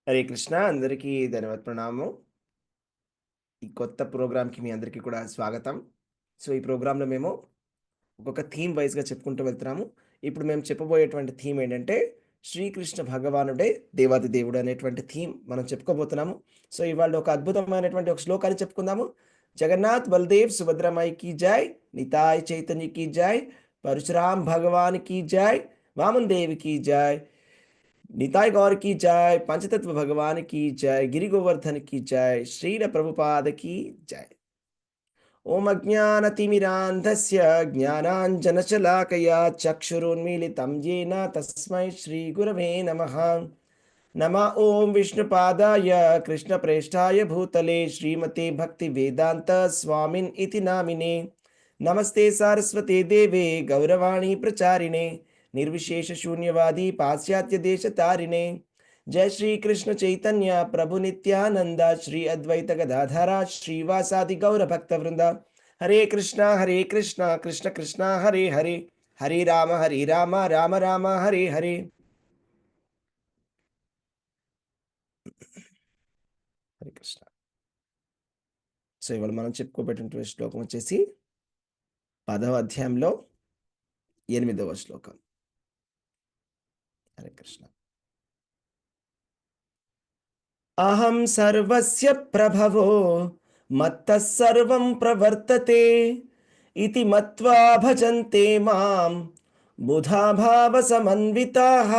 హరే కృష్ణ. అందరికీ ధన్యవాద ప్రణామం. ఈ కొత్త ప్రోగ్రామ్‌కి మీ అందరికీ కూడా స్వాగతం. ఈ ప్రోగ్రామ్‌లో మేము ఒక్కొక్క థీమ్ వైస్‌గా చెప్పుకుంటూ వెళ్తున్నాము. ఇప్పుడు మేము చెప్పబోయేటువంటి థీమ్ ఏంటంటే, శ్రీకృష్ణ భగవానుడే దేవాది దేవుడు అనేటువంటి థీమ్ మనం చెప్పుకోబోతున్నాము. ఇవాళ ఒక అద్భుతమైనటువంటి ఒక శ్లోకాన్ని చెప్పుకుందాము. జగన్నాథ్ బలదేవ్ సుభద్రమాయి కీ జై, నితాయ్ చైతన్య కీ జై, పరశురామ్ భగవాన్ కీ జై, వామన్ దేవ్ కీ జై, निताय गौर की जय, पंचतत्व भगवान की जय, गिरि गोवर्धन की जय, श्रील प्रभुपाद की जय। ओम अज्ञानतिमिरान्धस्य ज्ञानाञ्जनशलाकया चक्षुरुन्मीलितं येन तस्मै श्रीगुरवे नमः। नमः ओम विष्णुपादाय कृष्णप्रेष्ठाय भूतले श्रीमते भक्तिवेदान्त स्वामिन् इति नामिने। नमस्ते सारस्वते देवे गौरवाणी प्रचारिणे निर्विशेष शून्यवादी पाश्चात्य देश तारिणे। जय श्री कृष्ण चैतन्य प्रभु नित्यानंद श्री अद्वैत गदाधरा श्रीवासादि गौर भक्त वृंदा। हरे कृष्णा कृष्ण कृष्णा हरे हरे, हरे राम राम राम हरे हरे। హరే కృష్ణ. ఇవాళ మనం చెప్పుకోబెట్టినటువంటి శ్లోకం వచ్చేసి 10వ అధ్యాయంలో 8వ శ్లోకం. హరే కృష్ణ. అహం సర్వస్య ప్రభవో మత్తః సర్వం ప్రవర్తతే ఇతి మత్వా భజంతే మాం బుధా భావ సమన్వితాః.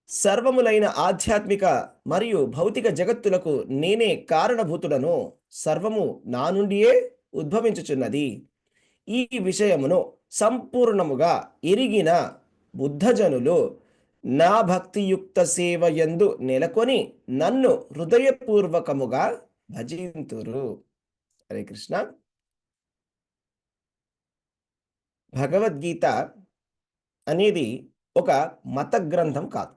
సర్వములైన ఆధ్యాత్మిక మరియు భౌతిక జగత్తులకు నేనే కారణభూతుడను, సర్వము నా నుండియే ఉద్భవించుచున్నది. ఈ విషయమును సంపూర్ణముగా ఎరిగిన బుద్ధజనులు నా భక్తియుక్త సేవ యందు నెలకొని నన్ను హృదయపూర్వకముగా భజింతురు. హరే కృష్ణ. భగవద్గీత అనేది ఒక మత గ్రంథం కాదు.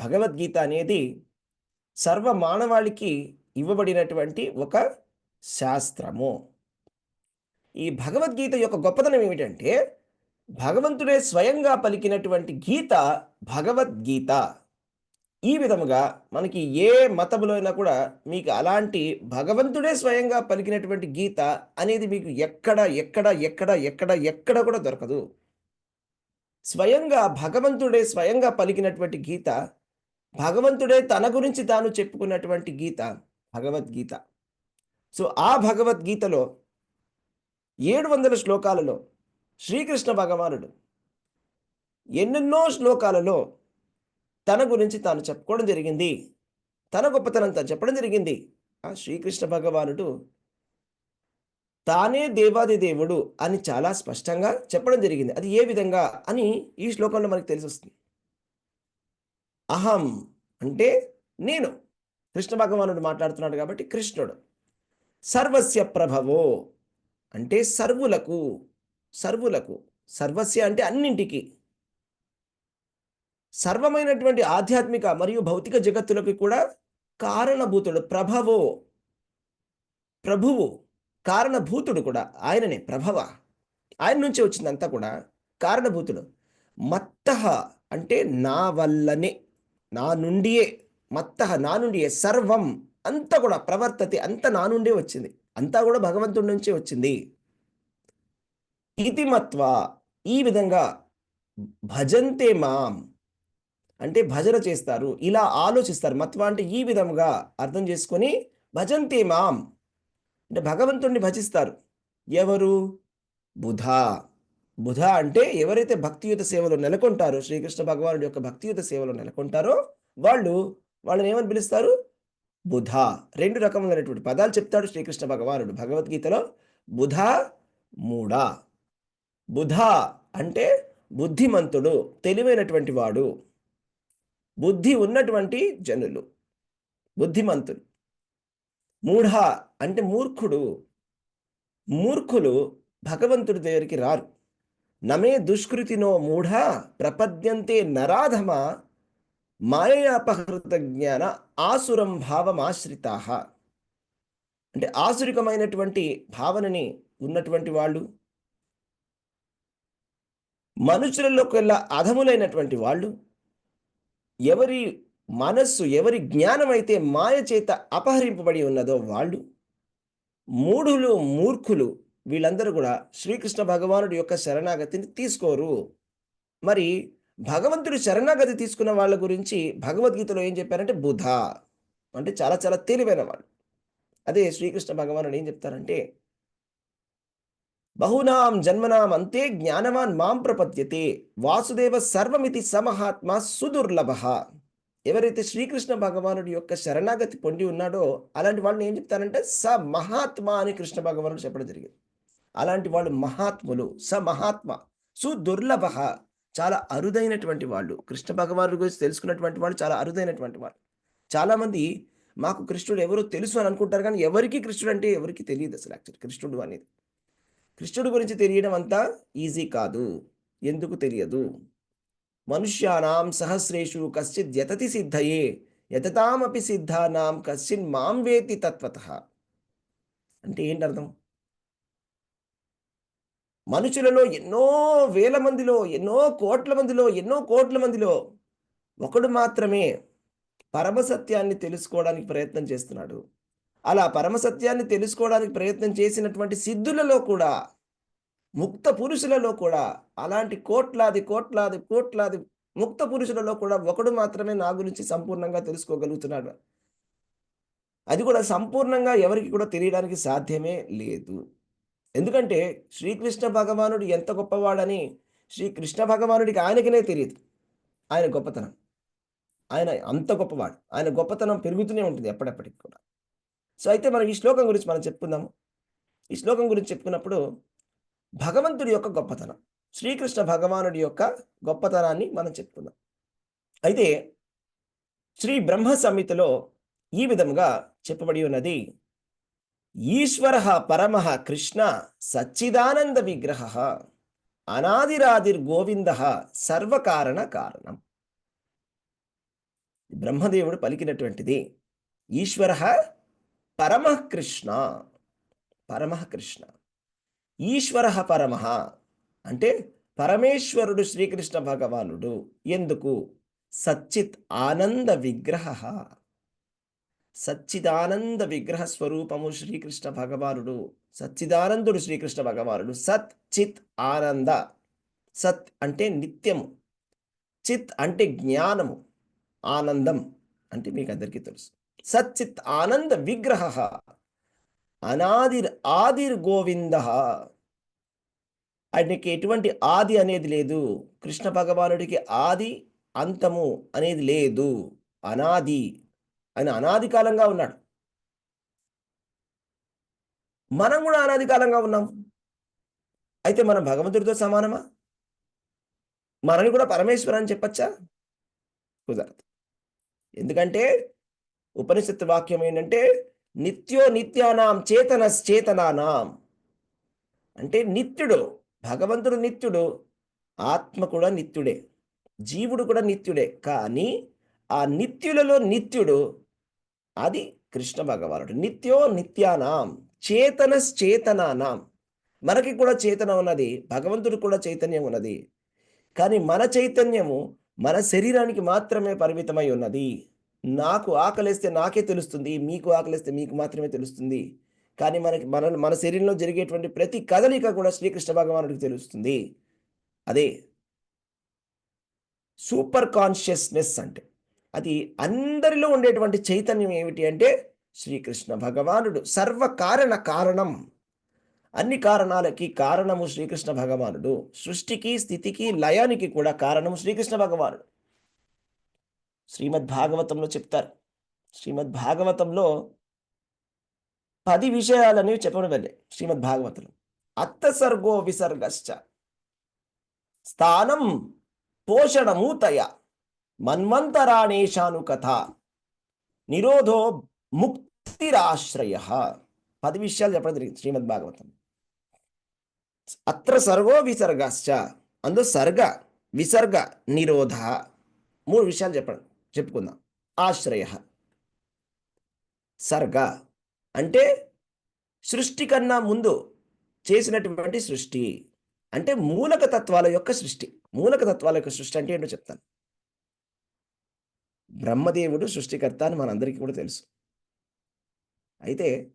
భగవద్గీత అనేది సర్వ మానవాళికి ఇవ్వబడినటువంటి ఒక శాస్త్రము. ఈ భగవద్గీత యొక్క గొప్పతనం ఏమిటంటే, భగవంతుడే స్వయంగా పలికినటువంటి గీత భగవద్గీత. ఈ విధముగా మనకి ఏ మతములో అయినా కూడా మీకు అలాంటి భగవంతుడే స్వయంగా పలికినటువంటి గీత అనేది మీకు ఎక్కడ ఎక్కడ ఎక్కడ ఎక్కడ ఎక్కడ కూడా దొరకదు. స్వయంగా భగవంతుడే స్వయంగా పలికినటువంటి గీత, భగవంతుడే తన గురించి తాను చెప్పుకున్నటువంటి గీత భగవద్గీత. ఆ భగవద్గీతలో 700 శ్లోకాలలో శ్రీకృష్ణ భగవానుడు ఎన్నెన్నో శ్లోకాలలో తన గురించి తాను చెప్పుకోవడం జరిగింది. తన గొప్పతనం తాను చెప్పడం జరిగింది. ఆ శ్రీకృష్ణ భగవానుడు తానే దేవాది దేవుడు అని చాలా స్పష్టంగా చెప్పడం జరిగింది. అది ఏ విధంగా అని ఈ శ్లోకంలో మనకు తెలిసి వస్తుంది. అహం అంటే నేను. కృష్ణ భగవానుడు మాట్లాడుతున్నాడు కాబట్టి కృష్ణుడు. సర్వస్య ప్రభవో అంటే సర్వులకు, సర్వులకు, సర్వస్య అంటే అన్నింటికి, సర్వమైనటువంటి ఆధ్యాత్మిక మరియు భౌతిక జగత్తులకు కూడా కారణభూతుడు. ప్రభవో ప్రభువు, కారణభూతుడు కూడా ఆయననే. ప్రభవ ఆయన నుంచి వచ్చిందంతా కూడా కారణభూతుడు. మత్తః అంటే నా వల్లనే, నా నుండియే, మత్తః నా నుండియే, సర్వం అంతా కూడా ప్రవర్తతే, అంతా నా నుండే వచ్చింది, అంతా కూడా భగవంతుడి నుంచే వచ్చింది. ఇతి మత్వా ఈ విధంగా భజంతే మాం అంటే భజన చేస్తారు, ఇలా ఆలోచిస్తారు. మత్వ అంటే ఈ విధముగా అర్థం చేసుకొని భజంతే మాం అంటే భగవంతుడిని భజిస్తారు. ఎవరు? బుధ. బుధ అంటే ఎవరైతే భక్తియుత సేవలో నెలకొంటారో, శ్రీకృష్ణ భగవానుడి యొక్క భక్తియుత సేవలో నెలకొంటారో వాళ్ళని ఏమని పిలుస్తారు? బుధ. 2 రకములైనటువంటి పదాలు చెప్తాడు శ్రీకృష్ణ భగవానుడు భగవద్గీతలో. బుధ, మూఢ. బుధ అంటే బుద్ధిమంతుడు, తెలివైనటువంటి వాడు, బుద్ధి ఉన్నటువంటి జనులు, బుద్ధిమంతులు. మూఢ అంటే మూర్ఖుడు. మూర్ఖులు భగవంతుడి దగ్గరికి రారు. నమే దుష్కృతినో మూఢ ప్రపద్యంతే నరాధమ మాయయాపహృత జ్ఞాన ఆసురం భావమాశ్రితాః. అంటే ఆసురికమైనటువంటి భావనని ఉన్నటువంటి వాళ్ళు, మనుషులలోకెల్లా అధములైనటువంటి వాళ్ళు, ఎవరి మనస్సు, ఎవరి జ్ఞానమైతే మాయ చేత అపహరింపబడి ఉన్నదో వాళ్ళు, మూఢులు, మూర్ఖులు వీళ్ళందరూ గూడా శ్రీకృష్ణ భగవానుడి యొక్క శరణాగతిని తీసుకోరు. మరి భగవంతుడు శరణాగతి తీసుకున్న వాళ్ళ గురించి భగవద్గీతలో ఏం చెప్పారంటే బుధ. అంటే చాలా చాలా తెలివైన వాళ్ళు. అదే శ్రీకృష్ణ భగవానుడు ఏం చెప్తారంటే, బహూనాం జన్మనాం అంతే జ్ఞానవాన్ మాం ప్రపద్యతే వాసుదేవ సర్వమితి సమహాత్మ సుదుర్లభః. ఎవరైతే శ్రీకృష్ణ భగవానుడి యొక్క శరణాగతి పొంది ఉన్నాడో అలాంటి వాళ్ళని ఏం చెప్తారంటే మహాత్మ అని కృష్ణ భగవానుడు చెప్పడం జరిగింది. అలాంటి వాళ్ళు మహాత్ములు, మహాత్మ, సుదుర్లభః, చాలా అరుదైనటువంటి వాళ్ళు. కృష్ణ భగవానుడి గురించి తెలుసుకున్నటువంటి వాళ్ళు చాలా అరుదైనటువంటి వాళ్ళు. చాలామంది మాకు కృష్ణుడు ఎవరో తెలుసు అని అనుకుంటారు కానీ ఎవరికీ కృష్ణుడు అంటే ఎవరికీ తెలియదు అసలు యాక్చువల్లీ కృష్ణుడు అనేది. కృష్ణుడి గురించి తెలియడం అంతా ఈజీ కాదు. ఎందుకు తెలియదు? మనుష్యానాం సహస్రేషు కశ్చిద్ యతతి సిద్ధయే యతతామపి సిద్ధానాం కశ్చిన్ మాం వేతి తత్వతః. అంటే ఏంటి అర్థం? మనుషులలో ఎన్నో వేల మందిలో, ఎన్నో కోట్ల మందిలో, ఎన్నో కోట్ల మందిలో ఒకడు మాత్రమే పరమసత్యాన్ని తెలుసుకోవడానికి ప్రయత్నం చేస్తున్నాడు. అలా పరమసత్యాన్ని తెలుసుకోవడానికి ప్రయత్నం చేసినటువంటి సిద్ధులలో కూడా, ముక్త పురుషులలో కూడా, అలాంటి కోట్లాది కోట్లాది కోట్లాది ముక్త పురుషులలో కూడా ఒకడు మాత్రమే నా గురించి సంపూర్ణంగా తెలుసుకోగలుగుతున్నాడు. అది కూడా సంపూర్ణంగా ఎవరికి కూడా తెలియడానికి సాధ్యమే లేదు. ఎందుకంటే శ్రీకృష్ణ భగవానుడు ఎంత గొప్పవాడని శ్రీకృష్ణ భగవానుడికి ఆయనకనే తెలియదు ఆయన గొప్పతనం. ఆయన అంత గొప్పవాడు. ఆయన గొప్పతనం పెరుగుతూనే ఉంటుంది ఎప్పటికి కూడా. సో అయితే మనం ఈ శ్లోకం గురించి మనం చెప్పుకుందాము. ఈ శ్లోకం గురించి చెప్పుకున్నప్పుడు భగవంతుడి యొక్క గొప్పతనం, శ్రీకృష్ణ భగవానుడి యొక్క గొప్పతనాన్ని మనం చెప్పుకుందాం. అయితే శ్రీ బ్రహ్మ సంహితలో ఈ విధముగా చెప్పబడి ఉన్నది, ఈశ్వరః పరమః కృష్ణ సచ్చిదానంద విగ్రహః అనాదిరాదిర్గోవిందః సర్వకారణ కారణం. బ్రహ్మదేవుడు పలికినటువంటిది. ఈశ్వరః పరమః కృష్ణ, పరమః కృష్ణ. ఈశ్వరః పరమః అంటే పరమేశ్వరుడు శ్రీకృష్ణ భగవానుడు. ఎందుకు? సచ్చిత్ ఆనంద విగ్రహః, సచ్చిదానంద విగ్రహ స్వరూపము శ్రీకృష్ణ భగవానుడు. సచ్చిదానందుడు శ్రీకృష్ణ భగవానుడు. సత్ చిత్ ఆనంద. సత్ అంటే నిత్యము, చిత్ అంటే జ్ఞానము, ఆనందం అంటే మీకు అందరికీ తెలుసు. సచ్చిత్ ఆనంద విగ్రహ అనాదిర్ ఆదిర్ గోవింద. ఆయనకి ఎటువంటి ఆది అనేది లేదు. కృష్ణ భగవానుడికి ఆది అంతము అనేది లేదు. అనాది, ఆయన అనాది కాలంగా ఉన్నాడు. మనం కూడా అనాది కాలంగా ఉన్నాం. అయితే మనం భగవంతుడితో సమానమా? మనని కూడా పరమేశ్వర అని చెప్పచ్చా? కుదరదు. ఎందుకంటే ఉపనిషత్తు వాక్యం ఏంటంటే నిత్యో నిత్యానాం చేతనశ్చేతనానాం. అంటే నిత్యుడు, భగవంతుడు నిత్యుడు, ఆత్మ కూడా నిత్యుడే, జీవుడు కూడా నిత్యుడే. కానీ ఆ నిత్యులలో నిత్యుడు అది కృష్ణ భగవానుడు. నిత్యో నిత్యానాం చేతనశ్చేతనానాం. మనకి కూడా చేతన ఉన్నది, భగవంతుడు కూడా చైతన్యం ఉన్నది. కానీ మన చైతన్యము మన శరీరానికి మాత్రమే పరిమితమై ఉన్నది. నాకు ఆకలేస్తే నాకే తెలుస్తుంది, మీకు ఆకలేస్తే మీకు మాత్రమే తెలుస్తుంది. కానీ మన శరీరంలో జరిగేటువంటి ప్రతి కదలిక కూడా శ్రీకృష్ణ భగవానుడికి తెలుస్తుంది. అదే సూపర్ కాన్షియస్నెస్ అంటే. అది అందరిలో ఉండేటువంటి చైతన్యం ఏమిటి అంటే శ్రీకృష్ణ భగవానుడు. సర్వకారణ కారణం, అన్ని కారణాలకి కారణము శ్రీకృష్ణ భగవానుడు. సృష్టికి, స్థితికి, లయానికి కూడా కారణము శ్రీకృష్ణ భగవానుడు. శ్రీమద్ భాగవతంలో చెప్తారు. శ్రీమద్ భాగవతంలో 10 విషయాలని చెప్పడం వెళ్ళే శ్రీమద్ భాగవతంలో. అత్త సర్గో విసర్గశ్చ స్థానం పోషణమూతయ మన్వంతరాణేషాను కథ నిరోధో ముక్తిరాశ్రయ. 10 విషయాలు చెప్పడం జరిగింది శ్రీమద్ భాగవతం. అత్ర సర్గో విసర్గశ్చ, అందులో సర్గ, విసర్గ, నిరోధ, 3 విషయాలు చెప్పుకుందాం. ఆశ్రయ, సర్గ అంటే సృష్టి కన్నా ముందు చేసినటువంటి సృష్టి, అంటే మూలక తత్వాల యొక్క సృష్టి. మూలక తత్వాల యొక్క సృష్టి అంటే ఏంటో చెప్తాను. బ్రహ్మదేవుడు సృష్టికర్త అని మనందరికీ కూడా తెలుసు. అయితే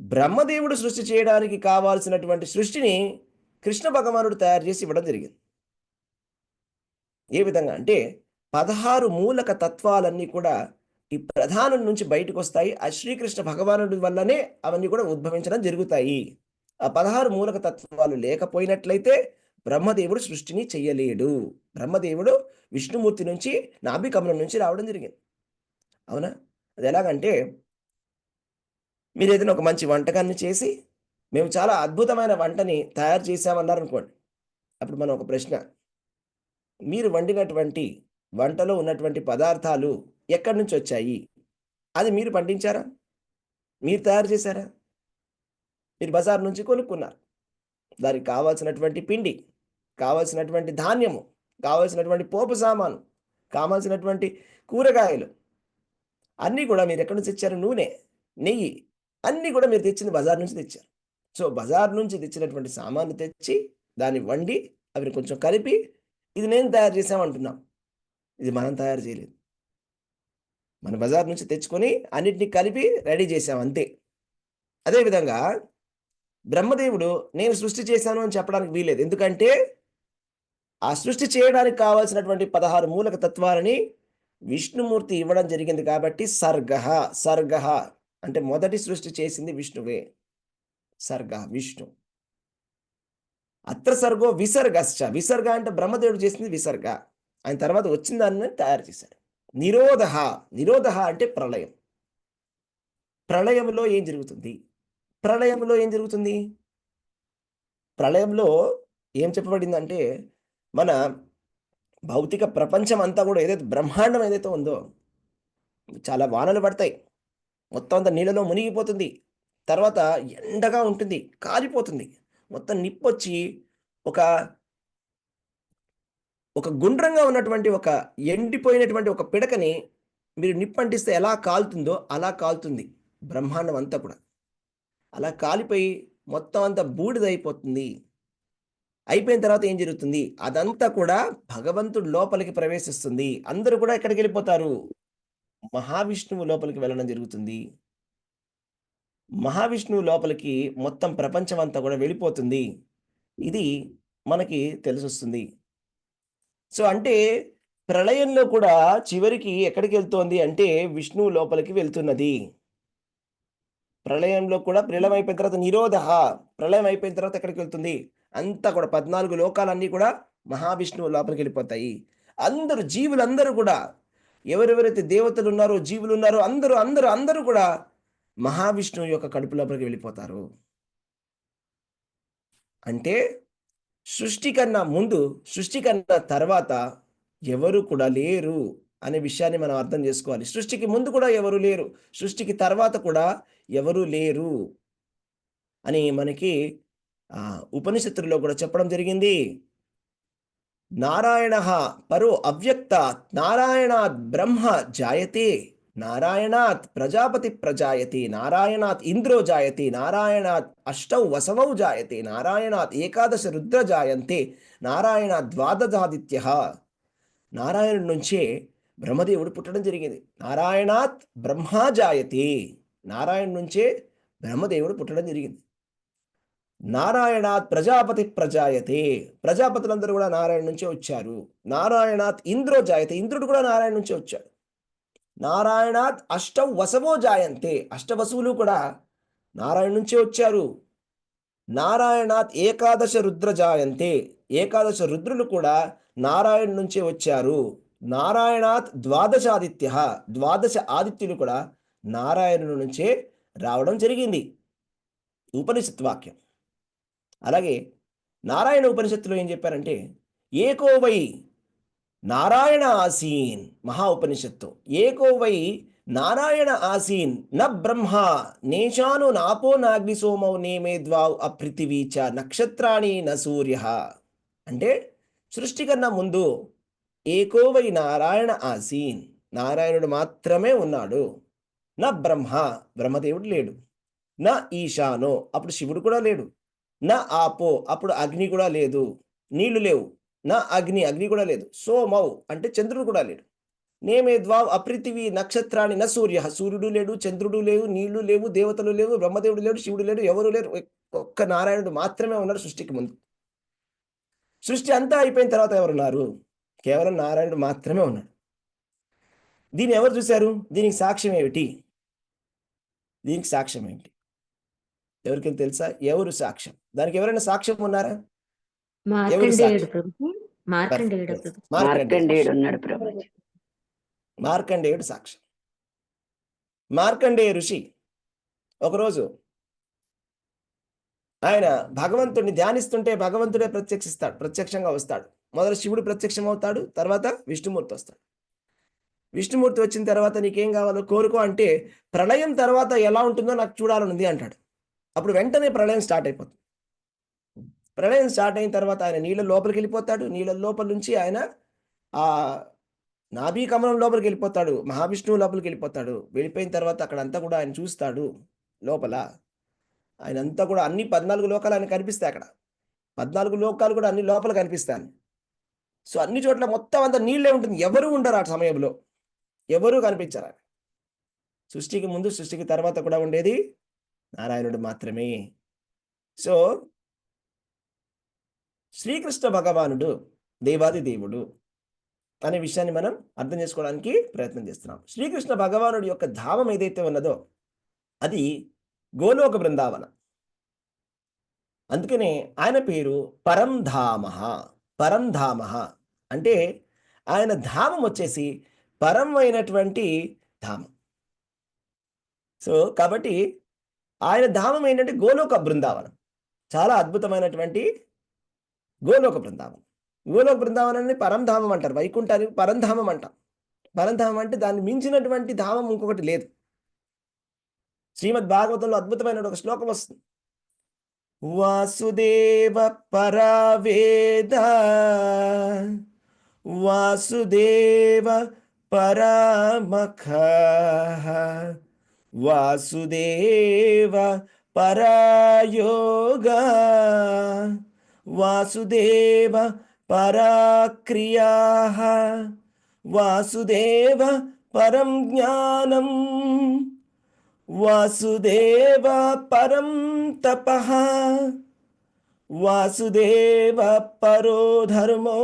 బ్రహ్మదేవుడు సృష్టి చేయడానికి కావాల్సినటువంటి సృష్టిని కృష్ణ భగవానుడు తయారు చేసి ఇవ్వడం జరిగింది. ఏ విధంగా అంటే 16 మూలక తత్వాలన్నీ కూడా ఈ ప్రధానం నుంచి బయటకొస్తాయి. ఆ శ్రీకృష్ణ భగవానుడి వల్లనే అవన్నీ కూడా ఉద్భవించడం జరుగుతాయి. ఆ 16 మూలక తత్వాలు లేకపోయినట్లయితే బ్రహ్మదేవుడు సృష్టిని చెయ్యలేడు. బ్రహ్మదేవుడు విష్ణుమూర్తి నుంచి నాభి కమలం నుంచి రావడం జరిగింది. అవునా? అదెలాగంటే మీరేదైనా ఒక మంచి వంటకాన్ని చేసి, మేము చాలా అద్భుతమైన వంటని తయారు చేశామన్నారనుకోండి. అప్పుడు మనం ఒక ప్రశ్న, మీరు వండినటువంటి వంటలో ఉన్నటువంటి పదార్థాలు ఎక్కడి నుంచొచ్చాయి? అది మీరు పండించారా? మీరు తయారు చేశారా? మీరు బజార్ నుంచి కొనుక్కున్నారు. దానికి కావాల్సినటువంటి పిండి, కావాల్సినటువంటి ధాన్యము, కావాల్సినటువంటి పోపు సామాను, కావాల్సినటువంటి కూరగాయలు అన్నీ కూడా మీరెక్కడి నుంచి తెచ్చారు? నూనె, నెయ్యి అన్నీ కూడా మీరు తెచ్చింది బజార్ నుంచి తెచ్చారు. సో, బజార్ నుంచి తెచ్చినటువంటి సామాన్లు తెచ్చి, దాన్ని వండి, అవిని కొంచెం కలిపి, ఇది నేను తయారు చేశామంటున్నాం. ఇది మనం తయారు చేయలేదు. మన బజార్ నుంచి తెచ్చుకొని అన్నిటిని కలిపి రెడీ చేశాం అంతే. అదే విధంగా బ్రహ్మదేవుడు నేను సృష్టి చేశాను అని చెప్పడానికి వీల్లేదు. ఎందుకంటే, ఆ సృష్టి చేయడానికి కావాల్సినటువంటి 16 మూలక తత్వాలని విష్ణుమూర్తి ఇవ్వడం జరిగింది కాబట్టి సర్గః అంటే మొదటి సృష్టి చేసింది విష్ణువే. విష్ణు. అత్ర సర్గో విసర్గశ్చ. విసర్గ అంటే బ్రహ్మదేవుడు చేసింది విసర్గ. ఆయన తర్వాత వచ్చిన దాన్ని తయారు చేశాడు. నిరోధః అంటే ప్రళయం. ప్రళయంలో ఏం జరుగుతుంది? ప్రళయంలో ఏం జరుగుతుంది? ప్రళయంలో ఏం చెప్పబడిందంటే, మన భౌతిక ప్రపంచం అంతా కూడా ఏదైతే బ్రహ్మాండం ఏదైతే ఉందో, చాలా వానలు పడతాయి. మొత్తం అంతా నీళ్ళలో మునిగిపోతుంది. తర్వాత ఎండగా ఉంటుంది. కాలిపోతుంది. మొత్తం నిప్పొచ్చి ఒక ఒక గుండ్రంగా ఉన్నటువంటి ఒక ఎండిపోయినటువంటి ఒక పిడకని మీరు నిప్పంటిస్తే ఎలా కాలుతుందో అలా కాలుతుంది బ్రహ్మాండం అంతా కూడా. అలా కాలిపోయి మొత్తం అంతా బూడిదయిపోతుంది. అయిపోయిన తర్వాత ఏం జరుగుతుంది? అదంతా కూడా భగవంతుడు లోపలికి ప్రవేశిస్తుంది. అందరూ కూడా ఎక్కడికెళ్ళిపోతారు? మహావిష్ణువు లోపలికి వెళ్ళడం జరుగుతుంది. మహావిష్ణువు లోపలికి మొత్తం ప్రపంచం అంతా కూడా వెళ్ళిపోతుంది. ఇది మనకి తెలిసొస్తుంది. సో, అంటే ప్రళయంలో కూడా చివరికి ఎక్కడికెళ్తోంది అంటే విష్ణువు లోపలికి వెళ్తున్నది. ప్రళయంలో కూడా ప్రళయం అయిపోయిన తర్వాత ప్రళయం అయిపోయిన తర్వాత ఎక్కడికెళ్తుంది? అంతా కూడా 14 లోకాలన్నీ కూడా మహావిష్ణువు లోపలికెళ్ళిపోతాయి. జీవులందరూ కూడా ఎవరెవరైతే దేవతలున్నారో, జీవులున్నారో అందరూ కూడా మహావిష్ణువు యొక్క కడుపు లోపలికి వెళ్ళిపోతారు. అంటే సృష్టి కన్నా ముందు, సృష్టి కన్నా తర్వాత ఎవరు కూడా లేరు అనే విషయాన్ని మనం అర్థం చేసుకోవాలి. సృష్టికి ముందు కూడా ఎవరు లేరు. సృష్టికి తర్వాత కూడా ఎవరు లేరు అని మనకి ఉపనిషత్తుల్లో కూడా చెప్పడం జరిగింది. నారాయణః పరో అవ్యక్తాత్ నారాయణాత్ బ్రహ్మ జాయతే. నారాయణాత్ ప్రజాపతి ప్రజాయతే. నారాయణాత్ ఇంద్రో జాయతే. నారాయణాత్ అష్టౌ వసవౌ జాయతే. నారాయణాత్ ఏకాదశ రుద్ర జాయంతే. నారాయణాత్ ద్వాదశాదిత్యః. నారాయణుడి నుంచే బ్రహ్మదేవుడు పుట్టడం జరిగింది. నారాయణాత్ బ్రహ్మ జాయతే. నారాయణుడి నుంచే బ్రహ్మదేవుడు పుట్టడం జరిగింది. నారాయణాత్ ప్రజాపతి ప్రజాయతే. ప్రజాపతులందరూ కూడా నారాయణ నుంచే వచ్చారు. నారాయణాత్ ఇంద్రో జాయతే. ఇంద్రుడు కూడా నారాయణ నుంచే వచ్చాడు. నారాయణాత్ అష్టౌ వసవో జాయంతే. అష్టవసువులు కూడా నారాయణ నుంచే వచ్చారు. నారాయణాత్ ఏకాదశ రుద్ర జాయంతే. ఏకాదశ రుద్రులు కూడా నారాయణ నుంచే వచ్చారు. నారాయణాత్ ద్వాదశాదిత్యః. ద్వాదశ ఆదిత్యులు కూడా నారాయణుడి నుంచే రావడం జరిగింది. ఉపనిషత్ వాక్యం. అలాగే నారాయణ ఉపనిషత్తులో ఏం చెప్పారంటే, ఏకో వై నారాయణ ఆసీన్. మహా ఉపనిషత్తు. ఏకో వై నారాయణ ఆసీన్ న బ్రహ్మ నేషాను నాపో నాగ్ని సోమౌ నేమే ద్వాౌ అపృథివీ చ నక్షత్రాణి న సూర్యః. అంటే సృష్టి కన్నా ముందు ఏకో వై నారాయణ ఆసీన్. నారాయణుడు మాత్రమే ఉన్నాడు. న బ్రహ్మ బ్రహ్మదేవుడు లేడు. న ఈశానో అప్పుడు శివుడు కూడా లేడు. న ఆపో అప్పుడు అగ్ని కూడా లేదు. నీళ్లు లేవు. నా అగ్ని కూడా లేదు. సోమౌ అంటే చంద్రుడు కూడా లేడు. నేమేద్వావ్ అపృథివీ నక్షత్రాన్ని న సూర్య, సూర్యుడు లేడు, చంద్రుడు లేవు, నీళ్లు లేవు, దేవతలు లేవు, బ్రహ్మదేవుడు లేడు, శివుడు లేడు, ఎవరు లేరు. ఒక్క నారాయణుడు మాత్రమే ఉన్నాడు సృష్టికి ముందు. సృష్టి అంతా అయిపోయిన తర్వాత ఎవరున్నారు? కేవలం నారాయణుడు మాత్రమే ఉన్నాడు. దీన్ని ఎవరు చూశారు? దీనికి సాక్ష్యం ఏమిటి? దీనికి సాక్ష్యం ఏమిటి? ఎవరికైనా తెలుసా? ఎవరు సాక్ష్యం? దానికి ఎవరైనా సాక్ష్యం ఉన్నారా? ఎవరు సాక్ష్యం? మార్కండేయుడు సాక్ష్యం. మార్కండేయ ఋషి ఒకరోజు ఆయన భగవంతుడిని ధ్యానిస్తుంటే భగవంతుడే ప్రత్యక్షంగా వస్తాడు. మొదట శివుడు ప్రత్యక్షం అవుతాడు, తర్వాత విష్ణుమూర్తి వస్తాడు. విష్ణుమూర్తి వచ్చిన తర్వాత నీకేం కావాలో కోరుకో అంటే, ప్రళయం తర్వాత ఎలా ఉంటుందో నాకు చూడాలనుంది అంటాడు. అప్పుడు వెంటనే ప్రళయం స్టార్ట్ అయిపోతుంది. ప్రళయం స్టార్ట్ అయిన తర్వాత ఆయన నీళ్ళ లోపలికి వెళ్ళిపోతాడు. నీళ్ళ లోపల నుంచి ఆయన ఆ నాభీ కమలం లోపలికి వెళ్ళిపోతాడు, మహావిష్ణువు లోపలికి వెళ్ళిపోతాడు. వెళ్ళిపోయిన తర్వాత అక్కడంతా కూడా ఆయన చూస్తాడు. లోపల ఆయన అంతా కూడా అన్ని 14 లోకాలు ఆయన కనిపిస్తాయి. అక్కడ 14 లోకాలు కూడా అన్ని లోపల కనిపిస్తాయి. సో అన్ని చోట్ల మొత్తం అంతా నీళ్ళే ఉంటుంది. ఎవరు ఉండరు ఆ సమయంలో, ఎవరు కనిపించరు. సృష్టికి ముందు సృష్టికి తర్వాత కూడా ఉండేది నారాయణుడు మాత్రమే. సో శ్రీకృష్ణ భగవానుడు దేవాది దేవుడు అనే విషయాన్ని మనం అర్థం చేసుకోవడానికి ప్రయత్నం చేస్తున్నాం. శ్రీకృష్ణ భగవానుడి యొక్క ధామం ఏదైతే ఉన్నదో అది గోలోక బృందావనం. అందుకనే ఆయన పేరు పరంధామ. పరంధామ అంటే ఆయన ధామం వచ్చేసి పరం అయినటువంటి ధామం. సో కాబట్టి ఆయన ధామం ఏంటంటే గోలోక బృందావనం. చాలా అద్భుతమైనటువంటి గోలోక బృందావనం. గోలోక బృందావనాన్ని పరంధామం అంటారు. వైకుంఠాన్ని పరంధామం అంటాం. పరంధామం అంటే దాన్ని మించినటువంటి ధామం ఇంకొకటి లేదు. శ్రీమద్ భాగవతంలో అద్భుతమైన ఒక శ్లోకం వస్తుంది. వాసుదేవ పరవేద, వాసుదేవ పరమఖ, వాసుదేవ పరయోగ, వాసుదేవ పరక్రియా, వాసుదేవ పరం జ్ఞానం, వాసుదేవ పరం తపః, వాసుదేవ పరో ధర్మో,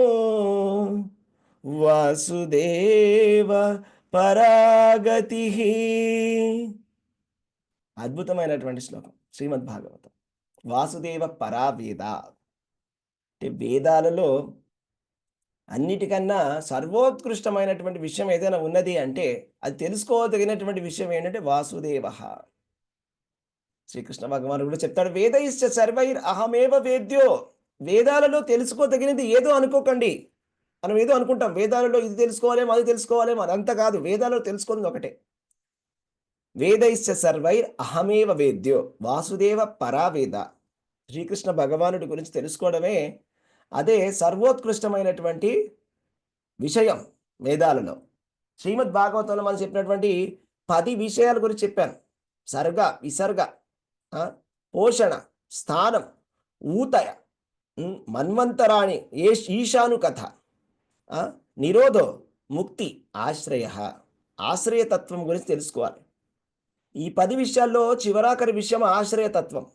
వాసుదేవ పరాగతి. అద్భుతమైనటువంటి శ్లోకం శ్రీమద్ భాగవతం. వాసుదేవ పరావేద అంటే వేదాలలో అన్నిటికన్నా సర్వోత్కృష్టమైనటువంటి విషయం ఏదైనా ఉన్నది అంటే అది తెలుసుకోదగినటువంటి విషయం ఏంటంటే వాసుదేవ. శ్రీకృష్ణ భగవానుడు కూడా చెప్తాడు, వేదైశ్చ సర్వైర్ అహమేవ వేద్యో. వేదాలలో తెలుసుకోదగినది ఏదో అనుకోకండి. మనం ఏదో అనుకుంటాం, వేదాలలో ఇది తెలుసుకోవాలేమో అది తెలుసుకోవాలేమో, అదంతా కాదు. వేదాలలో తెలుసుకుంది ఒకటే. వేదైశ్చ సర్వైర్ అహమేవ వేద్యో వాసుదేవ పరావేద. శ్రీకృష్ణ భగవానుడి గురించి తెలుసుకోవడమే అదే సర్వోత్కృష్టమైనటువంటి విషయం వేదాలలో. శ్రీమద్ భాగవతంలో మనం చెప్పినటువంటి 10 విషయాల గురించి చెప్పాను. సర్గ, విసర్గ, పోషణ, స్థానం, ఊతయ, మన్వంతరాణి, ఈశాను కథ, నిరోధో, ముక్తి, ఆశ్రయ, ఆశ్రయతత్వం గురించి తెలుసుకోవాలి. ఈ 10 విషయాల్లో చివరాఖరి విషయం ఆశ్రయతత్వం.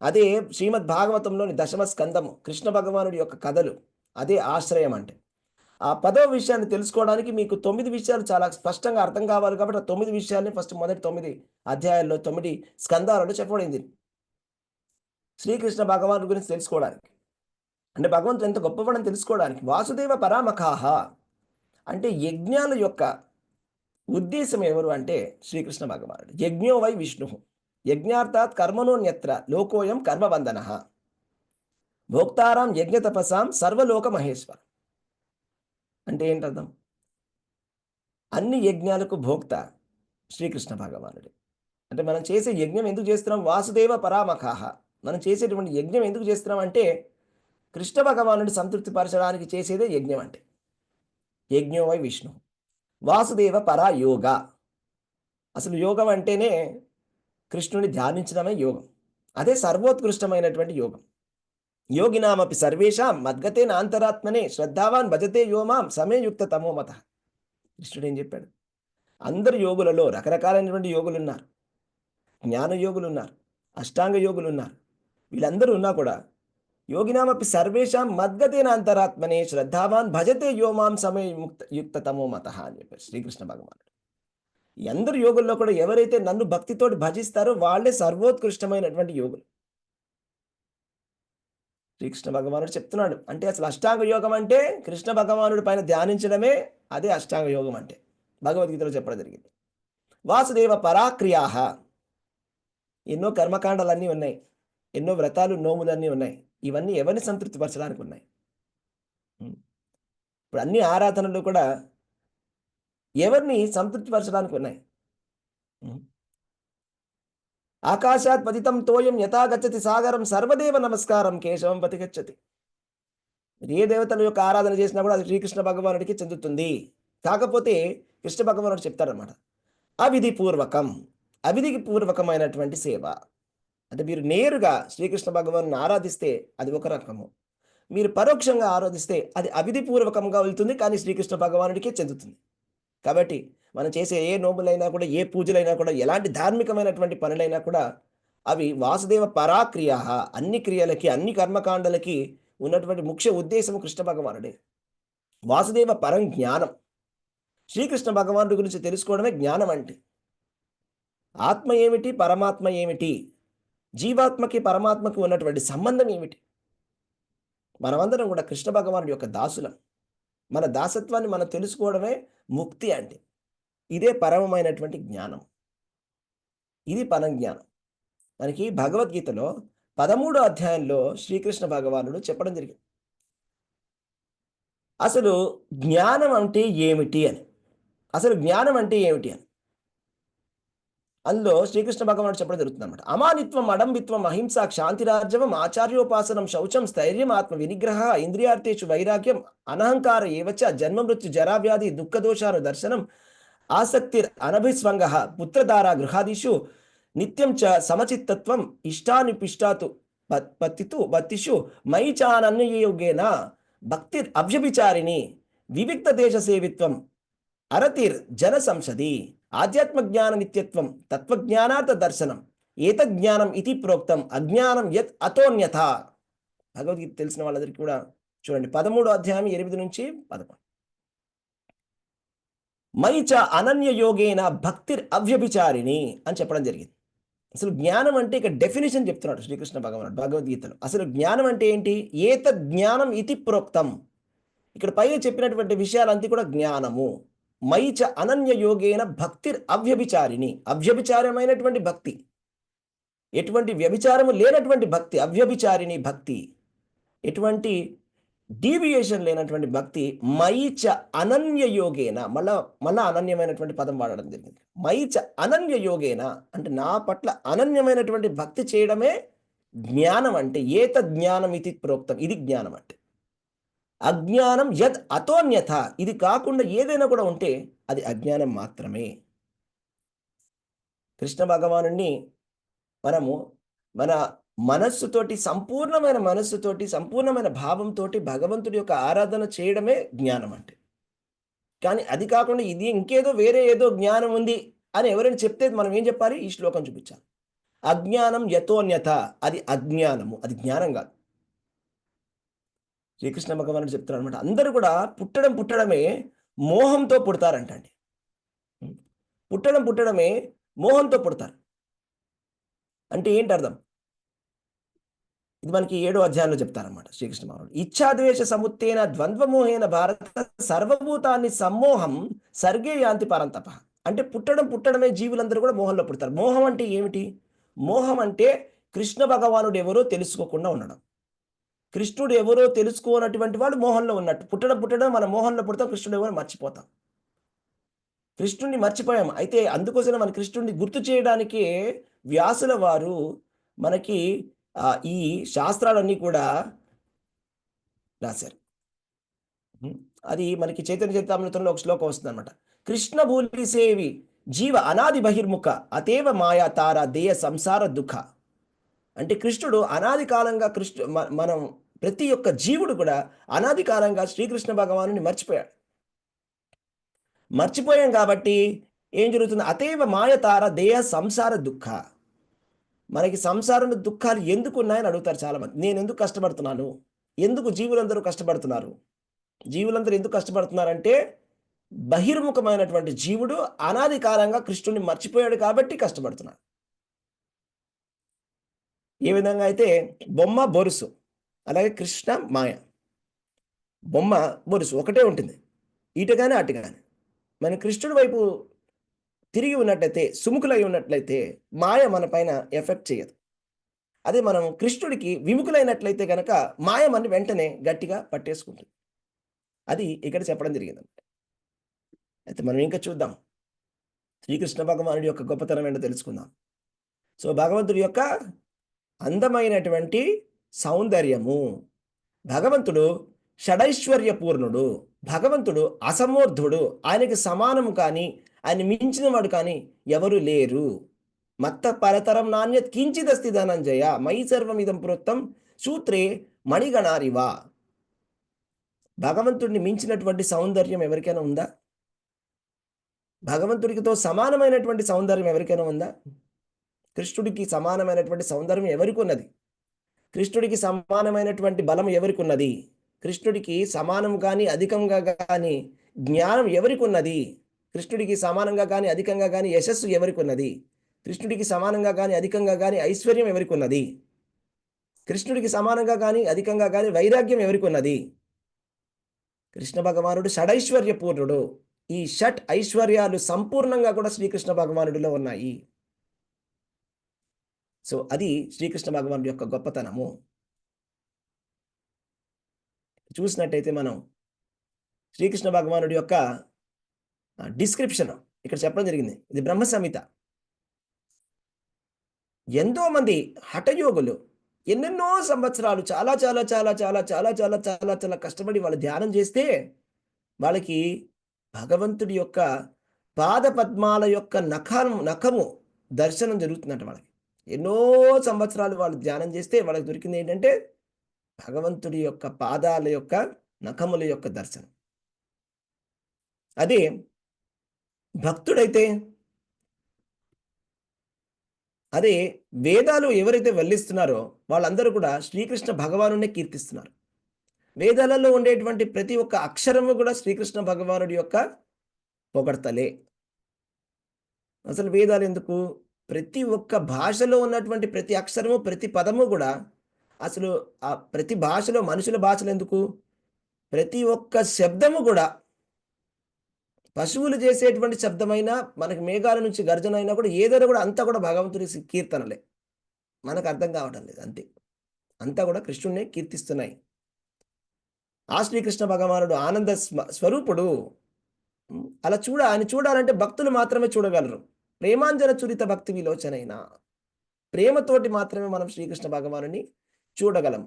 అదే శ్రీమద్ భాగవతంలోని 10వ స్కందము, కృష్ణ భగవానుడి యొక్క కథలు. అదే ఆశ్రయం అంటే. ఆ 10వ విషయాన్ని తెలుసుకోవడానికి మీకు 9 విషయాలు చాలా స్పష్టంగా అర్థం కావాలి కాబట్టి ఆ 9 విషయాల్ని ఫస్ట్ మొదటి 9 అధ్యాయాల్లో 9 స్కందాలలో చెప్పబడింది శ్రీకృష్ణ భగవానుడి గురించి తెలుసుకోవడానికి. అంటే భగవంతుడు ఎంత గొప్పవాడని తెలుసుకోవడానికి. వాసుదేవ పరామఖాహ అంటే యజ్ఞాల యొక్క ఉద్దేశం ఎవరు అంటే శ్రీకృష్ణ భగవానుడు. యజ్ఞో వై విష్ణు, యజ్ఞార్థాత్ కర్మణోన్యత్ర లోకోయం కర్మబంధన, భోక్తారాం యజ్ఞ తపసాం సర్వలోక మహేశ్వర. అంటే ఏంటర్థం? అన్ని యజ్ఞాలకు భోక్త శ్రీకృష్ణ భగవానుడు. అంటే మనం చేసే యజ్ఞం ఎందుకు చేస్తున్నాం? వాసుదేవ పరామఖాహ. మనం చేసేటువంటి యజ్ఞం ఎందుకు చేస్తున్నాం అంటే కృష్ణ భగవానుడి సంతృప్తిపరచడానికి చేసేదే యజ్ఞం అంటే. యజ్ఞో వై విష్ణు. వాసుదేవ పరా యోగ. అసలు యోగం అంటేనే కృష్ణుని ధ్యానించడమే యోగం. అదే సర్వోత్కృష్టమైనటువంటి యోగం. యోగినామపి సర్వేషాం మద్గతే నాంతరాత్మనే శ్రద్ధావాన్ భజతే యోమాం సమే యుక్త తమోమత. కృష్ణుడు ఏం చెప్పాడు? అందరు యోగులలో రకరకాలైనటువంటి యోగులున్నారు. జ్ఞాన యోగులున్నారు. అష్టాంగ యోగులున్నారు. వీళ్ళందరూ ఉన్నా కూడా యోగినామపి సర్వేషాం మద్గతేన అంతరాత్మనే శ్రద్ధావాన్ భజతే యోమాం సమయ యుక్తతమో మతః అని చెప్పారు శ్రీకృష్ణ భగవానుడు. ఈ అందరు యోగుల్లో కూడా ఎవరైతే నన్ను భక్తితోటి భజిస్తారో వాళ్ళే సర్వోత్కృష్టమైనటువంటి యోగులు. శ్రీకృష్ణ భగవానుడు చెప్తున్నాడు. అంటే అసలు అష్టాంగ యోగం అంటే కృష్ణ భగవానుడి పైన ధ్యానించడమే అదే అష్టాంగ యోగం అంటే. భగవద్గీతలో చెప్పడం జరిగింది. వాసుదేవ పరాక్రియాః, ఎన్నో కర్మకాండాలన్నీ ఉన్నాయి. ఎన్నో వ్రతాలు, నోములన్నీ ఉన్నాయి. ఇవన్నీ ఎవరిని సంతృప్తిపరచడానికి ఉన్నాయి. ఇప్పుడు అన్ని ఆరాధనలు కూడా ఎవరిని సంతృప్తిపరచడానికి ఉన్నాయి. ఆకాశాత్ పతితం తోయం యథా గచ్చతి సాగరం సర్వదేవ నమస్కారం కేశవం పతి గచ్చతి. ఏ దేవతల యొక్క ఆరాధన చేసినా కూడా అది శ్రీకృష్ణ భగవానుడికి చెందుతుంది. కాకపోతే కృష్ణ భగవానుడు చెప్తారనమాట, అవిధిపూర్వకం, అవిధికి పూర్వకమైనటువంటి సేవ. అంటే మీరు నేరుగా శ్రీకృష్ణ భగవాను ఆరాధిస్తే అది ఒక రకము, మీరు పరోక్షంగా ఆరాధిస్తే అది అవిధిపూర్వకంగా వెళ్తుంది, కానీ శ్రీకృష్ణ భగవానుడికే చెందుతుంది. కాబట్టి మనం చేసే ఏ నోములైనా కూడా, ఏ పూజలైనా కూడా, ఎలాంటి ధార్మికమైనటువంటి పనులైనా కూడా అవి వాసుదేవ పరాక్రియ, అన్ని క్రియలకి, అన్ని కర్మకాండలకి ఉన్నటువంటి ముఖ్య ఉద్దేశం కృష్ణ భగవానుడే. వాసుదేవ పరం జ్ఞానం. శ్రీకృష్ణ భగవానుడి గురించి తెలుసుకోవడమే జ్ఞానం అంటే. ఆత్మ ఏమిటి, పరమాత్మ ఏమిటి, జీవాత్మకి పరమాత్మకి ఉన్నటువంటి సంబంధం ఏమిటి? మనమందరం కూడా కృష్ణ భగవానుడి యొక్క దాసులం. మన దాసత్వాన్ని మనం తెలుసుకోవడమే ముక్తి అంటే. ఇదే పరమమైనటువంటి జ్ఞానం. ఇది పరం జ్ఞానం. మనకి భగవద్గీతలో 13వ అధ్యాయంలో శ్రీకృష్ణ భగవానుడు చెప్పడం జరిగింది. అసలు జ్ఞానం అంటే ఏమిటి అని. అసలు జ్ఞానం అంటే ఏమిటి అని అందులో శ్రీకృష్ణ భగవానుడు చెప్పడం జరుగుతుంది అనమాట. అమానిత్వం, అడంబిత్వం, అహింస, క్షాంతిరార్జవం, ఆచార్యోపాసనం, శౌచం, స్థైర్యం, ఆత్మ వినిగ్రహ, ఇంద్రియార్థేషు వైరాగ్యం, అనహంకార ఏవచ, జన్మ మృత్యు జరావ్యాధి దుఃఖదోషాను దర్శనం, ఆసక్తిర్ అనభిస్వంగ, పుత్రధార గృహాదిషు, నిత్యం చ సమచిత్తత్వం, ఇష్టానిపిష్టాతు పత్తితు బత్తిషు, మయి చానన్యయోగేన భక్తిర్ అవ్యభిచారిణి, వివిక్త దేశ సేవిత్వం, అరతిర్ జన సంసది, ఆధ్యాత్మ జ్ఞాన నిత్యత్వం, తత్వజ్ఞానార్థ దర్శనం, ఏతజ్ఞానం ఇది ప్రోక్తం, అజ్ఞానం యత్ అతోన్యథ. భగవద్గీత తెలిసిన వాళ్ళందరికీ కూడా చూడండి, 13వ అధ్యాయం 8 నుంచి 11. మైచ అనన్య యోగేన భక్తిర్ అవ్యభిచారిణి అని చెప్పడం జరిగింది. అసలు జ్ఞానం అంటే ఇక డెఫినేషన్ చెప్తున్నాడు శ్రీకృష్ణ భగవానుడు భగవద్గీతలో. అసలు జ్ఞానం అంటే ఏంటి? ఏతజ్ఞానం ఇది ప్రోక్తం. ఇక్కడ పైన చెప్పినటువంటి విషయాలంతా కూడా జ్ఞానము. మైచ అనన్య యోగేన భక్తిర్ అవ్యభిచారిణి, అవ్యభిచారమైనటువంటి భక్తి, ఎటువంటి వ్యభిచారము లేనటువంటి భక్తి, అవ్యభిచారిణి భక్తి, ఎటువంటి డీవియేషన్ లేనటువంటి భక్తి. మైచ అనన్య యోగేన, మళ్ళా అనన్యమైనటువంటి పదం వాడడం జరిగింది. మైచ అనన్య యోగేన అంటే నా పట్ల అనన్యమైనటువంటి భక్తి చేయడమే జ్ఞానం అంటే. ఏత జ్ఞానం ఇది ప్రోక్తం, ఇది జ్ఞానం అంటే. అజ్ఞానం యద్ అతోన్యథ, ఇది కాకుండా ఏదైనా కూడా ఉంటే అది అజ్ఞానం మాత్రమే. కృష్ణ భగవానుడిని మనము మన మనస్సుతోటి, సంపూర్ణమైన మనస్సుతోటి, సంపూర్ణమైన భావంతో భగవంతుడి యొక్క ఆరాధన చేయడమే జ్ఞానం అంటే. కానీ అది కాకుండా ఇది ఇంకేదో వేరే ఏదో జ్ఞానం ఉంది అని ఎవరైనా చెప్తే మనం ఏం చెప్పాలి? ఈ శ్లోకం చూపించాలి. అజ్ఞానం యతోన్యథ, అది అజ్ఞానము, అది జ్ఞానం కాదు. శ్రీకృష్ణ భగవానుడు చెప్తున్నారు అనమాట. అందరూ కూడా పుట్టడమే మోహంతో పుడతారంటండి. పుట్టడమే మోహంతో పుడతారు అంటే ఏంటి అర్థం? ఇది మనకి 7వ అధ్యాయంలో చెప్తారన్నమాట శ్రీకృష్ణ భగవానుడు. ఇచ్ఛాద్వేష సముత్తేన ద్వంద్వమోహేన భారత సర్వభూతాన్ని సమ్మోహం సర్గే యాంతి పరంతప. అంటే పుట్టడమే జీవులందరూ కూడా మోహంలో పుడతారు. మోహం అంటే ఏమిటి? మోహం అంటే కృష్ణ భగవానుడు ఎవరో తెలుసుకోకుండా ఉండడం. కృష్ణుడు ఎవరో తెలుసుకోనటువంటి వాడు మోహంలో ఉన్నట్టు. పుట్టడం మన మోహంలో పుడతాం, కృష్ణుడు ఎవరో మర్చిపోతాం. కృష్ణుడిని మర్చిపోయాం. అయితే అందుకోసమే మన కృష్ణుడిని గుర్తు చేయడానికి వ్యాసుల వారు మనకి ఈ శాస్త్రాలన్నీ కూడా రాశారు. అది మనకి చైతన్య చరితామృతంలో ఒక శ్లోకం వస్తుంది అనమాట. కృష్ణ భూలి సేవి జీవ అనాది బహిర్ముఖ అతేవ మాయా తార దేయ సంసార దుఃఖ. అంటే కృష్ణుడు అనాది కాలంగా మనం ప్రతి ఒక్క జీవుడు కూడా అనాది కాలంగా శ్రీకృష్ణ భగవానుని మర్చిపోయాడు. మర్చిపోయాం కాబట్టి ఏం జరుగుతుంది? అతేవ మాయతార దేహ సంసార దుఃఖ. మనకి సంసారంలో దుఃఖాలు ఎందుకున్నాయని అడుగుతారు చాలామంది. నేనెందుకు కష్టపడుతున్నాను? ఎందుకు జీవులందరూ కష్టపడుతున్నారు? జీవులందరూ ఎందుకు కష్టపడుతున్నారంటే, బహిర్ముఖమైనటువంటి జీవుడు అనాది కాలంగా కృష్ణుడిని మర్చిపోయాడు కాబట్టి కష్టపడుతున్నాడు. ఏ విధంగా అయితే బొమ్మ, బొరుసు. అలాగే కృష్ణ, మాయ. బొమ్మ, బొరుసు ఒకటే ఉంటుంది. ఇటు గాని, అటు గాని. మనం కృష్ణుడి వైపు తిరిగి ఉన్నట్టయితే, సుముఖులై ఉన్నట్లయితే మాయ మన పైన ఎఫెక్ట్ చేయదు. అదే మనం కృష్ణుడికి విముఖులైనట్లయితే గనక మాయ మనని వెంటనే గట్టిగా పట్టేసుకుంటుంది. అది ఇక్కడ చెప్పడం జరిగిందన్నమాట. అయితే మనం ఇంకా చూద్దాం. శ్రీకృష్ణ భగవానుడి యొక్క గొప్పతనం ఏంటో తెలుసుకుందాం. సో, భగవంతుడి యొక్క అందమైనటువంటి సౌందర్యము. భగవంతుడు షడైశ్వర్య పూర్ణుడు. భగవంతుడు అసమూర్ధుడు. ఆయనకి సమానము కానీ, ఆయన మించిన వాడు కానీ ఎవరు లేరు. మత్త పరతరం నాణ్యత్ కించిదస్తి ధనంజయ మయి సర్వమిదం ప్రోక్తం సూత్రే మణిగణారివ. భగవంతుడిని మించినటువంటి సౌందర్యం ఎవరికైనా ఉందా? భగవంతుడితో సమానమైనటువంటి సౌందర్యం ఎవరికైనా ఉందా? కృష్ణుడికి సమానమైనటువంటి సౌందర్యం ఎవరికి ఉన్నది? కృష్ణుడికి సమానమైనటువంటి బలం ఎవరికి ఉన్నది? కృష్ణుడికి సమానం కానీ, అధికంగా కానీ జ్ఞానం ఎవరికి ఉన్నది? కృష్ణుడికి సమానంగా కానీ, అధికంగా కానీ యశస్సు ఎవరికి ఉన్నది? కృష్ణుడికి సమానంగా కానీ, అధికంగా కానీ ఐశ్వర్యం ఎవరికి ఉన్నది? కృష్ణుడికి సమానంగా కానీ, అధికంగా కానీ వైరాగ్యం ఎవరికి ఉన్నది? కృష్ణ భగవానుడు షడైశ్వర్య పూర్ణుడు. ఈ షట్ ఐశ్వర్యాలు సంపూర్ణంగా కూడా శ్రీకృష్ణ భగవానుడిలో ఉన్నాయి. సో, అది శ్రీకృష్ణ భగవానుడి యొక్క గొప్పతనము. చూసినట్టయితే మనం శ్రీకృష్ణ భగవానుడి యొక్క డిస్క్రిప్షన్ ఇక్కడ చెప్పడం జరిగింది. ఇది బ్రహ్మ సంహిత. ఎంతోమంది హఠయోగులు ఎన్నెన్నో సంవత్సరాలు చాలా చాలా చాలా చాలా చాలా చాలా చాలా చాలా కష్టపడి వాళ్ళు ధ్యానం చేస్తే వాళ్ళకి భగవంతుడి యొక్క పాద పద్మాల యొక్క నఖము దర్శనం జరుగుతుందంట వాళ్ళకి. ఎన్నో సంవత్సరాలు వాళ్ళు ధ్యానం చేస్తే వాళ్ళకి దొరికింది ఏంటంటే భగవంతుడి యొక్క పాదాల యొక్క నఖముల యొక్క దర్శనం. అదే భక్తుడైతే అదే వేదాలు ఎవరైతే వల్లిస్తున్నారో వాళ్ళందరూ కూడా శ్రీకృష్ణ భగవానుడినే కీర్తిస్తున్నారు. వేదాలలో ఉండేటువంటి ప్రతి ఒక్క అక్షరము కూడా శ్రీకృష్ణ భగవానుడి యొక్క పొగడ్తలే. అసలు వేదాలు ఎందుకు? ప్రతి ఒక్క భాషలో ఉన్నటువంటి ప్రతి అక్షరము, ప్రతి పదము కూడా అసలు ఆ ప్రతి భాషలో మనుషుల భాషలు ఎందుకు? ప్రతి ఒక్క శబ్దము కూడా పశువులు చేసేటువంటి శబ్దమైనా, మనకి మేఘాల నుంచి గర్జన అయినా కూడా ఏదైనా కూడా అంతా కూడా భగవంతుడి కీర్తనలే. మనకు అర్థం కావటం లేదు అంతే. అంతా కూడా కృష్ణుడినే కీర్తిస్తున్నాయి. ఆ శ్రీకృష్ణ భగవానుడు ఆనంద స్వరూపుడు. అలా ఆయన చూడాలంటే భక్తులు మాత్రమే చూడగలరు. ప్రేమాంజన చురిత భక్తి విలోచనైనా ప్రేమతోటి మాత్రమే మనం శ్రీకృష్ణ భగవానుని చూడగలం.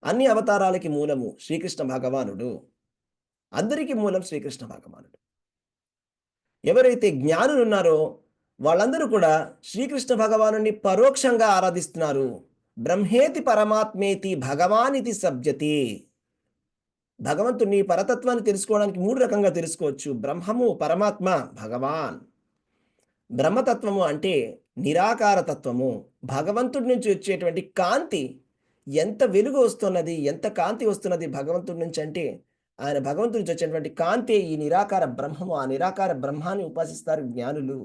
అన్ని అవతారాలకి మూలము శ్రీకృష్ణ భగవానుడు. అందరికీ మూలం శ్రీకృష్ణ భగవానుడు. ఎవరైతే జ్ఞానులు ఉన్నారో వాళ్ళందరూ కూడా శ్రీకృష్ణ భగవానుని పరోక్షంగా ఆరాధిస్తున్నారు. బ్రహ్మేతి పరమాత్మేతి భగవానితి సబ్జతి. భగవంతుని పరతత్వాన్ని తెలుసుకోవడానికి 3 రకంగా తెలుసుకోవచ్చు. బ్రహ్మము, పరమాత్మ, భగవాన్. బ్రహ్మతత్వము అంటే నిరాకార తత్వము. భగవంతుడి నుంచి వచ్చేటువంటి కాంతి, ఎంత వెలుగు వస్తున్నది, ఎంత కాంతి వస్తున్నది భగవంతుడి నుంచి అంటే ఆయన భగవంతుడి నుంచి వచ్చేటువంటి కాంతి ఈ నిరాకార బ్రహ్మము. ఆ నిరాకార బ్రహ్మాన్ని ఉపాసిస్తారు జ్ఞానులు.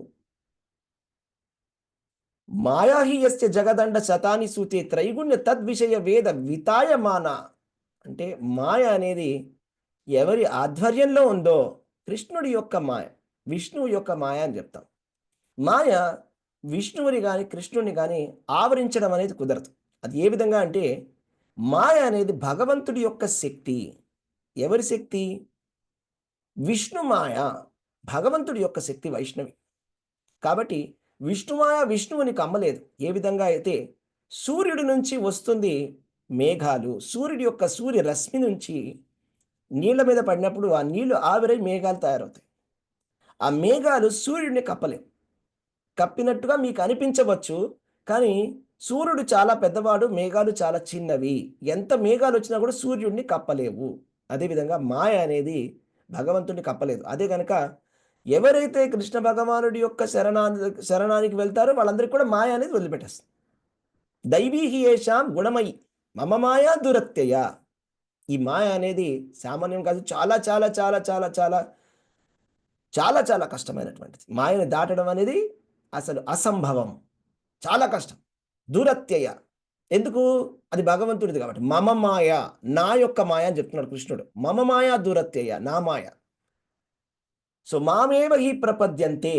మాయాహి యస్య జగదండ శతాని సూతే త్రైగుణ్య తద్విషయ వేద వితాయమాన. అంటే మాయ అనేది ఎవరి ఆధ్వర్యంలో ఉందో కృష్ణుడి యొక్క మాయ, విష్ణువు యొక్క మాయ అని చెప్తాం. మాయ విష్ణువుని కానీ కృష్ణుని కానీ ఆవరించడం అనేది కుదరదు. అది ఏ విధంగా అంటే మాయ అనేది భగవంతుడి యొక్క శక్తి. ఎవరి శక్తి? విష్ణు మాయ. భగవంతుడి యొక్క శక్తి వైష్ణవి. కాబట్టి విష్ణుమాయ విష్ణువుని కమ్మలేదు. ఏ విధంగా అయితే సూర్యుడి నుంచి వస్తుంది మేఘాలు, సూర్యుడి యొక్క సూర్య రశ్మి నుంచి నీళ్ళ మీద పడినప్పుడు ఆ నీళ్లు ఆవిరై మేఘాలు తయారవుతాయి. ఆ మేఘాలు సూర్యుడిని కప్పలేవు. కప్పినట్టుగా మీకు అనిపించవచ్చు, కానీ సూర్యుడు చాలా పెద్దవాడు, మేఘాలు చాలా చిన్నవి. ఎంత మేఘాలు వచ్చినా కూడా సూర్యుడిని కప్పలేవు. అదేవిధంగా మాయ అనేది భగవంతుడిని కప్పలేదు. అదే గనక ఎవరైతే కృష్ణ భగవానుడి యొక్క శరణానికి వెళ్తారో వాళ్ళందరికీ కూడా మాయ అనేది వదిలిపెట్టేస్తుంది. దైవీ హి యేషాం గుణమయి మమ మాయా దురత్యయ. ఈ మాయ అనేది సామాన్యం కాదు. చాలా చాలా చాలా చాలా చాలా చాలా చాలా కష్టమైనటువంటిది. మాయని దాటడం అనేది అసలు అసంభవం. చాలా కష్టం. దురత్యయ. ఎందుకు? అది భగవంతుడిది కాబట్టి. మమ మాయ, నా యొక్క మాయ అని చెప్తున్నాడు కృష్ణుడు. మమ మాయ దురత్యయ, నా మాయ. సో మామేవ హి ప్రపద్యంతే.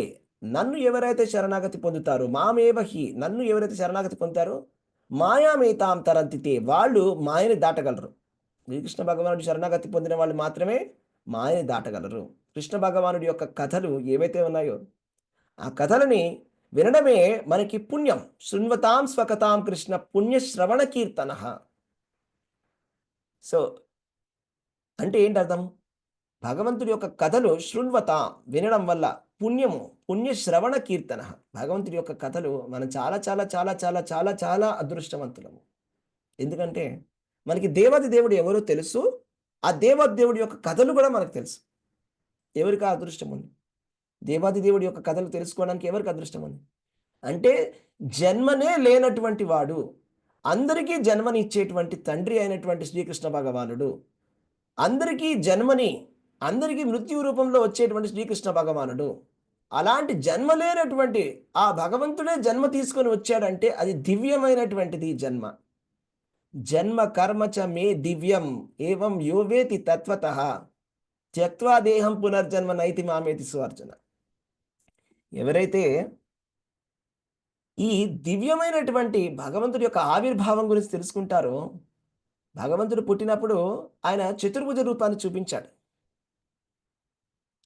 నన్ను ఎవరైతే శరణాగతి పొందుతారో, మామేవ హి, నన్ను ఎవరైతే శరణాగతి పొందుతారో మాయామేతాం తరంతితే, వాళ్ళు మాయని దాటగలరు. శ్రీకృష్ణ భగవానుడి శరణాగతి పొందిన వాళ్ళు మాత్రమే మాయని దాటగలరు. కృష్ణ భగవానుడి యొక్క కథలు ఏవైతే ఉన్నాయో ఆ కథలని వినడమే మనకి పుణ్యం. శృణ్వతాం స్వకతాం కృష్ణ పుణ్యశ్రవణ కీర్తన. సో అంటే ఏంటి అర్థం? భగవంతుడి యొక్క కథలు శృణ్వతాం వినడం వల్ల పుణ్యము, పుణ్యశ్రవణ కీర్తన. భగవంతుడి యొక్క కథలు మనం చాలా చాలా చాలా చాలా చాలా చాలా అదృష్టవంతులము. ఎందుకంటే మనకి దేవాది దేవుడు ఎవరో తెలుసు, ఆ దేవాది దేవుడి యొక్క కథలు కూడా మనకు తెలుసు. ఎవరికి ఆ అదృష్టం ఉంది? దేవాది దేవుడి యొక్క కథలు తెలుసుకోవడానికి ఎవరికి అదృష్టం ఉంది? అంటే జన్మనే లేనటువంటి వాడు, అందరికీ జన్మనిచ్చేటువంటి తండ్రి అయినటువంటి శ్రీకృష్ణ భగవానుడు, అందరికీ జన్మని, అందరికీ మృత్యు రూపంలో వచ్చేటువంటి శ్రీకృష్ణ భగవానుడు, అలాంటి జన్మ లేనటువంటి ఆ భగవంతుడే జన్మ తీసుకొని వచ్చాడంటే అది దివ్యమైనటువంటిది జన్మ. జన్మ కర్మ చ మే దివ్యం ఏవం యోవేతి తత్వతః త్యక్త్వా దేహం పునర్జన్మ నైతి మామేతి సుఅర్జున. ఎవరైతే ఈ దివ్యమైనటువంటి భగవంతుడి యొక్క ఆవిర్భావం గురించి తెలుసుకుంటారో, భగవంతుడు పుట్టినప్పుడు ఆయన చతుర్భుజ రూపాన్ని చూపించాడు.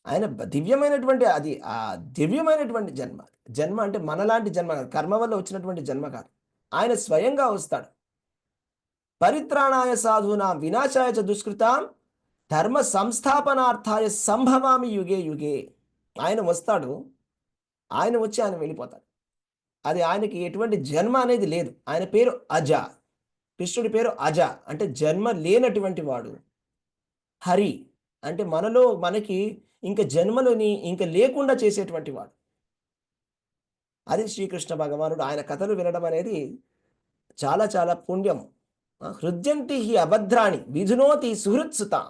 ఆయన దివ్యమైనటువంటి అది ఆ దివ్యమైనటువంటి జన్మ. జన్మ అంటే మనలాంటి జన్మ కాదు, కర్మ వల్ల వచ్చినటువంటి జన్మ కాదు. ఆయన స్వయంగా వస్తాడు. పరిత్రాణాయ సాధూనాం వినాశాయ చ దుష్కృతాం ధర్మ సంస్థాపనార్థాయ సంభవామి యుగే యుగే. ఆయన వస్తాడు, ఆయన వచ్చి ఆయన వెళ్ళిపోతాడు. అది ఆయనకి ఎటువంటి జన్మ అనేది లేదు. ఆయన పేరు అజ. కృష్ణుడి పేరు అజ అంటే జన్మ లేనటువంటి వాడు. హరి అంటే మనలో మనకి ఇంక జన్మలని ఇంక లేకుండా చేసేటువంటి వాడు. అది శ్రీకృష్ణ భగవానుడు. ఆయన కథలు వినడం అనేది చాలా చాలా పుణ్యం. హృద్యంతి హి అభద్రాణి విధునోతి సుహృత్సుతాం.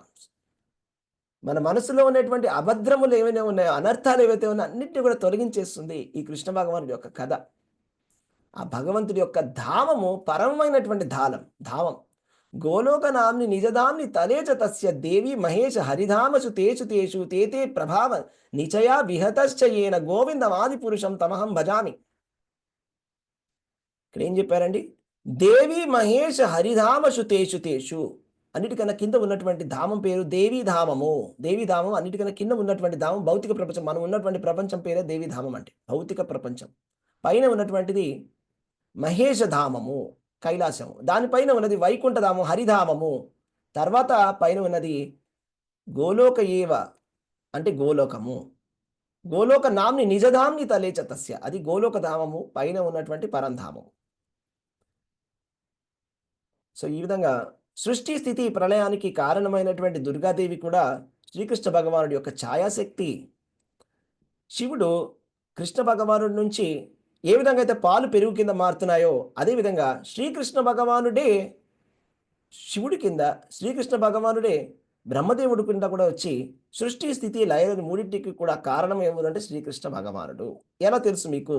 మన మనసులో ఉన్నటువంటి అభద్రములు ఏమైనా ఉన్నాయో, అనర్థాలు ఏవైతే ఉన్నాయో అన్నింటినీ కూడా తొలగించేస్తుంది ఈ కృష్ణ భగవానుడి యొక్క కథ. ఆ భగవంతుడి యొక్క ధామము పరమమైనటువంటి ధామం. గోలోకనామ్ని నిజధామ్ని తలేచ తస్య దేవి మహేష హరిధామసు తేషు తేషు తేతే ప్రభావ నిచయా విహతశ్చ ఏన గోవిందమాది పురుషం తమహం భజామి. ఇక్కడ ఏం చెప్పారండి? దేవి మహేష హరిధామసు తేషు తేషు. అన్నిటికన్నా కింద ఉన్నటువంటి ధామం పేరు దేవీధామము. దేవీధామం అన్నిటికన్నా కింద ఉన్నటువంటి ధామం భౌతిక ప్రపంచం. మనం ఉన్నటువంటి ప్రపంచం పేరే దేవీధామం అంటే భౌతిక ప్రపంచం. పైన ఉన్నటువంటిది మహేషధామము, కైలాసము. దానిపైన ఉన్నది వైకుంఠధామం, హరిధామము. తర్వాత పైన ఉన్నది గోలోక ఏవ అంటే గోలోకము. గోలోక నామ్ని నిజధామ్ని తలేచ తస్య. అది గోలోక ధామము, పైన ఉన్నటువంటి పరంధామము. సో ఈ విధంగా సృష్టి స్థితి ప్రళయానికి కారణమైనటువంటి దుర్గాదేవి కూడా శ్రీకృష్ణ భగవానుడి యొక్క ఛాయాశక్తి. శివుడు కృష్ణ భగవానుడి నుంచి ఏ విధంగా అయితే పాలు పెరుగు కింద మారుతున్నాయో అదేవిధంగా శ్రీకృష్ణ భగవానుడే శివుడి కింద, శ్రీకృష్ణ భగవానుడే బ్రహ్మదేవుడి కింద కూడా వచ్చి సృష్టి స్థితి లయలు మూడింటికి కూడా కారణం ఏముందంటే శ్రీకృష్ణ భగవానుడు. ఎలా తెలుసు మీకు?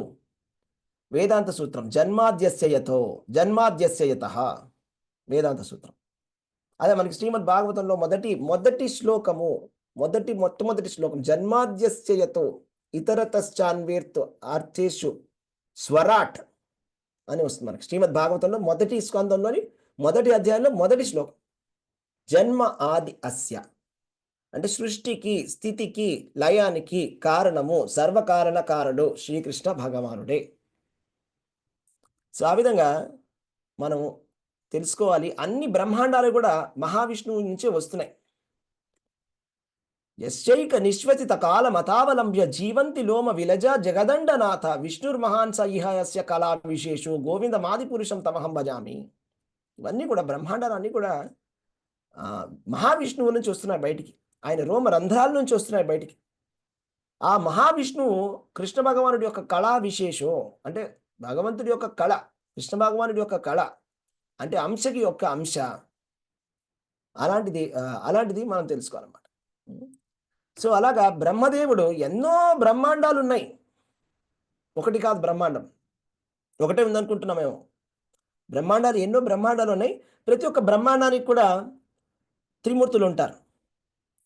వేదాంత సూత్రం జన్మాద్యస్యయతో జన్మాద్యస్యయతః వేదాంత సూత్రం. అదే మనకి శ్రీమద్ భాగవతంలో మొదటి శ్లోకము, మొట్టమొదటి శ్లోకం జన్మాద్యస్యయతో ఇతరతశ్చాన్వేర్తు అర్థేషు స్వరాట్ అని వస్తుంది మనకి శ్రీమద్ భాగవతంలో మొదటి స్కందంలోని మొదటి అధ్యాయంలో మొదటి శ్లోకం. జన్మ ఆది అస్య అంటే సృష్టికి స్థితికి లయానికి కారణము సర్వకారణ కారణుడు శ్రీకృష్ణ భగవానుడే. సో ఆ విధంగా మనం తెలుసుకోవాలి. అన్ని బ్రహ్మాండాలు కూడా మహావిష్ణువు నుంచే వస్తున్నాయి. యశ్చైక నిశ్వసిత కాలమతావలంబ్య జీవంతి లోమ విలజ జగదండనాథ విష్ణుర్మహాన్ స ఇహ యస్య కళా విశేషు గోవిందమాది పురుషం తమహం భజామి. ఇవన్నీ కూడా బ్రహ్మాండాలన్నీ కూడా మహావిష్ణువు నుంచి వస్తున్నాయి బయటికి. ఆయన రోమ రంధ్రాల నుంచి వస్తున్నాయి బయటికి. ఆ మహావిష్ణువు కృష్ణ భగవానుడి యొక్క కళా విశేషం. అంటే భగవంతుడి యొక్క కళ, కృష్ణ భగవానుడి యొక్క కళ. అంటే అంశకి యొక్క అంశ. అలాంటిది మనం తెలుసుకోవాలన్నమాట. సో, అలాగా బ్రహ్మదేవుడు ఎన్నో బ్రహ్మాండాలున్నాయి. ఒకటి కాదు బ్రహ్మాండం. ఒకటే ఉందనుకుంటున్నామేమో. బ్రహ్మాండాలు ఎన్నో బ్రహ్మాండాలున్నాయి. ప్రతి ఒక్క బ్రహ్మాండానికి కూడా త్రిమూర్తులుంటారు.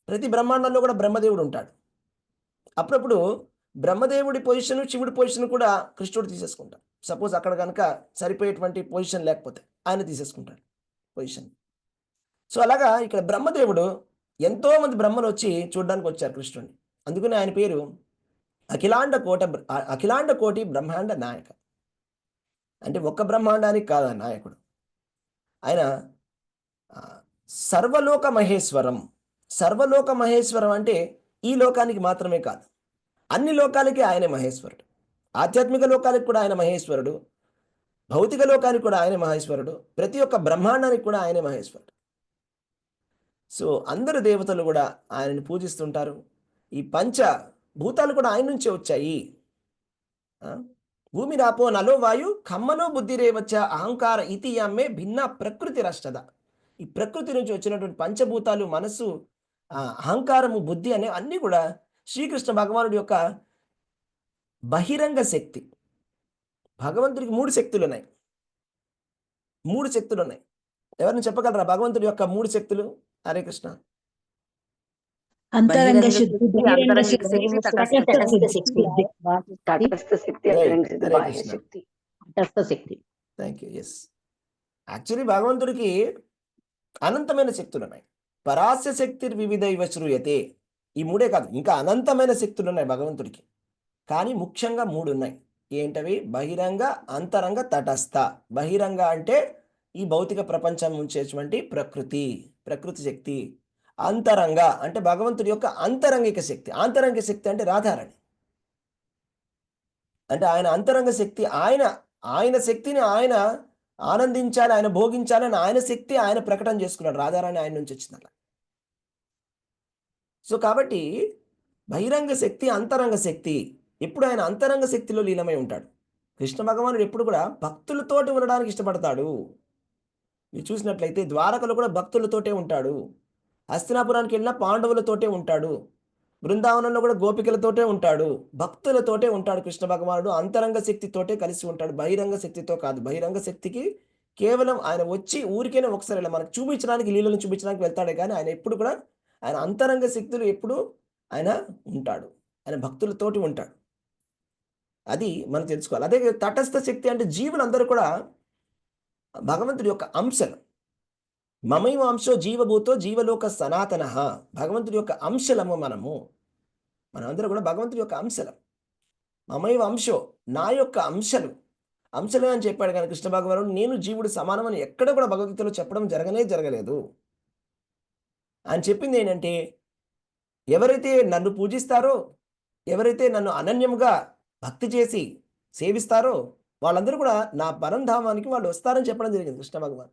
ప్రతి బ్రహ్మాండంలో కూడా బ్రహ్మదేవుడు ఉంటాడు. అప్పుడప్పుడు బ్రహ్మదేవుడి పొజిషను, శివుడి పొజిషన్ కూడా కృష్ణుడు తీసేసుకుంటాడు. సపోజ్ అక్కడ గనక సరిపోయేటువంటి పొజిషన్ లేకపోతే ఆయన తీసేసుకుంటాడు పొజిషన్. సో, అలాగా ఇక్కడ బ్రహ్మదేవుడు ఎంతోమంది బ్రహ్మలొచ్చి చూడ్డానికి వచ్చారు కృష్ణుడిని. అందుకని ఆయన పేరు అఖిలాండ కోటి బ్రహ్మాండ నాయక. అంటే ఒక్క బ్రహ్మాండానికి కాదు ఆ నాయకుడు. ఆయన సర్వలోక మహేశ్వరం. సర్వలోక మహేశ్వరం అంటే ఈ లోకానికి మాత్రమే కాదు, అన్ని లోకాలకి ఆయనే మహేశ్వరుడు. ఆధ్యాత్మిక లోకాలకు కూడా ఆయన మహేశ్వరుడు, భౌతిక లోకానికి కూడా ఆయనే మహేశ్వరుడు, ప్రతి ఒక్క బ్రహ్మాండానికి కూడా ఆయనే మహేశ్వరుడు. సో, అందరు దేవతలు కూడా ఆయనని పూజిస్తుంటారు. ఈ పంచ భూతాలు కూడా ఆయన నుంచే వచ్చాయి. భూమి రాపో నలో వాయు ఖమ్మనో బుద్ధిరేవచ్చ అహంకార ఇతి యమ్మే భిన్న ప్రకృతి రష్టద. ఈ ప్రకృతి నుంచి వచ్చినటువంటి పంచభూతాలు, మనస్సు, అహంకారము, బుద్ధి అనే అన్నీ కూడా శ్రీకృష్ణ భగవానుడి యొక్క బహిరంగ శక్తి. భగవంతుడికి 3 శక్తులు ఉన్నాయి. 3 శక్తులు ఉన్నాయి. ఎవరిని చెప్పగలరా భగవంతుడి యొక్క 3 శక్తులు? హరే కృష్ణ. అంతరంగ శక్తి, బహిరంగ శక్తి, తటస్థ శక్తి, బాహ్య శక్తి, తటస్థ శక్తి. థాంక్యూ. యెస్. యాక్చువల్లీ భగవంతుడికి అనంతమైన శక్తులు ఉన్నాయి. పరాస్య శక్తిర్ వివిధైవ శ్రూయతే. ఈ 3 కాదు, ఇంకా అనంతమైన శక్తులు ఉన్నాయి భగవంతుడికి. కానీ ముఖ్యంగా 3 ఉన్నాయి. ఏంటవి? బహిరంగ, అంతరంగ, తటస్థ. బహిరంగ అంటే ఈ భౌతిక ప్రపంచం ఉంచేటువంటి ప్రకృతి శక్తి. అంతరంగ అంటే భగవంతుడి యొక్క అంతరంగిక శక్తి. ఆంతరంగిక శక్తి అంటే రాధారాణి. అంటే ఆయన అంతరంగ శక్తి, ఆయన శక్తిని ఆయన ఆనందించాలి, ఆయన భోగించాలని ఆయన శక్తి ఆయన ప్రకటన చేసుకున్నాడు. రాధారాణి ఆయన నుంచి వచ్చిందలా. సో, కాబట్టి బహిరంగ శక్తి, అంతరంగ శక్తి. ఎప్పుడు ఆయన అంతరంగ శక్తిలో లీనమై ఉంటాడు. కృష్ణ భగవానుడు ఎప్పుడు కూడా భక్తులతోటి ఉండడానికి ఇష్టపడతాడు. మీరు చూసినట్లయితే ద్వారకలో కూడా భక్తులతోటే ఉంటాడు. హస్తినాపురానికి వెళ్ళినా పాండవులతోటే ఉంటాడు. బృందావనంలో కూడా గోపికలతోటే ఉంటాడు. భక్తులతోటే ఉంటాడు కృష్ణ భగవానుడు. అంతరంగ శక్తితోటే కలిసి ఉంటాడు, బహిరంగ శక్తితో కాదు. బహిరంగ శక్తికి కేవలం ఆయన వచ్చి ఊరికైనా ఒకసారి ఇలా మనకు చూపించడానికి, లీలను చూపించడానికి వెళ్తాడే కానీ ఆయన ఎప్పుడు కూడా ఆయన అంతరంగ శక్తులు ఎప్పుడు ఆయన ఉంటాడు. ఆయన భక్తులతోటి ఉంటాడు. అది మనం తెలుసుకోవాలి. అదే తటస్థ శక్తి అంటే జీవులందరూ కూడా భగవంతుడి యొక్క అంశలు. మమైవ అంశో జీవభూతో జీవలోక సనాతన. భగవంతుడి యొక్క అంశలము మనమందరూ కూడా భగవంతుడి యొక్క అంశలం. మమైవ అంశో, నా యొక్క అంశలు అని చెప్పాడు కానీ కృష్ణ భగవానుడు నేను జీవుడు సమానమని ఎక్కడ కూడా భగవద్గీతలో చెప్పడం జరగలేదు. ఆయన చెప్పింది ఏంటంటే, ఎవరైతే నన్ను పూజిస్తారో, ఎవరైతే నన్ను అనన్యముగా భక్తి చేసి సేవిస్తారో వాళ్ళందరూ కూడా నా పరంధామానికి వాళ్ళు వస్తారని చెప్పడం జరిగింది కృష్ణ భగవాన్.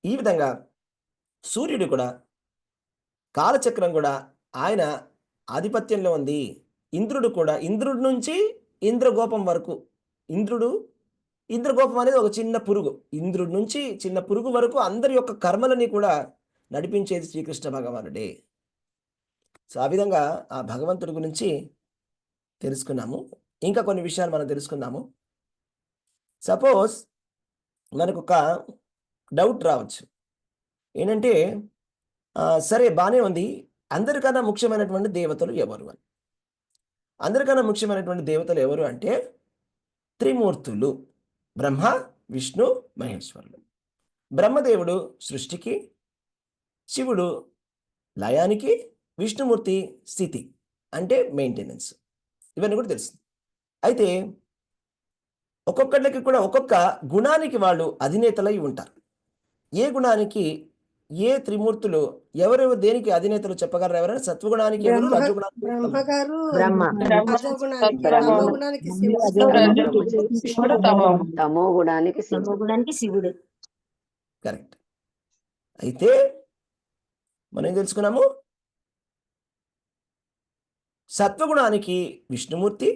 ఈ విధంగా సూర్యుడు కూడా, కాలచక్రం కూడా ఆయన ఆధిపత్యంలో ఉంది. ఇంద్రుడు కూడా, ఇంద్రుడి నుంచి ఇంద్రగోపం వరకు. ఇంద్రగోపం అనేది ఒక చిన్న పురుగు. ఇంద్రుడి నుంచి చిన్న పురుగు వరకు అందరి యొక్క కర్మలని కూడా నడిపించేది శ్రీకృష్ణ భగవానుడే. సో, ఆ విధంగా ఆ భగవంతుడి గురించి తెలుసుకున్నాము. ఇంకా కొన్ని విషయాలు మనం తెలుసుకుందాము. సపోజ్ మనకు ఒక డౌట్ రావచ్చు. ఏంటంటే, సరే బాగానే ఉంది, అందరికన్నా ముఖ్యమైనటువంటి దేవతలు ఎవరు అని. అందరికన్నా ముఖ్యమైనటువంటి దేవతలు ఎవరు అంటే త్రిమూర్తులు, బ్రహ్మ, విష్ణు, మహేశ్వరులు. బ్రహ్మదేవుడు సృష్టికి, శివుడు లయానికి, విష్ణుమూర్తి స్థితి అంటే మెయింటెనెన్స్. ఇవన్నీ కూడా తెలుస్తుంది. అయితే ఒక్కొక్కళ్ళకి కూడా ఒక్కొక్క గుణానికి వాళ్ళు అధినేతలై ఉంటారు. ఏ గుణానికి ఏ త్రిమూర్తులు ఎవరెవరు దేనికి అధినేతలు చెప్పగలరు? ఎవరైనా? సత్వగుణానికి ఎవరు? రజోగుణానికి శివుడు. కరెక్ట్. అయితే మనం ఏం తెలుసుకున్నాము? సత్వగుణానికి విష్ణుమూర్తి,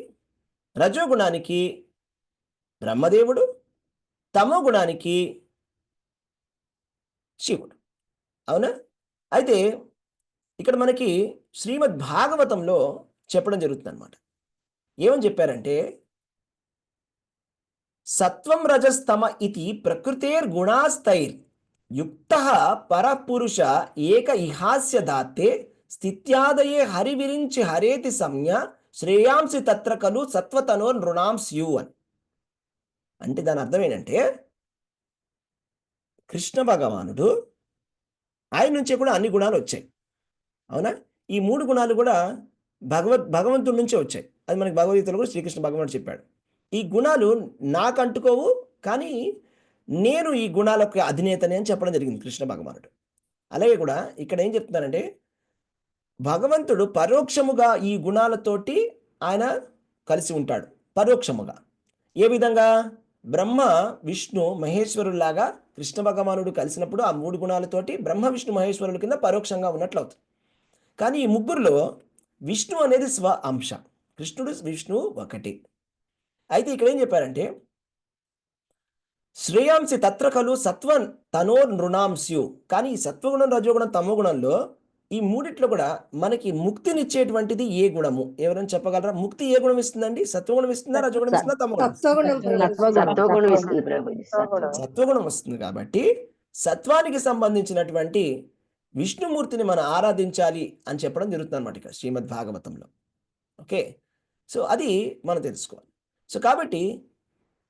రజోగుణానికి బ్రహ్మదేవుడు, తమో గుణానికి శివుడు. అవునా? అయితే ఇక్కడ మనకి శ్రీమద్ భాగవతంలో చెప్పడం జరుగుతుంది అనమాట. ఏమని చెప్పారంటే, సత్వం రజస్తమ ఇది ప్రకృతేర్గుణాస్తైర్ యుక్త పరపురుష ఏక ఇహాస్య దాత్తే స్థిత్యాదయే హరివిరించి హరేతి సంజ్ఞ శ్రేయాంసి తత్ర కలు సత్వతనో నృణాం స్యు అని. అంటే దాని అర్థం ఏంటంటే, కృష్ణ భగవానుడు ఆయన నుంచే కూడా అన్ని గుణాలు వచ్చాయి. అవునా? ఈ 3 గుణాలు కూడా భగవంతుడి నుంచే వచ్చాయి. అది మనకి భగవద్గీతలో కూడా శ్రీకృష్ణ భగవానుడు చెప్పాడు. ఈ గుణాలు నాకు అంటుకోవు, కానీ నేను ఈ గుణాలకు అధినేతని అని చెప్పడం జరిగింది కృష్ణ భగవానుడు. అలాగే కూడా ఇక్కడ ఏం చెప్తున్నారంటే, భగవంతుడు పరోక్షముగా ఈ గుణాలతోటి ఆయన కలిసి ఉంటాడు. పరోక్షముగా ఏ విధంగా? బ్రహ్మ విష్ణు మహేశ్వరులాగా కృష్ణ భగవానుడు కలిసినప్పుడు ఆ 3 గుణాలతోటి బ్రహ్మ విష్ణు మహేశ్వరుల కింద పరోక్షంగా ఉన్నట్లు అవుతుంది. కానీ ఈ ముగ్గురులో విష్ణు అనేది స్వ అంశ, కృష్ణుడు విష్ణువు ఒకటి. అయితే ఇక్కడ ఏం చెప్పారంటే, శ్రేయాంసి తత్ర కలు సత్వం తనో నృణాంస్యు. కానీ ఈ సత్వగుణం, రజోగుణం, తమోగుణంలో ఈ మూడిట్లో కూడా మనకి ముక్తినిచ్చేటువంటిది ఏ గుణము? ఎవరైనా చెప్పగలరా? ముక్తి ఏ గుణం ఇస్తుందండి? సత్వగుణం ఇస్తుందా, రజోగుణం ఇస్తుందా, తమోగుణం? సత్వగుణం ఇస్తుంది ప్రభుజీ. సత్వగుణం వస్తుంది. కాబట్టి సత్వానికి సంబంధించినటువంటి విష్ణుమూర్తిని మనం ఆరాధించాలి అని చెప్పడం జరుగుతుంది అనమాట ఇక్కడ శ్రీమద్ భాగవతంలో. ఓకే, సో అది మనం తెలుసుకోవాలి. సో కాబట్టి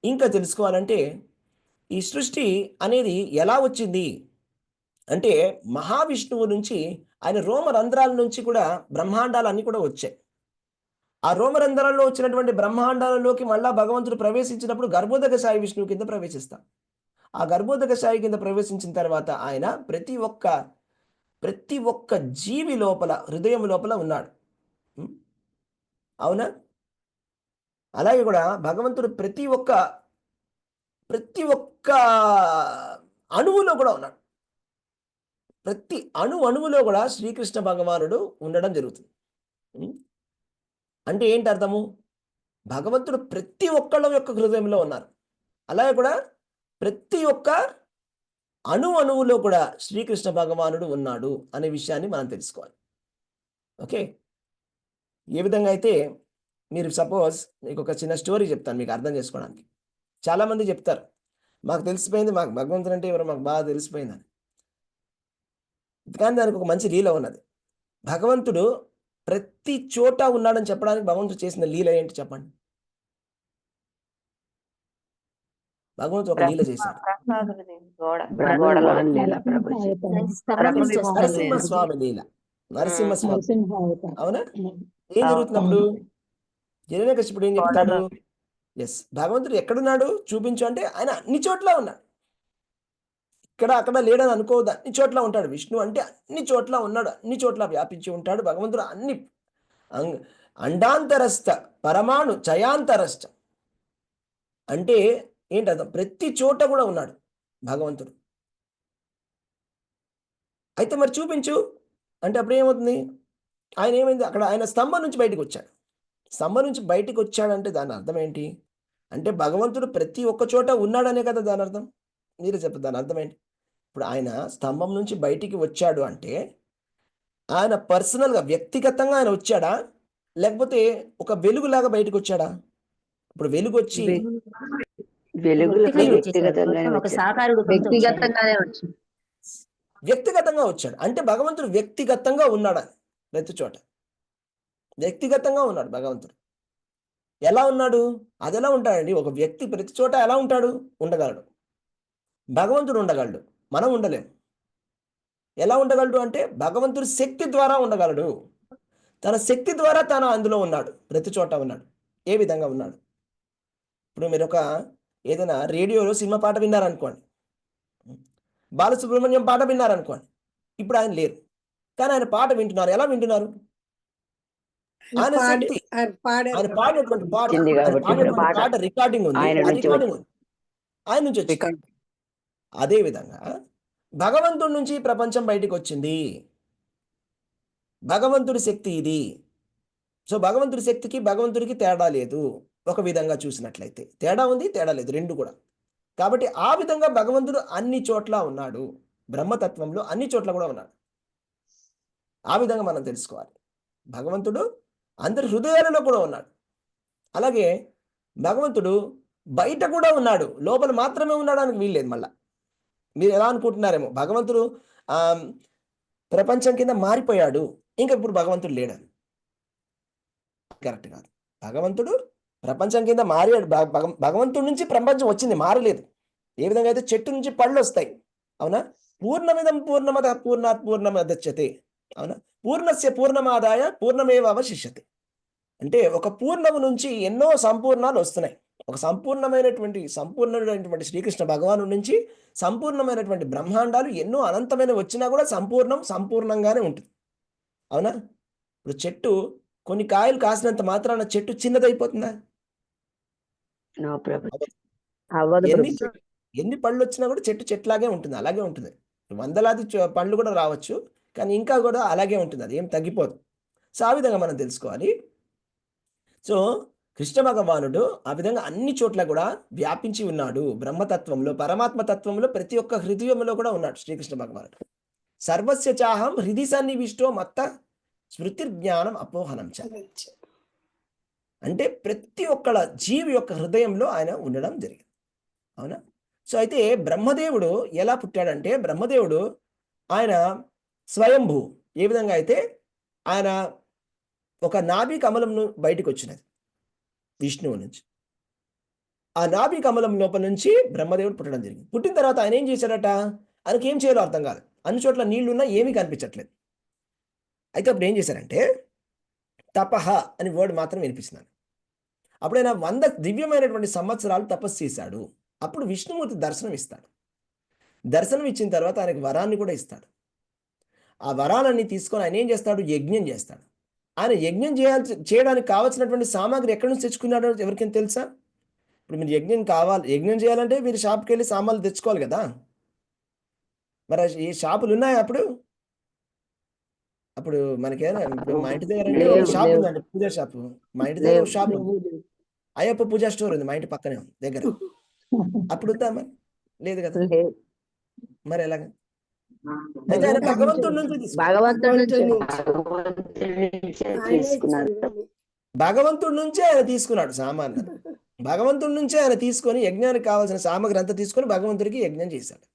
ఇంకా తెలుసుకోవాలంటే, ఈ సృష్టి అనేది ఎలా వచ్చింది అంటే, మహావిష్ణువు నుంచి ఆయన రోమరంధ్రాల నుంచి కూడా బ్రహ్మాండాలన్నీ కూడా వచ్చాయి. ఆ రోమరంధ్రాల్లో వచ్చినటువంటి బ్రహ్మాండాలలోకి మళ్ళా భగవంతుడు ప్రవేశించినప్పుడు గర్భోదక సాయి విష్ణువు కింద ప్రవేశిస్తాం. ఆ గర్భోదక సాయి కింద ప్రవేశించిన తర్వాత ఆయన ప్రతి ఒక్క జీవి లోపల, హృదయం లోపల ఉన్నాడు. అవునా? అలాగే కూడా భగవంతుడు ప్రతి ఒక్క అణువులో కూడా ఉన్నాడు. ప్రతి అణువులో కూడా శ్రీకృష్ణ భగవానుడు ఉండడం జరుగుతుంది. అంటే ఏంటి అర్థము? భగవంతుడు ప్రతి ఒక్కళ్ళ యొక్క హృదయంలో ఉన్నారు. అలాగే కూడా ప్రతి ఒక్క అణువులో కూడా శ్రీకృష్ణ భగవానుడు ఉన్నాడు అనే విషయాన్ని మనం తెలుసుకోవాలి. ఓకే, ఏ విధంగా అయితే, మీరు సపోజ్ మీకు ఒక చిన్న స్టోరీ చెప్తాను మీకు అర్థం చేసుకోవడానికి. చాలామంది చెప్తారు, మాకు తెలిసిపోయింది, మాకు భగవంతుడు అంటే ఎవరో మాకు బాగా తెలిసిపోయిందని. కానీ దానికి ఒక మంచి లీల ఉన్నది. భగవంతుడు ప్రతి చోట ఉన్నాడని చెప్పడానికి భగవంతుడు చేసిన లీల ఏంటి చెప్పండి? భగవంతుడు ఒక లీల చేశాడు. నరసింహస్వామి లీల. నరసింహస్వామి. అవునా? ఏం జరుగుతున్నప్పుడు హిరణ్యకశిపుడు ఏం చెప్తాడు? ఎస్, భగవంతుడు ఎక్కడున్నాడు చూపించు అంటే ఆయన అన్ని చోట్ల ఉన్నాడు. ఇక్కడ అక్కడ లేడని అనుకోవద్దు, అన్ని చోట్ల ఉంటాడు. విష్ణు అంటే అన్ని చోట్ల ఉన్నాడు, అన్ని చోట్ల వ్యాపించి ఉంటాడు. భగవంతుడు అన్ని అండాంతరస్థ పరమాణు చయాంతరస్థ అంటే ఏంటి అర్థం? ప్రతి చోట కూడా ఉన్నాడు భగవంతుడు. అయితే మరి చూపించు అంటే అప్పుడు ఏమవుతుంది? ఆయన ఏమైంది? అక్కడ ఆయన స్తంభం నుంచి బయటకు వచ్చాడు. స్తంభం నుంచి బయటకు వచ్చాడంటే దాని అర్థం ఏంటి? అంటే భగవంతుడు ప్రతి ఒక్క చోట ఉన్నాడనే కదా దాని అర్థం. మీరే చెప్పండి, దాని అర్థం ఏంటి? ఇప్పుడు ఆయన స్తంభం నుంచి బయటికి వచ్చాడు అంటే ఆయన పర్సనల్గా, వ్యక్తిగతంగా ఆయన వచ్చాడా, లేకపోతే ఒక వెలుగులాగా బయటకు వచ్చాడా? ఇప్పుడు వెలుగు వచ్చి వ్యక్తిగతంగా వచ్చాడు అంటే భగవంతుడు వ్యక్తిగతంగా ఉన్నాడు. ప్రతి చోట వ్యక్తిగతంగా ఉన్నాడు భగవంతుడు. ఎలా ఉన్నాడు? అది ఎలా ఉంటాడండి? ఒక వ్యక్తి ప్రతి చోట ఎలా ఉంటాడు? ఉండగలడు. భగవంతుడు ఉండగలడు, మనం ఉండలేము. ఎలా ఉండగలడు అంటే భగవంతుడి శక్తి ద్వారా ఉండగలడు. తన శక్తి ద్వారా తను అందులో ఉన్నాడు, ప్రతి చోట ఉన్నాడు. ఏ విధంగా ఉన్నాడు? ఇప్పుడు మీరు ఏదైనా రేడియోలో సినిమా పాట విన్నారనుకోండి, బాలసుబ్రహ్మణ్యం పాట విన్నారనుకోండి, ఇప్పుడు ఆయన లేరు, కానీ ఆయన పాట వింటున్నారు. ఎలా వింటున్నారు? ఆయన శక్తి, ఆయన పాడినటువంటి పాట రికార్డింగ్ ఉంది, ఆయన నుంచి వచ్చింది. అదే విధంగా భగవంతుడి నుంచి ప్రపంచం బయటికి వచ్చింది. భగవంతుడి శక్తి ఇది. సో భగవంతుడి శక్తికి భగవంతుడికి తేడా లేదు. ఒక విధంగా చూసినట్లయితే తేడా ఉంది, తేడా లేదు, రెండు కూడా. కాబట్టి ఆ విధంగా భగవంతుడు అన్ని చోట్ల ఉన్నాడు. బ్రహ్మతత్వంలో అన్ని చోట్ల కూడా ఉన్నాడు. ఆ విధంగా మనం తెలుసుకోవాలి. భగవంతుడు అందరి హృదయాలలో కూడా ఉన్నాడు. అలాగే భగవంతుడు బయట కూడా ఉన్నాడు, లోపల మాత్రమే ఉండడానికి వీల్లేదు. మళ్ళా మీరు ఎలా అనుకుంటున్నారేమో భగవంతుడు ప్రపంచం కింద మారిపోయాడు, ఇంకా ఇప్పుడు భగవంతుడు లేడని. కరెక్ట్ కాదు. భగవంతుడు ప్రపంచం కింద మారాడు. భగవంతుడి నుంచి ప్రపంచం వచ్చింది, మారలేదు. ఏ విధంగా అయితే చెట్టు నుంచి పళ్ళు వస్తాయి, అవునా? పూర్ణమిదం పూర్ణమద పూర్ణాత్ పూర్ణమదచ్యతే, అవునా? పూర్ణస్య పూర్ణమాదాయ పూర్ణమేవ అవశిష్యతే. అంటే ఒక పూర్ణము నుంచి ఎన్నో సంపూర్ణాలు వస్తున్నాయి. ఒక సంపూర్ణమైనటువంటి శ్రీకృష్ణ భగవాను నుంచి సంపూర్ణమైనటువంటి బ్రహ్మాండాలు ఎన్నో అనంతమైన వచ్చినా కూడా సంపూర్ణంగానే ఉంటుంది, అవునా? ఇప్పుడు చెట్టు కొన్ని కాయలు కాసినంత మాత్రాన చెట్టు చిన్నదైపోతుందా? ఎన్ని పళ్ళు వచ్చినా కూడా చెట్టు చెట్లాగే ఉంటుంది, అలాగే ఉంటుంది. వందలాది పండ్లు కూడా రావచ్చు, కానీ ఇంకా కూడా అలాగే ఉంటుంది, అది ఏం తగ్గిపోదు. సో ఆ విధంగా మనం తెలుసుకోవాలి. సో కృష్ణ భగవానుడు ఆ విధంగా అన్ని చోట్ల కూడా వ్యాపించి ఉన్నాడు. బ్రహ్మతత్వంలో, పరమాత్మ తత్వంలో ప్రతి ఒక్క హృదయంలో కూడా ఉన్నాడు శ్రీకృష్ణ భగవానుడు. సర్వస్య చాహం హృది సన్నివిష్టో మత్త స్మృతిర్జ్ఞానం అపోహనం చ. అంటే ప్రతి ఒక్క జీవి యొక్క హృదయంలో ఆయన ఉండడం జరిగింది, అవునా? సో అయితే బ్రహ్మదేవుడు ఎలా పుట్టాడంటే, బ్రహ్మదేవుడు ఆయన స్వయంభూ. ఏ విధంగా అయితే ఆయన ఒక నాభి కమలం బయటకు వచ్చినది విష్ణువు నుంచి. ఆ నాభి కమలం లోపల నుంచి బ్రహ్మదేవుడు పుట్టడం జరిగింది. పుట్టిన తర్వాత ఆయన ఏం చేశాడట, ఆయనకి ఏం చేయాలో అర్థం కాదు. అన్ని చోట్ల నీళ్లున్నా ఏమీ కనిపించట్లేదు. అయితే అప్పుడు ఏం చేశారంటే తపహ అని వర్డ్ మాత్రం వినిపిస్తున్నాను. అప్పుడు ఆయన 100 దివ్యమైనటువంటి సంవత్సరాలు తపస్సు చేశాడు. అప్పుడు విష్ణుమూర్తి దర్శనం ఇస్తాడు. దర్శనం ఇచ్చిన తర్వాత ఆయనకు వరాన్ని కూడా ఇస్తాడు. ఆ వరాలన్నీ తీసుకొని ఆయన ఏం చేస్తాడు, యజ్ఞం చేస్తాడు. ఆయన యజ్ఞం చేయడానికి కావాల్సినటువంటి సామాగ్రి ఎక్కడి నుంచి తెచ్చుకున్నాడో ఎవరికైనా తెలుసా? ఇప్పుడు మీరు యజ్ఞం చేయాలంటే మీరు షాప్కి వెళ్ళి సామాన్లు తెచ్చుకోవాలి కదా. మరి ఈ షాపులు ఉన్నాయా అప్పుడు మనకేనా? ఇప్పుడు మా ఇంటి దగ్గర అంటే ఒక షాప్ ఉందండి, పూజా షాపు. మా ఇంటి దగ్గర ఒక షాప్ ఉంది, అయ్యప్ప పూజా స్టోర్ ఉంది మా ఇంటి పక్కనే దగ్గర. అప్పుడు ఉందా? మరి లేదు కదా. మరి ఎలాగా? అయితే ఆయన భగవంతుడి నుంచి ఆయన తీసుకున్నాడు సామాన్లు. భగవంతుడి నుంచే ఆయన తీసుకొని యజ్ఞానికి కావాల్సిన సామాగ్రి అంతా తీసుకొని భగవంతుడికి యజ్ఞం చేశాడు.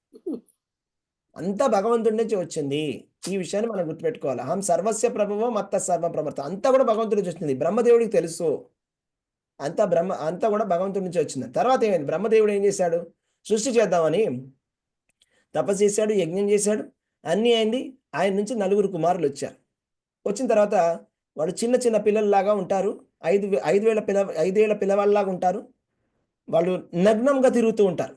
అంతా భగవంతుడి నుంచి వచ్చింది. ఈ విషయాన్ని మనం గుర్తుపెట్టుకోవాలి. అహం సర్వస్య ప్రభువో మత్త సర్వ ప్రవర్త. అంతా కూడా భగవంతుడి నుంచి వచ్చింది. బ్రహ్మదేవుడికి తెలుసు అంతా కూడా భగవంతుడి నుంచి వచ్చింది. తర్వాత ఏమైంది, బ్రహ్మదేవుడు ఏం చేశాడు, సృష్టి చేద్దామని తపస్సు చేశాడు, యజ్ఞం చేశాడు, అన్నీ అయింది. ఆయన నుంచి 9 కుమారులు వచ్చారు. వచ్చిన తర్వాత వాళ్ళు చిన్న చిన్న పిల్లల్లాగా ఉంటారు. 5 ఏళ్ల పిల్లవాళ్ళలాగా ఉంటారు. వాళ్ళు నగ్నంగా తిరుగుతూ ఉంటారు.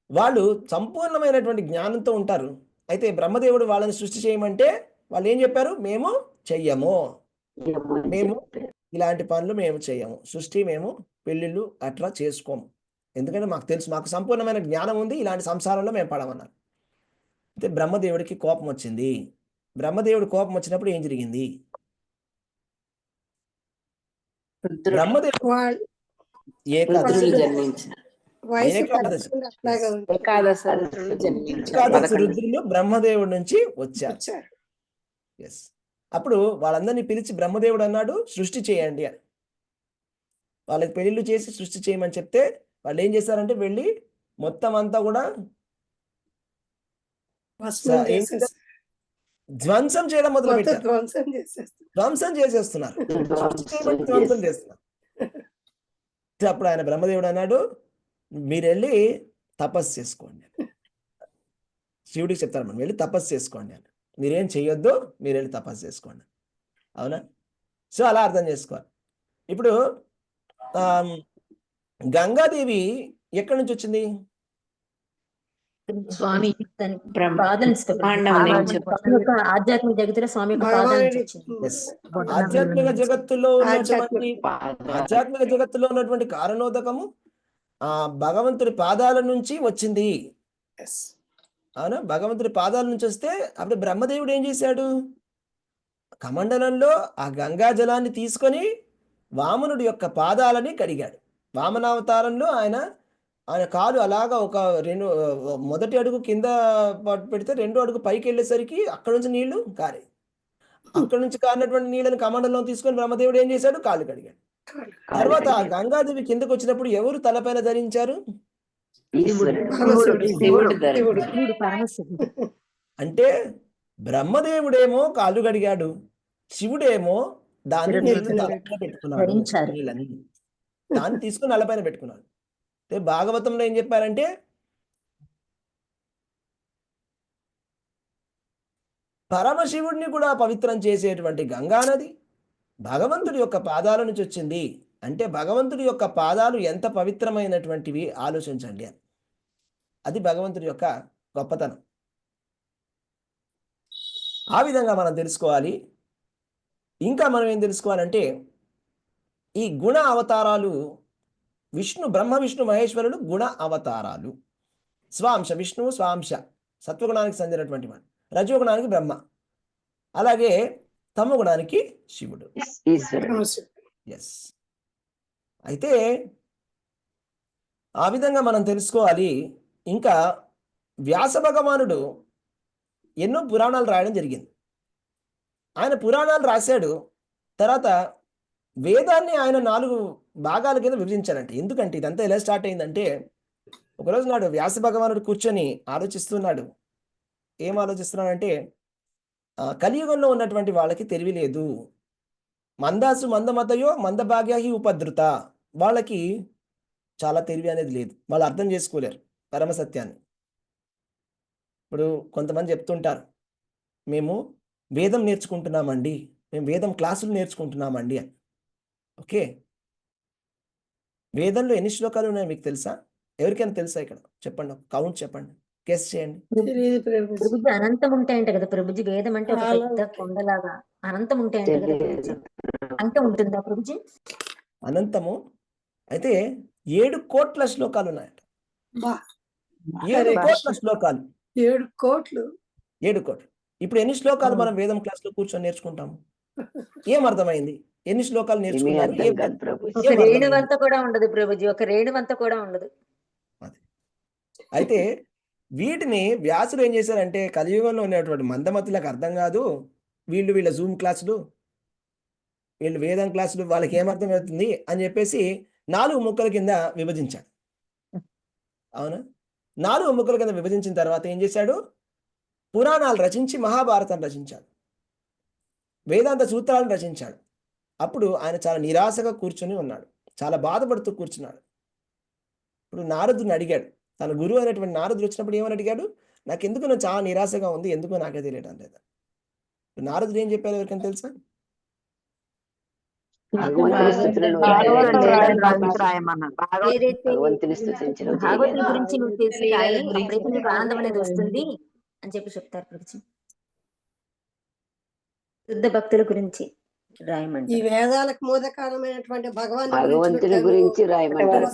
వాళ్ళు సంపూర్ణమైనటువంటి జ్ఞానంతో ఉంటారు. అయితే బ్రహ్మదేవుడు వాళ్ళని సృష్టి చేయమంటే వాళ్ళు ఏం చెప్పారు, మేము చెయ్యము, మేము ఇలాంటి పనులు మేము చెయ్యము, సృష్టి మేము పెళ్ళిళ్ళు అట్లా చేసుకోము, ఎందుకంటే మాకు తెలుసు, మాకు సంపూర్ణమైన జ్ఞానం ఉంది, ఇలాంటి సంసారంలో మేము పడమన్నారు. అయితే బ్రహ్మదేవుడికి కోపం వచ్చింది. బ్రహ్మదేవుడి కోపం వచ్చినప్పుడు ఏం జరిగింది, బ్రహ్మదేవుడు ఏకాదశి రుద్రులు బ్రహ్మదేవుడి నుంచి వచ్చారు. ఎస్. అప్పుడు వాళ్ళందరినీ పిలిచి బ్రహ్మదేవుడు అన్నాడు, సృష్టి చేయండి అని. వాళ్ళకి పెళ్లిళ్ళు చేసి సృష్టి చేయమని చెప్తే వాళ్ళు ఏం చేశారంటే వెళ్ళి మొత్తం అంతా కూడా ధ్వంసం చేయడం మొదలు పెట్టారు. ధ్వంసం చేసేస్తున్నారు, ధ్వంసం చేస్తున్నారు. అప్పుడు ఆయన బ్రహ్మదేవుడు అన్నాడు, మీరు వెళ్ళి తపస్సు చేసుకోండి. శివుడికి చెప్తారు, మనం వెళ్ళి తపస్సు చేసుకోండి అని. మీరేం చెయ్యొద్దు, మీరు వెళ్ళి తపస్సు చేసుకోండి, అవునా? సో అలా అర్థం చేసుకోవాలి. ఇప్పుడు గంగాదేవి ఎక్కడి నుంచి వచ్చింది? స్వామి ఆధ్యాత్మిక జగత్తులో స్వామి ఆధ్యాత్మిక జగత్తులో ఉన్నటువంటి కారణోదకము ఆ భగవంతుడి పాదాల నుంచి వచ్చింది, అవునా? భగవంతుడి పాదాల నుంచి వస్తే అప్పుడు బ్రహ్మదేవుడు ఏం చేశాడు, కమండలంలో ఆ గంగా జలాన్ని తీసుకొని వామనుడి యొక్క పాదాలని కడిగాడు. వామనావతారంలో ఆయన కాలు అలాగా ఒక మొదటి అడుగు కింద పెడితే రెండో అడుగు పైకి వెళ్ళేసరికి అక్కడ నుంచి నీళ్లు కారాయి. అక్కడ నుంచి కారినటువంటి నీళ్ళని కమండలం తీసుకొని బ్రహ్మదేవుడు ఏం చేశాడు? కాళ్ళు కడిగాడు. తర్వాత ఆ గంగాదేవి కిందకు వచ్చినప్పుడు ఎవరు తలపైన ధరించారు? శివుడు పరమశివుడు. అంటే బ్రహ్మదేవుడేమో కాళ్ళు కడిగాడు, శివుడేమో దాన్ని నీళ్లు తలపైన పెట్టుకున్నాడు. ధరించారు. నీళ్ళని దాన్ని తీసుకుని నల్లపైన పెట్టుకున్నాడు. అంటే భాగవతంలో ఏం చెప్పారంటే పరమశివుడిని కూడా పవిత్రం చేసేటువంటి గంగానది భగవంతుడి యొక్క పాదాల నుంచి వచ్చింది. అంటే భగవంతుడి యొక్క పాదాలు ఎంత పవిత్రమైనటువంటివి ఆలోచించండి అని. అది భగవంతుడి యొక్క గొప్పతనం. ఆ విధంగా మనం తెలుసుకోవాలి. ఇంకా మనం ఏం తెలుసుకోవాలంటే ఈ గుణ అవతారాలు బ్రహ్మ విష్ణు మహేశ్వరులు గుణ అవతారాలు. స్వాంశ విష్ణువు, స్వాంశ సత్వగుణానికి చెందినటువంటి వాడు, రజోగుణానికి బ్రహ్మ, అలాగే తమగుణానికి శివుడు. ఎస్. అయితే ఆ విధంగా మనం తెలుసుకోవాలి. ఇంకా వ్యాస భగవానుడు ఎన్నో పురాణాలు రాయడం జరిగింది. ఆయన పురాణాలు రాశాడు. తర్వాత వేదాన్ని ఆయన 4 భాగాల కింద విభజించాడంటే. ఎందుకంటే ఇదంతా ఎలా స్టార్ట్ అయిందంటే ఒకరోజు నాడు వ్యాస భగవానుడు కూర్చొని ఆలోచిస్తున్నాడు. ఏం ఆలోచిస్తున్నాడంటే కలియుగంలో ఉన్నటువంటి వాళ్ళకి తెలివి లేదు. మందాసు మందమతయో మందభాగ్యాహి ఉపద్రుత. వాళ్ళకి చాలా తెలివి అనేది లేదు. వాళ్ళు అర్థం చేసుకోలేరు పరమసత్యాన్ని. ఇప్పుడు కొంతమంది చెప్తుంటారు, మేము వేదం నేర్చుకుంటున్నామండి, మేము వేదం క్లాసులు నేర్చుకుంటున్నామండి అని. ఓకే, వేదంలో ఎన్ని శ్లోకాలు ఉన్నాయో మీకు తెలుసా? ఎవరికైనా తెలుసా? ఇక్కడ చెప్పండి, కౌంట్ చెప్పండి, గెస్ చేయండి. ప్రభుజీ అనంతం ఉంటాయంట కదా ప్రభుజీ. వేదం అంటే ఒక పెద్ద కొండలాగా అనంతం ఉంటాయంట కదా ప్రభుజీ. అంతం ఉంటుందా ప్రభుజీ? అనంతము అయితే 7 కోట్ల శ్లోకాలు ఉన్నాయట. 7 కోట్ల శ్లోకాలు. 7 కోట్లు. 7 కోట్లు. ఇప్పుడు ఎన్ని శ్లోకాలు మనం వేదం క్లాస్లో కూర్చొని నేర్చుకుంటాము? ఏం అర్థమైంది? ఎన్ని శ్లోకాలు నేర్చుకున్నారు? ఒక రేణువంత కూడా ఉండదు ప్రభుజీ. ఒక రేణువంత కూడా ఉండదు. అయితే వీటిని వ్యాసులు ఏం చేశారంటే కలియుగంలో ఉన్నటువంటి మందమతులకు అర్థం కాదు, వీళ్ళ జూమ్ క్లాసులు, వీళ్ళు వేదం క్లాసులు, వాళ్ళకి ఏమర్థం అవుతుంది అని చెప్పేసి 4 ముక్కల కింద విభజించాడు. అవునా? 4 ముక్కల కింద విభజించిన తర్వాత ఏం చేశాడు? పురాణాలు రచించి మహాభారతం రచించాడు, వేదాంత సూత్రాలను రచించాడు. అప్పుడు ఆయన చాలా నిరాశగా కూర్చొని ఉన్నాడు, చాలా బాధపడుతూ కూర్చున్నాడు. ఇప్పుడు నారదుని అడిగాడు, తన గురువు అయినటువంటి నారదుడు వచ్చినప్పుడు ఏమని అడిగాడు? నాకెందుకు నాకు చాలా నిరాశగా ఉంది, ఎందుకో నాకే తెలియడం లేదు. నారదుడు ఏం చెప్పారు ఎవరికైనా తెలుసా? భాగవతుల గురించి నువ్వు చేసి రాయి, అప్పుడైతే నీకు ఆనందం అనేది వస్తుంది అని చెప్పి చెప్తారు ప్రభుజీ. శుద్ధ భక్తుల గురించి రాయమండి. ఈ వేదాలకు మూలకారణమైనటువంటి భగవంతుని గురించి రాయమంటారు.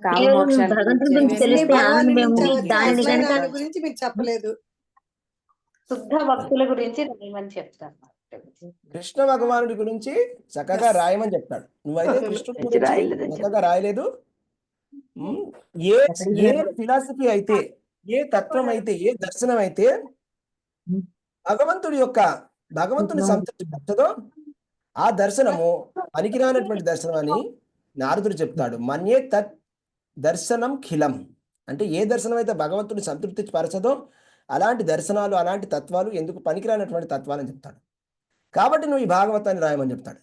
భగవంతుడి గురించి తెలిస్తే ఆనందం ఉంది. దానిని కనుక గురించి మీరు చెప్పలేదు. శుద్ధ భక్తుల గురించి రాయమని చెప్తారు. కృష్ణ భగవానుడి గురించి చక్కగా రాయమని చెప్తాడు. నువ్వైతే కృష్ణుడి గురించి చక్కగా రాయలేదు. ఏ ఫిలాసఫీ అయితే, ఏ తత్వం అయితే, ఏ దర్శనం అయితే భగవంతుని సంతృప్తిపరచదో ఆ దర్శనము పనికిరానటువంటి దర్శనం అని నారదుడు చెప్తాడు. మన్యే తత్ దర్శనం ఖిలం. అంటే ఏ దర్శనం అయితే భగవంతుని సంతృప్తి పరచదో అలాంటి దర్శనాలు, అలాంటి తత్వాలు ఎందుకు పనికిరానటువంటి తత్వాలని చెప్తాడు. కాబట్టి నువ్వు ఈ భాగవతాన్ని రాయమని చెప్తాడు.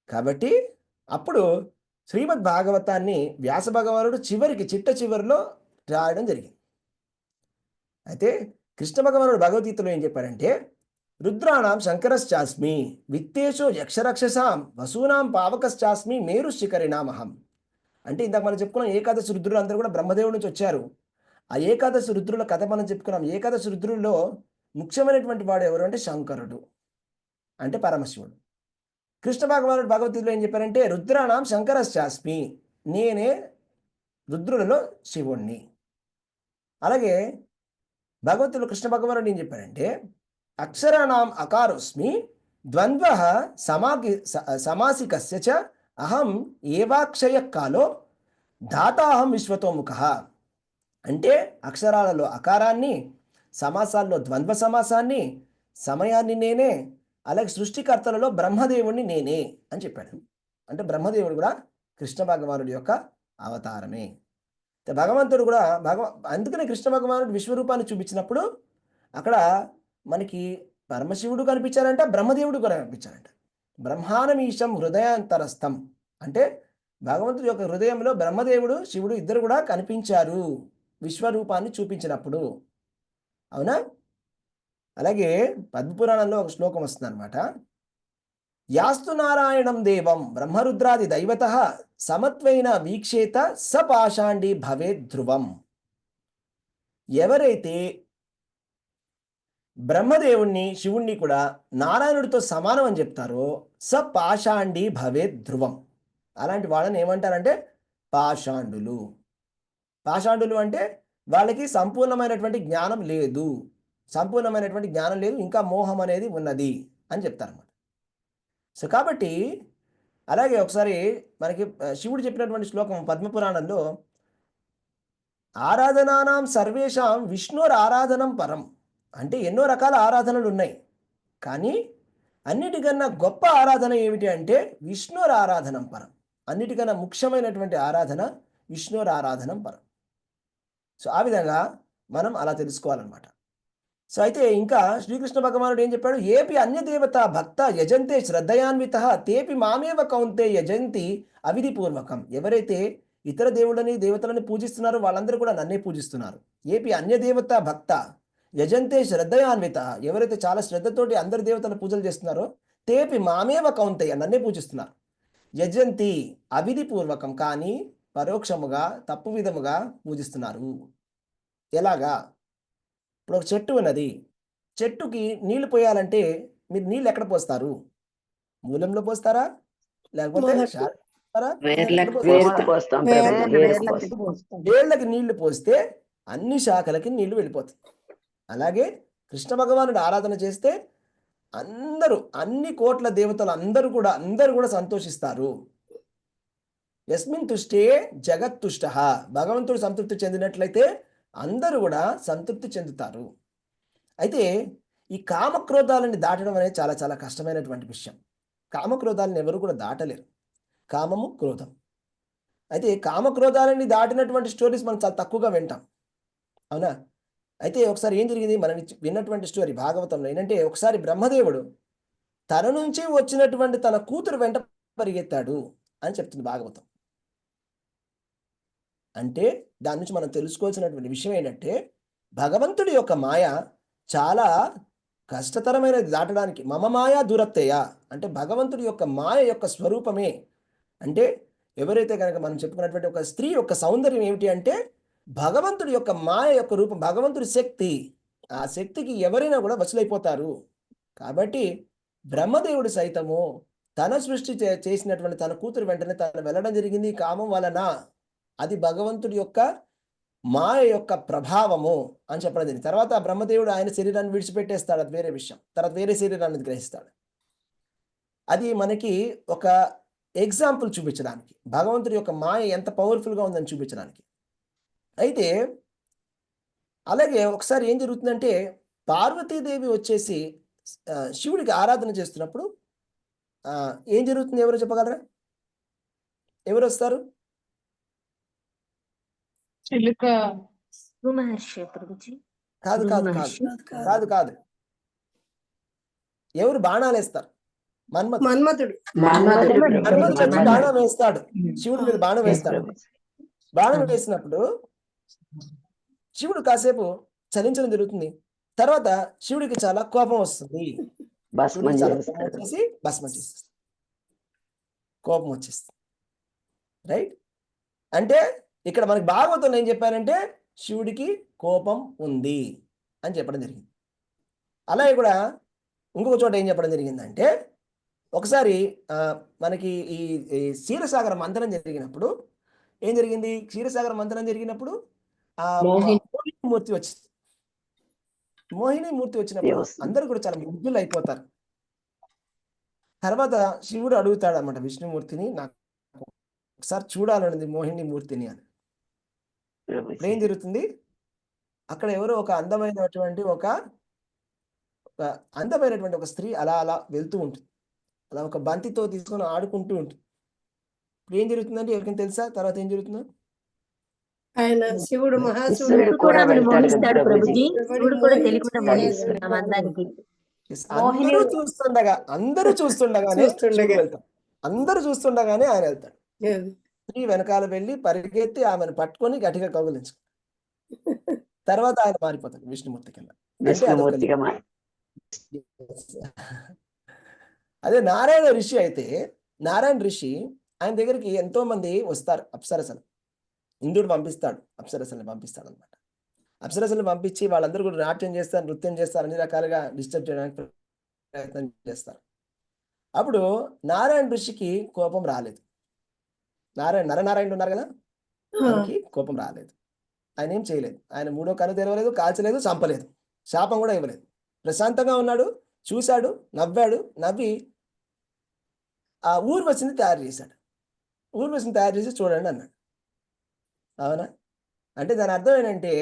కాబట్టి అప్పుడు శ్రీమద్ భాగవతాన్ని వ్యాస భగవానుడు చిట్ట చివరిలో రాయడం జరిగింది. అయితే కృష్ణ భగవానుడు భగవద్గీతలో ఏం చెప్పారంటే, రుద్రాణం శంకరశ్చాస్మి, విత్తేషో యక్షరక్షసాం, వసూనాం పావకశ్చాస్మి, మేరు శిఖరిణామహం. అంటే ఇందాక మనం చెప్పుకున్నాం ఏకాదశి రుద్రులు అందరూ కూడా బ్రహ్మదేవుడి నుంచి వచ్చారు. ఆ ఏకాదశి రుద్రుల కథ మనం చెప్పుకున్నాం. ఏకాదశి రుద్రుల్లో ముఖ్యమైనటువంటి వాడు ఎవరు అంటే శంకరుడు, అంటే పరమశివుడు. కృష్ణ భగవానుడు భగవద్గీతలో ఏం చెప్పారంటే, రుద్రాణం శంకరశ్చాస్మి, నేనే రుద్రులలో శివుణ్ణి. అలాగే భగవద్గీతలో కృష్ణ భగవానుడు ఏం చెప్పారంటే, అక్షరాణం అకారోస్మి ద్వంద్వ సమాసికస్య చ అహం ఏవాక్షయ కాలో ధాతాహం విశ్వతోముఖ. అంటే అక్షరాలలో అకారాన్ని, సమాసాల్లో ద్వంద్వ సమాసాన్ని, సమయాన్ని నేనే, అలాగే సృష్టికర్తలలో బ్రహ్మదేవుణ్ణి నేనే అని చెప్పాడు. అంటే బ్రహ్మదేవుడు కూడా కృష్ణ భగవానుడి యొక్క అవతారమే. భగవంతుడు కూడా అందుకనే కృష్ణ భగవానుడు విశ్వరూపాన్ని చూపించినప్పుడు అక్కడ మనకి పరమశివుడు కనిపించారంట, బ్రహ్మదేవుడు కూడా కనిపించారంట. బ్రహ్మానమీశం హృదయాంతరస్థం అంటే భగవంతుడి యొక్క హృదయంలో బ్రహ్మదేవుడు శివుడు ఇద్దరు కూడా కనిపించారు విశ్వరూపాన్ని చూపించినప్పుడు. అవునా? అలాగే పద్మపురాణంలో ఒక శ్లోకం వస్తుంది అనమాట. యాస్తు నారాయణం దేవం బ్రహ్మరుద్రాది దైవత సమత్వైన వీక్షేత స పాషాండి భవేద్ ధ్రువం. ఎవరైతే బ్రహ్మదేవుణ్ణి శివుణ్ణి కూడా నారాయణుడితో సమానం అని చెప్తారో స పాషాండి భవేద్ ధ్రువం. అలాంటి వాళ్ళని ఏమంటారంటే పాషాండులు. పాషాండులు అంటే వాళ్ళకి సంపూర్ణమైనటువంటి జ్ఞానం లేదు, సంపూర్ణమైనటువంటి జ్ఞానం లేదు, ఇంకా మోహం అనేది ఉన్నది అని చెప్తారన్నమాట. సో కాబట్టి అలాగే ఒకసారి మనకి శివుడు చెప్పినటువంటి శ్లోకం పద్మపురాణంలో ఆరాధనానాం సర్వేషాం విష్ణుర్ ఆరాధనం పరం. అంటే ఎన్నో రకాల ఆరాధనలు ఉన్నాయి, కానీ అన్నిటికన్నా గొప్ప ఆరాధన ఏమిటి అంటే విష్ణుర్ ఆరాధనం పరం. అన్నిటికన్నా ముఖ్యమైనటువంటి ఆరాధన విష్ణుర్ ఆరాధనం పరం. సో ఆ విధంగా మనం అలా తెలుసుకోవాలన్నమాట. సో అయితే ఇంకా శ్రీకృష్ణ భగవానుడు ఏం చెప్పాడు? ఏపి అన్యదేవత భక్త యజంతే శ్రద్ధయాన్విత తేపి మామేవ కౌంతే యజంతి అవిధిపూర్వకం. ఎవరైతే ఇతర దేవుళ్ళని దేవతలని పూజిస్తున్నారో వాళ్ళందరూ కూడా నన్నే పూజిస్తున్నారు. ఏపి అన్యదేవత భక్త యజంతే శ్రద్ధయాన్విత, ఎవరైతే చాలా శ్రద్ధతోటి అందరి దేవతల పూజలు చేస్తున్నారో తేపి మామేవ కౌంతేయ, నన్నే పూజిస్తున్నారు. యజంతి అవిధిపూర్వకం, కానీ పరోక్షముగా తప్పు విధముగా పూజిస్తున్నారు. ఎలాగా? ఇప్పుడు ఒక చెట్టు ఉన్నది, చెట్టుకి నీళ్లు పోయాలంటే మీరు నీళ్ళు ఎక్కడ పోస్తారు? మూలంలో పోస్తారా, లేకపోతే వేళ్ళకి నీళ్లు పోస్తే అన్ని శాఖలకి నీళ్లు వెళ్ళిపోతాయి. అలాగే కృష్ణ భగవానుడు ఆరాధన చేస్తే అందరూ, అన్ని కోట్ల దేవతలు అందరూ కూడా సంతోషిస్తారు. యస్మిన్ తుష్టే జగత్తుష్ట. భగవంతుడు సంతృప్తి చెందినట్లయితే అందరూ కూడా సంతృప్తి చెందుతారు. అయితే ఈ కామక్రోధాలని దాటడం అనేది చాలా చాలా కష్టమైనటువంటి విషయం. కామక్రోధాలను ఎవరు కూడా దాటలేరు. కామము, క్రోధం. అయితే కామక్రోధాలని దాటినటువంటి స్టోరీస్ మనం చాలా తక్కువగా వింటాం, అవునా? అయితే ఒకసారి ఏం జరిగింది, మనం విన్నటువంటి స్టోరీ భాగవతంలో ఏంటంటే, ఒకసారి బ్రహ్మదేవుడు తన నుంచి వచ్చినటువంటి తన కూతురు వెంట పరిగెత్తాడు అని చెప్తుంది భాగవతం. అంటే దాని నుంచి మనం తెలుసుకోవాల్సినటువంటి విషయం ఏంటంటే, భగవంతుడి యొక్క మాయ చాలా కష్టతరమైనది దాటడానికి. మమ మాయా దూరత్తయ్య అంటే భగవంతుడి యొక్క మాయ యొక్క స్వరూపమే. అంటే ఎవరైతే కనుక మనం చెప్పుకున్నటువంటి ఒక స్త్రీ యొక్క సౌందర్యం ఏమిటి అంటే భగవంతుడి యొక్క మాయ యొక్క రూపం, భగవంతుడి శక్తి. ఆ శక్తికి ఎవరైనా కూడా వశులైపోతారు. కాబట్టి బ్రహ్మదేవుడు సైతము తన సృష్టి చేసినటువంటి తన కూతురు వెంటనే తను వెళ్ళడం జరిగింది కామం వలన. అది భగవంతుడి యొక్క మాయ యొక్క ప్రభావము అని చెప్పడం జరిగింది. తర్వాత బ్రహ్మదేవుడు ఆయన శరీరాన్ని విడిచిపెట్టేస్తాడు, అది వేరే విషయం. తర్వాత వేరే శరీరాన్ని గ్రహిస్తాడు. అది మనకి ఒక ఎగ్జాంపుల్ చూపించడానికి, భగవంతుడి యొక్క మాయ ఎంత పవర్ఫుల్గా ఉందని చూపించడానికి. అయితే అలాగే ఒకసారి ఏం జరుగుతుందంటే, పార్వతీదేవి వచ్చేసి శివుడికి ఆరాధన చేస్తున్నప్పుడు ఏం జరుగుతుంది? ఎవరు చెప్పగలరా? ఎవరు వస్తారు? కాదు కాదు కాదు కాదు ఎవరు బాణాలు వేస్తారు? మన్మథుడు బాణం వేస్తాడు, శివుడి మీద బాణం వేస్తాడు. బాణం వేసినప్పుడు శివుడు కాసేపు చలించడం జరుగుతుంది. తర్వాత శివుడికి చాలా కోపం వస్తుంది, భస్మం చేసేస్తుంది, కోపం వచ్చేస్తుంది. రైట్? అంటే ఇక్కడ మనకి భాగవతంలో ఏం చెప్పారంటే శివుడికి కోపం ఉంది అని చెప్పడం జరిగింది. అలాగే కూడా ఇంకొక చోట ఏం చెప్పడం జరిగిందంటే, ఒకసారి మనకి ఈ క్షీరసాగర మంథనం జరిగినప్పుడు ఏం జరిగింది? క్షీరసాగర మంథనం జరిగినప్పుడు మూర్తి వచ్చింది. మోహిని మూర్తి వచ్చినప్పుడు వస్తుంది. అందరూ కూడా చాలా ముగ్ధులు అయిపోతారు. తర్వాత శివుడు అడుగుతాడు అనమాట విష్ణుమూర్తిని, నాకు ఒకసారి చూడాలన్నది మోహిని మూర్తిని అని. ఇప్పుడు ఏం జరుగుతుంది, అక్కడ ఎవరో ఒక అందమైనటువంటి ఒక ఒక స్త్రీ అలా అలా వెళ్తూ ఉంటుంది. అలా ఒక బంతితో తీసుకొని ఆడుకుంటూ ఉంటుంది. ఇప్పుడు ఏం జరుగుతుందంటే ఎవరికైనా తెలుసా తర్వాత ఏం జరుగుతుందో? ఆయన శివుడు మహాశివుడు శివుడు కూడా ఆమెను వెళ్తాడు మోహిస్తాడు కదా ప్రభుజీ. శివుడు కూడా మోహించి తెలియకుండా మోహిస్తున్నాం అందానికి. Yes, మోహిని అందరూ చూస్తుండగానే శివుడు వెళ్తాడు. అందరూ చూస్తుండగానే ఆయన వెళ్తాడు. స్త్రీ వెనకాల వెళ్ళి పరిగెత్తి ఆమెను పట్టుకొని గట్టిగా కౌగిలించు. తర్వాత ఆయన మారిపోతాడు విష్ణుమూర్తి కింద. విష్ణుమూర్తిగా అదే నారాయణ ఋషి అయితే, నారాయణ ఋషి ఆయన దగ్గరికి ఎంతో మంది వస్తారు అప్సరసలు. ఇంద్రుడు పంపిస్తాడు, అప్సరసల్ని పంపిస్తాడు అనమాట. అప్సరసల్ని పంపించి వాళ్ళందరూ కూడా నాట్యం చేస్తారు, నృత్యం చేస్తారు, అన్ని రకాలుగా డిస్టర్బ్ చేయడానికి ప్రయత్నం చేస్తారు. అప్పుడు నారాయణ ఋషికి కోపం రాలేదు. నరనారాయణుడు ఉన్నారు కదా, ఆయనకి కోపం రాలేదు. ఆయన ఏం చేయలేదు. ఆయన మూడో కన్ను తెరవలేదు, కాల్చలేదు, చంపలేదు, శాపం కూడా ఇవ్వలేదు. ప్రశాంతంగా ఉన్నాడు, చూశాడు, నవ్వాడు. నవ్వి ఆ ఊర్వశిని తయారు చేశాడు. ఊర్వశిని తయారు చేసి చూడండి అన్నాడు. అవునా? అంటే దాని అర్థం ఏంటంటే,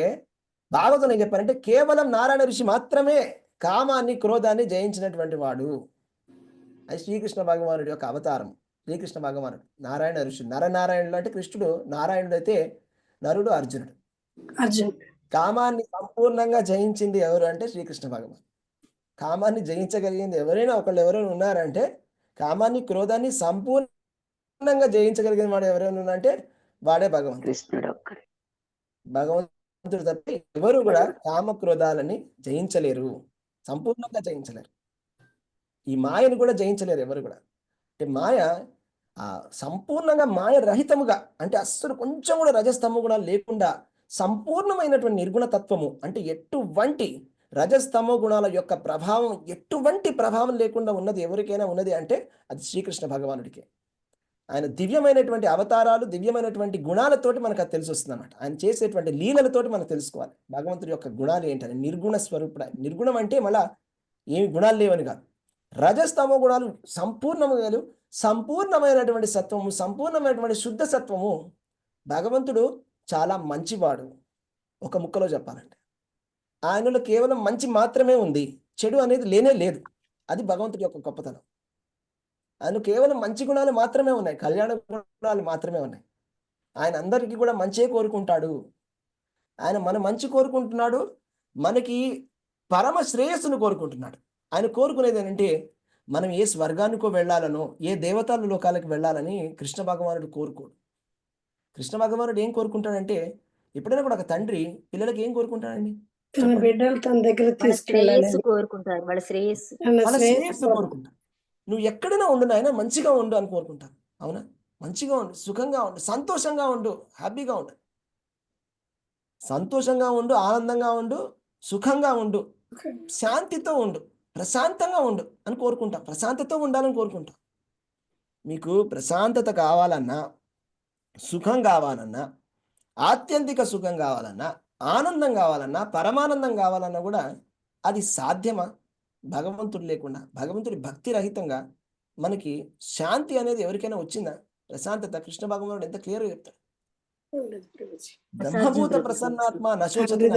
భాగవతం ఏం చెప్పారంటే కేవలం నారాయణ ఋషి మాత్రమే కామాన్ని క్రోధాన్ని జయించినటువంటి వాడు. అది శ్రీకృష్ణ భగవానుడి యొక్క అవతారం. శ్రీకృష్ణ భగవానుడు నారాయణ ఋషి. నరనారాయణుడు అంటే కృష్ణుడు, నారాయణుడు అయితే నరుడు అర్జునుడు. కామాన్ని సంపూర్ణంగా జయించింది ఎవరు అంటే శ్రీకృష్ణ భగవాన్. కామాన్ని జయించగలిగింది ఎవరైనా ఉన్నారంటే, కామాన్ని క్రోధాన్ని సంపూర్ణంగా జయించగలిగిన వాడు ఎవరైనా ఉన్నారంటే వాడే భగవంతుడు. కృష్ణుడు భగవంతుడు తప్ప ఎవరు కూడా కామ క్రోధాలని జయించలేరు, సంపూర్ణంగా జయించలేరు. ఈ మాయను కూడా జయించలేరు ఎవరు కూడా. అంటే మాయ సంపూర్ణంగా మాయ రహితముగా, అంటే అస్సలు కొంచెం కూడా రజస్తమ గుణాలు లేకుండా సంపూర్ణమైనటువంటి నిర్గుణ తత్వము, అంటే ఎటువంటి రజస్తమో గుణాల యొక్క ప్రభావం, ఎటువంటి ప్రభావం లేకుండా ఉన్నది ఎవరికైనా ఉన్నది అంటే అది శ్రీకృష్ణ భగవానుడికే. ఆయన దివ్యమైనటువంటి అవతారాలు, దివ్యమైనటువంటి గుణాలతోటి మనకు అది తెలిసి వస్తుంది అన్నమాట. ఆయన చేసేటువంటి లీలలతోటి మనం తెలుసుకోవాలి భగవంతుడి యొక్క గుణాలు ఏంటని. నిర్గుణ స్వరూపుడు. నిర్గుణం అంటే మళ్ళా ఏమి గుణాలు లేవని కాదు, రజస్తమో గుణాలు సంపూర్ణము, సంపూర్ణమైనటువంటి సత్వము, సంపూర్ణమైనటువంటి శుద్ధ సత్వము. భగవంతుడు చాలా మంచివాడు. ఒక ముక్కలో చెప్పాలంటే ఆయనలో కేవలం మంచి మాత్రమే ఉంది, చెడు అనేది లేనే లేదు. అది భగవంతుడి యొక్క గొప్పతనం. ఆయన కేవలం మంచి గుణాలు మాత్రమే ఉన్నాయి, కళ్యాణ గుణాలు మాత్రమే ఉన్నాయి. ఆయన అందరికీ కూడా మంచే కోరుకుంటాడు. ఆయన మన మంచి కోరుకుంటున్నాడు, మనకి పరమ శ్రేయస్సును కోరుకుంటున్నాడు. ఆయన కోరుకునేది ఏంటంటే మనం ఏ స్వర్గానికో వెళ్ళాలనో, ఏ దేవతల లోకాలకు వెళ్ళాలని కృష్ణ భగవానుడు కోరుకోడు. కృష్ణ భగవానుడు ఏం కోరుకుంటాడంటే, ఎప్పుడైనా కూడా ఒక తండ్రి పిల్లలకి ఏం కోరుకుంటాడండి? తన బిడ్డలు తన దగ్గర తీసుకెళ్ళాలి కోరుకుంటారు, వాళ్ళ శ్రేయస్సు కోరుకుంటారు. నువ్వు ఎక్కడైనా ఉండు నాయన, మంచిగా ఉండు అని కోరుకుంటాను. అవునా? మంచిగా ఉండు, సుఖంగా ఉండు, సంతోషంగా ఉండు, హ్యాపీగా ఉండు, సంతోషంగా ఉండు, ఆనందంగా ఉండు, సుఖంగా ఉండు, శాంతితో ఉండు, ప్రశాంతంగా ఉండు అని కోరుకుంటాం. ప్రశాంతతో ఉండాలని కోరుకుంటాం. మీకు ప్రశాంతత కావాలన్నా, సుఖం కావాలన్నా, ఆత్యంతిక సుఖం కావాలన్నా, ఆనందం కావాలన్నా, పరమానందం కావాలన్నా కూడా అది సాధ్యమా? భగవంతుడు లేకుండా, భగవంతుడి భక్తి రహితంగా మనకి శాంతి అనేది ఎవరికైనా వచ్చిందా? ప్రశాంతత కృష్ణ భగవానుడు ఎంత క్లియర్గా చెప్తాడు. బ్రహ్మభూత ప్రసన్నాత్మ నశోచతి.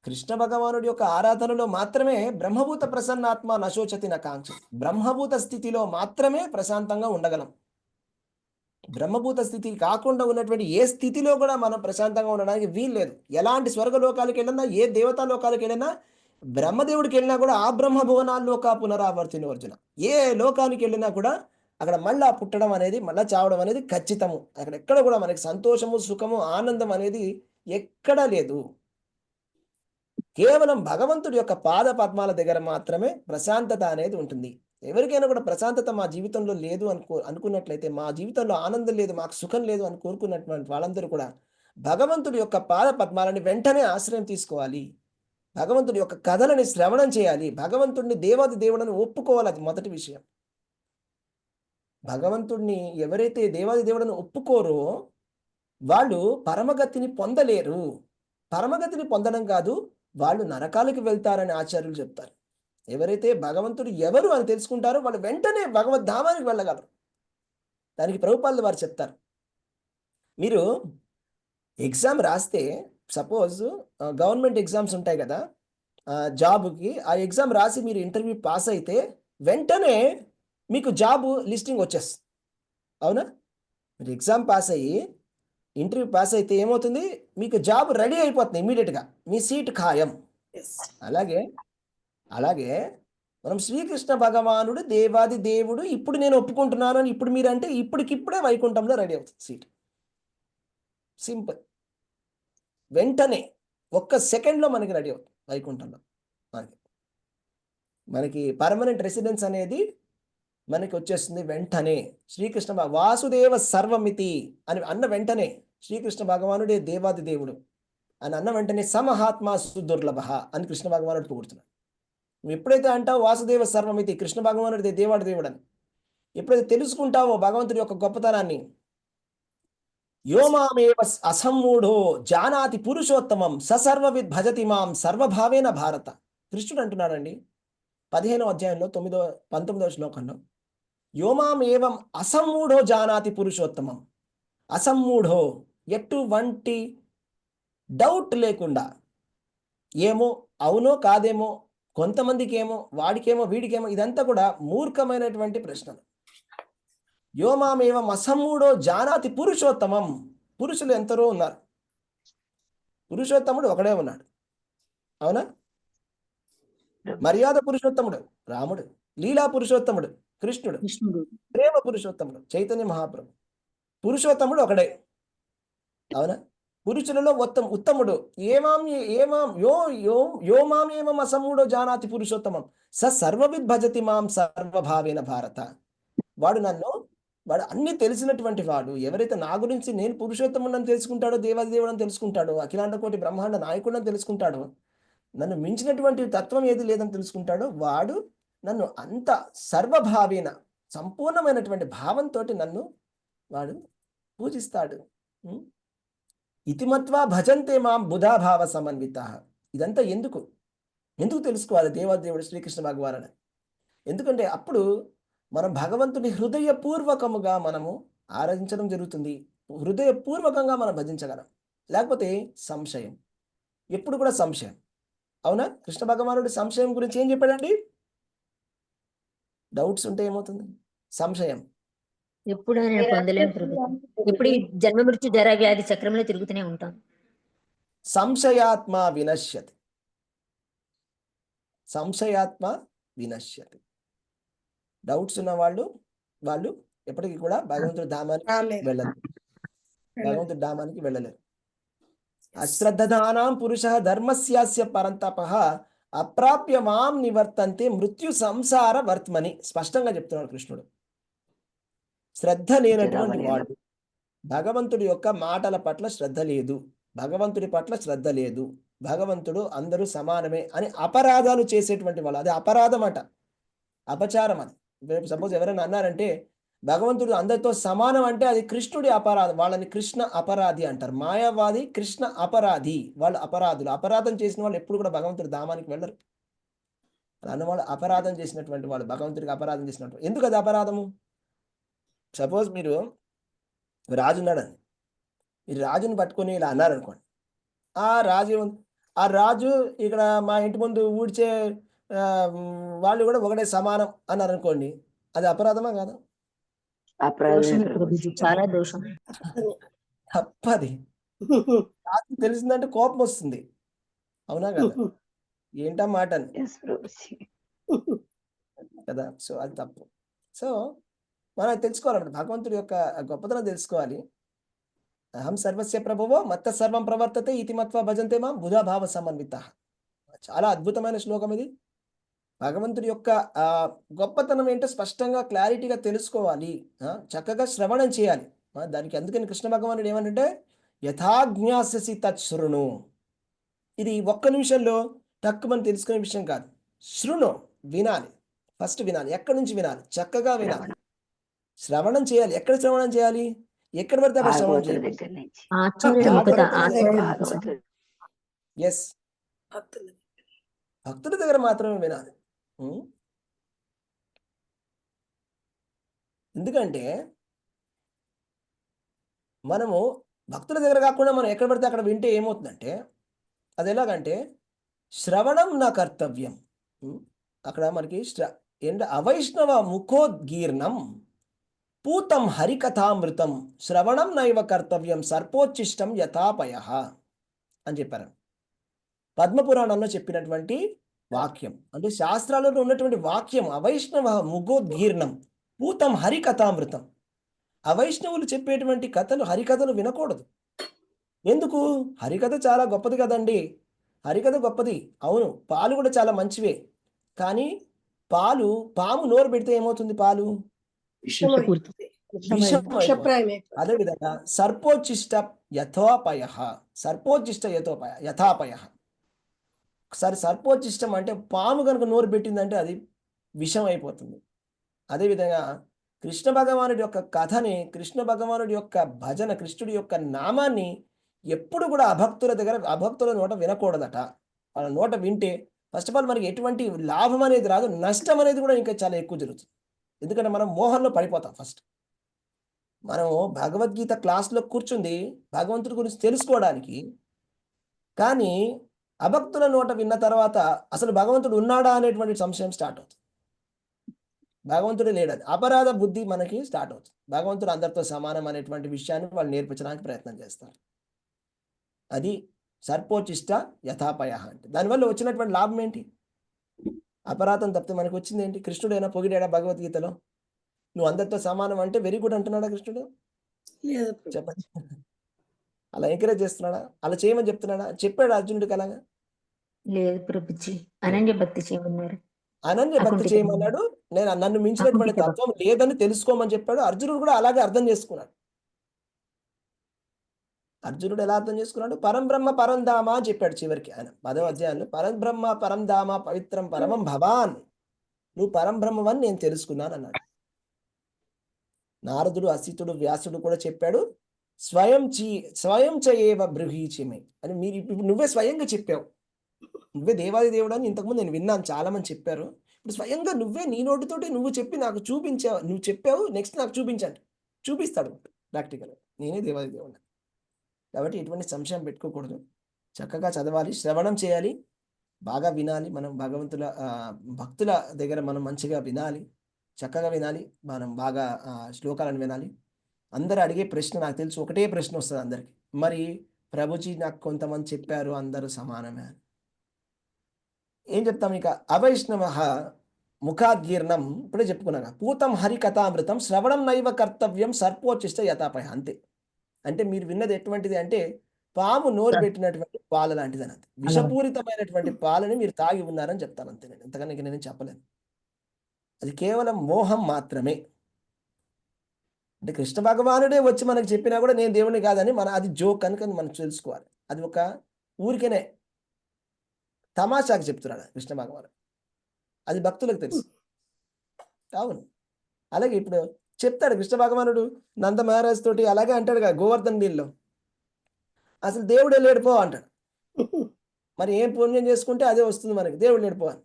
కృష్ణ భగవానుడి యొక్క ఆరాధనలో మాత్రమే బ్రహ్మభూత ప్రసన్నాత్మ నశోచతి నకాంక్ష. బ్రహ్మభూత స్థితిలో మాత్రమే ప్రశాంతంగా ఉండగలం. బ్రహ్మభూత స్థితి కాకుండా ఉన్నటువంటి ఏ స్థితిలో కూడా మనం ప్రశాంతంగా ఉండడానికి వీల్లేదు. ఎలాంటి స్వర్గలోకాలకు వెళ్ళినా, ఏ దేవతా లోకాలకు వెళ్ళినా, బ్రహ్మదేవుడికి వెళ్ళినా కూడా ఆ బ్రహ్మభువనాల్లోక పునరావర్తిని అర్జున. ఏ లోకానికి వెళ్ళినా కూడా అక్కడ మళ్ళా పుట్టడం అనేది, మళ్ళా చావడం అనేది ఖచ్చితము. అక్కడ ఎక్కడ కూడా మనకి సంతోషము, సుఖము, ఆనందం అనేది ఎక్కడా లేదు. కేవలం భగవంతుడి యొక్క పాద పద్మాల దగ్గర మాత్రమే ప్రశాంతత అనేది ఉంటుంది. ఎవరికైనా కూడా ప్రశాంతత మా జీవితంలో లేదు అనుకున్నట్లయితే, మా జీవితంలో ఆనందం లేదు, మాకు సుఖం లేదు అని కోరుకున్నటువంటి వాళ్ళందరూ కూడా భగవంతుడి యొక్క పాద పద్మాలని వెంటనే ఆశ్రయం తీసుకోవాలి. భగవంతుడి యొక్క కథలని శ్రవణం చేయాలి. భగవంతుడిని దేవాది దేవుడని ఒప్పుకోవాలి. అది మొదటి విషయం. భగవంతుడిని ఎవరైతే దేవాది దేవుడని ఒప్పుకోరో వాళ్ళు పరమగతిని పొందలేరు. పరమగతిని పొందడం కాదు, వాళ్ళు నరకాలకు వెళ్తారని ఆచార్యులు చెప్తారు. ఎవరైతే భగవంతుడు ఎవరు అని తెలుసుకుంటారో వాళ్ళు వెంటనే భగవద్ధామానికి వెళ్ళగలరు. దానికి ప్రభుపాదులు వారు చెప్తారు. మీరు ఎగ్జామ్ రాస్తే, సపోజ్ గవర్నమెంట్ ఎగ్జామ్స్ ఉంటాయి కదా, జాబ్కి, ఆ ఎగ్జామ్ రాసి మీరు ఇంటర్వ్యూ పాస్ అయితే వెంటనే మీకు జాబ్ లిస్టింగ్ వచ్చేస్తుంది. అవునా? మీరు ఎగ్జామ్ పాస్ అయ్యి ఇంటర్వ్యూ పాస్ అయితే ఏమవుతుంది, మీకు జాబ్ రెడీ అయిపోతుంది ఇమీడియట్గా, మీ సీట్ ఖాయం. అలాగే మనం శ్రీకృష్ణ భగవానుడు దేవాది దేవుడు, ఇప్పుడు నేను ఒప్పుకుంటున్నాను అని ఇప్పుడు మీరంటే ఇప్పటికిప్పుడే వైకుంఠంలో రెడీ అవుతుంది సీట్. సింపుల్. వెంటనే ఒక్క సెకండ్లో మనకి రెడీ అవుతుంది వైకుంఠంలో. మనకి పర్మనెంట్ రెసిడెన్స్ అనేది మనకి వచ్చేస్తుంది వెంటనే. శ్రీకృష్ణ వాసుదేవ సర్వమితి అని అన్న వెంటనే, శ్రీకృష్ణ భగవానుడే దేవాది దేవుడు అని అన్న వెంటనే సమహాత్మా సుదుర్లభ అని కృష్ణ భగవానుడు పొగుడుతున్నాడు. నువ్వు ఎప్పుడైతే అంటావు వాసుదేవ సర్వమితి, కృష్ణ భగవానుడి దేవాడు దేవుడు అని, ఎప్పుడైతే తెలుసుకుంటావో భగవంతుడి యొక్క గొప్పతనాన్ని, యోమామేవ అసమ్మూఢో జానాతి పురుషోత్తమం ససర్వవిద్ భజతి మాం సర్వభావేన భారత. కృష్ణుడు అంటున్నాడండి 15వ అధ్యాయంలో 19వ శ్లోకంలో, యోమామేవం అసమ్మూఢో జానాతి పురుషోత్తమం. అసమ్మూఢో, ఎటువంటి డౌట్ లేకుండా, ఏమో అవునో కాదేమో, కొంతమందికి ఏమో, వాడికేమో వీడికేమో, ఇదంతా కూడా మూర్ఖమైనటువంటి ప్రశ్నలు. యోమామేవం అసమ్మూఢో జానాతి పురుషోత్తమం. పురుషులు ఎందరో ఉన్నారు, పురుషోత్తముడు ఒకడే ఉన్నాడు. అవునా? మర్యాద పురుషోత్తముడు రాముడు, లీలా పురుషోత్తముడు కృష్ణుడు, ప్రేమ పురుషోత్తముడు చైతన్య మహాప్రభు. పురుషోత్తముడు ఒకడే. అవునా? పురుషులలో ఉత్తముడు యోమాం అసమ్మూఢో జానాతి పురుషోత్తమం సర్వవిద్ భజతి మాం సర్వభావేన భారత. వాడు అన్ని తెలిసినటువంటి వాడు. ఎవరైతే నా గురించి నేను పురుషోత్తముడని తెలుసుకుంటాడో, దేవాది దేవుడు అని తెలుసుకుంటాడో, అఖిలాండ కోటి బ్రహ్మాండ నాయకుడు అని తెలుసుకుంటాడో, నన్ను మించినటువంటి తత్వం ఏది లేదని తెలుసుకుంటాడో, వాడు నన్ను అంత సర్వభావేన సంపూర్ణమైనటువంటి భావంతో నన్ను వాడు పూజిస్తాడు. ఇతిమత్వా భజంతే మాం బుధాభావ సమన్విత. ఇదంతా ఎందుకు తెలుసుకోవాలి దేవాదేవుడు శ్రీకృష్ణ భగవానుడు? ఎందుకంటే అప్పుడు మనం భగవంతుని హృదయపూర్వకముగా మనము ఆరాధించడం జరుగుతుంది, హృదయపూర్వకంగా మనం భజించగలం. లేకపోతే సంశయం, ఎప్పుడు కూడా సంశయం. అవునా? కృష్ణ భగవానుడు సంశయం గురించి ఏం చెప్పాడండి? డౌట్స్ ఉంటే ఏమవుతుంది? సంశయం. ఎప్పుడు నేను పొందలేను ప్రభుజీ, ఎప్పుడు ఈ జన్మ మృత్యు జరా వ్యాధి చక్రంలో తిరుగుతూనే ఉంటాను. సంశయాత్మ వినశ్యతి, సంశయాత్మ వినశ్యతి. డౌట్స్ ఉన్న వాళ్ళు ఎప్పటికీ కూడా భగవంతుడి ధామానికి వెళ్ళలేరు. అశ్రద్ధానాం పురుష ధర్మస్యాస్య పరంతపః అప్రాప్య మాం నివర్తంతే మృత్యు సంసార వర్త్మని స్పష్టంగా చెప్తున్నాడు కృష్ణుడు. శ్రద్ధ లేనటువంటి వాడు, భగవంతుడి యొక్క మాటల పట్ల శ్రద్ధ లేదు, భగవంతుడి పట్ల శ్రద్ధ లేదు, భగవంతుడు అందరూ సమానమే అని అపరాధాలు చేసేటువంటి వాళ్ళు, అది అపరాధం అట, అపచారం. అది సపోజ్ ఎవరైనా అన్నారంటే భగవంతుడు అందరితో సమానం అంటే అది కృష్ణుడి అపరాధం, వాళ్ళని కృష్ణ అపరాధి అంటారు. మాయావాది కృష్ణ అపరాధి, వాళ్ళు అపరాధులు. అపరాధం చేసిన వాళ్ళు ఎప్పుడు కూడా భగవంతుడి ధామానికి వెళ్ళరు. అన్నవాళ్ళు అపరాధం చేసినటువంటి వాళ్ళు, భగవంతుడికి అపరాధం చేసినటువంటి. ఎందుకు అది అపరాధము? సపోజ్ మీరు రాజు ఉన్నాడని, మీరు రాజుని పట్టుకొని ఇలా అన్నారనుకోండి, ఆ రాజు ఇక్కడ మా ఇంటి ముందు ఊడ్చే వాళ్ళు కూడా ఒకటే సమానం అన్నారు అనుకోండి, అది అపరాధమా కాదా? చాలా దోషం. తప్పది. రాజు తెలిసిందంటే కోపం వస్తుంది. అవునా కదా? ఏంటా మాట కదా? సో అది తప్పు. సో మనం తెలుసుకోవాలంటే భగవంతుడి యొక్క గొప్పతనం తెలుసుకోవాలి. అహం సర్వస్య ప్రభువో మత్త సర్వం ప్రవర్తతే ఇతి మత్వా భజంతే మాం బుధాభావ సమన్విత. చాలా అద్భుతమైన శ్లోకం ఇది. భగవంతుడి యొక్క గొప్పతనం ఏంటో స్పష్టంగా క్లారిటీగా తెలుసుకోవాలి, చక్కగా శ్రవణం చేయాలి. దానికి అందుకని కృష్ణ భగవానుడు ఏమంటే యథాజ్ఞాస్యసి తచ్ఛృణు. ఇది ఒక్క నిమిషంలో తక్కువని తెలుసుకునే విషయం కాదు. శృణు, వినాలి, ఫస్ట్ వినాలి. ఎక్కడి నుంచి వినాలి? చక్కగా వినాలి, శ్రవణం చేయాలి. ఎక్కడ శ్రవణం చేయాలి? ఎక్కడ పడితే అక్కడ శ్రవణం చేయాలి. ఎస్, భక్తులు. భక్తుల దగ్గర మాత్రమే వినాలి. ఎందుకంటే మనము భక్తుల దగ్గర కాకుండా మనం ఎక్కడ పడితే అక్కడ వింటే ఏమవుతుందంటే, అది ఎలాగంటే శ్రవణం నా కర్తవ్యం. అక్కడ మనకి ఏంటి, అవైష్ణవ ముఖోద్గీర్ణం పూతం హరికథామృతం శ్రవణం నైవ కర్తవ్యం సర్పోచ్చిష్టం యథాపయ అని చెప్పారు. పద్మపురాణంలో చెప్పినటువంటి వాక్యం, అంటే శాస్త్రాలలో ఉన్నటువంటి వాక్యం. అవైష్ణవ ముఖోద్గీర్ణం పూతం హరికథామృతం. అవైష్ణవులు చెప్పేటువంటి కథలు, హరికథలు వినకూడదు. ఎందుకు? హరికథ చాలా గొప్పది కదండి. హరికథ గొప్పది, అవును. పాలు కూడా చాలా మంచివే. కానీ పాము నోరు పెడితే ఏమవుతుంది? పాలు విషప్రాయం. అదేవిధంగా సర్పోచ్చిష్ట యథోపయ, సర్పోచ్చిష్ట యథాపయ. ఒకసారి సర్పోచ్చిష్టం అంటే పాము కనుక నోరు పెట్టిందంటే అది విషం అయిపోతుంది. అదేవిధంగా కృష్ణ భగవానుడి యొక్క కథని, కృష్ణ భగవానుడి యొక్క భజన, కృష్ణుడి యొక్క నామాన్ని ఎప్పుడు కూడా అభక్తుల నోట వినకూడదట. వాళ్ళ నోట వింటే ఫస్ట్ ఆఫ్ ఆల్ మనకి ఎటువంటి లాభం అనేది రాదు, నష్టం అనేది కూడా ఇంకా చాలా ఎక్కువ జరుగుతుంది. ఎందుకంటే మనం మోహంలో పడిపోతాం. ఫస్ట్ మనం భగవద్గీత క్లాస్లో కూర్చుంది భగవంతుడి గురించి తెలుసుకోవడానికి, కానీ అభక్తుల నోట విన్న తర్వాత అసలు భగవంతుడు ఉన్నాడా అనేటువంటి సంశయం స్టార్ట్ అవుతుంది. భగవంతుడు లేడని అపరాధ బుద్ధి మనకి స్టార్ట్ అవుతుంది. భగవంతుడు అందరితో సమానం అనేటువంటి విషయాన్ని వాళ్ళు నేర్పించడానికి ప్రయత్నం చేస్తారు. అది సర్పోచిష్ట యథాపయ అంటే. దానివల్ల వచ్చినటువంటి లాభం ఏంటి? అపరాధం తప్పితే మనకు వచ్చింది ఏంటి? కృష్ణుడైనా పొగిడాడా భగవద్గీతలో? నువ్వు అందరితో సమానం అంటే వెరీ గుడ్ అంటున్నాడా కృష్ణుడు? చెప్పండి. అలా ఎంకరేజ్ చేస్తున్నాడా? అలా చేయమని చెప్తున్నాడా? చెప్పాడు అర్జునుడికి అలాగా? లేదు ప్రభుజీ, అనన్య భక్తి చేయమన్నారు. అనన్య భక్తి చేయమన్నాడు. నేను నన్ను మించినటువంటి తత్వం లేదని తెలుసుకోమని చెప్పాడు. అర్జునుడు కూడా అలాగే అర్థం చేసుకున్నాడు. అర్జునుడు ఎలా అర్థం చేసుకున్నాడు? పరంబ్రహ్మ పరంధామ అని చెప్పాడు చివరికి ఆయన 10వ అధ్యాయంలో. పరంబ్రహ్మ పరంధామ పవిత్రం పరమం భవాన్, నువ్వు పరంబ్రహ్మవని నేను తెలుసుకున్నాను అన్నాడు. నారదుడు, అసితుడు, వ్యాసుడు కూడా చెప్పాడు, స్వయం చయేవ బ్రహీచిమే అని. మీరు ఇప్పుడు నువ్వే స్వయంగా చెప్పావు. నువ్వే దేవాది దేవుడు అని ఇంతకుముందు నేను విన్నాను, చాలా మంది చెప్పారు. ఇప్పుడు స్వయంగా నువ్వే నీ నోటితోటి నువ్వు చెప్పి నాకు చూపించావు. నువ్వు చెప్పావు, నెక్స్ట్ నాకు చూపించండి. చూపిస్తాడు ప్రాక్టికల్. నేనే దేవాది దేవుడు. కాబట్టి ఎటువంటి సంశయం పెట్టుకోకూడదు. చక్కగా చదవాలి, శ్రవణం చేయాలి, బాగా వినాలి. మనం భక్తుల దగ్గర మనం మంచిగా వినాలి, చక్కగా వినాలి. మనం బాగా శ్లోకాలను వినాలి. అందరూ అడిగే ప్రశ్న నాకు తెలుసు, ఒకటే ప్రశ్న వస్తుంది అందరికి, మరి ప్రభుజీ నాకు కొంతమంది చెప్పారు అందరూ సమానమే. ఏం చెప్తాం ఇక? అవైష్ణవ ముఖాద్గీర్ణం ఇప్పుడే చెప్పుకున్నాగా. పూతం హరికథామృతం శ్రవణం నైవ కర్తవ్యం సర్పోచ్చిష్ట యథాపయ. అంతే. అంటే మీరు విన్నది ఎటువంటిది అంటే పాము నోరు పెట్టినటువంటి పాల లాంటిది అని. విషపూరితమైనటువంటి పాలని మీరు తాగి ఉన్నారని చెప్తాను అంతే. నేను ఇంతకన్నా నేను చెప్పలేను. అది కేవలం మోహం మాత్రమే. అంటే కృష్ణ భగవానుడే వచ్చి మనకు చెప్పినా కూడా నేను దేవుని కాదని అది జోక్ కనుక మనం తెలుసుకోవాలి. అది ఒక ఊరికేనే తమాషాకి చెప్తున్నాడు కృష్ణ భగవానుడు. అది భక్తులకు తెలుసు. అవును. అలాగే ఇప్పుడు చెప్తాడు కృష్ణ భగవానుడు నంద మహారాజ్ తోటి, అలాగే అంటాడు కదా గోవర్ధన్ గిరిలో, అసలు దేవుడే లేడిపో అంటాడు. మరి ఏం పుణ్యం చేసుకుంటే అదే వస్తుంది మనకి, దేవుడు లేడిపో అని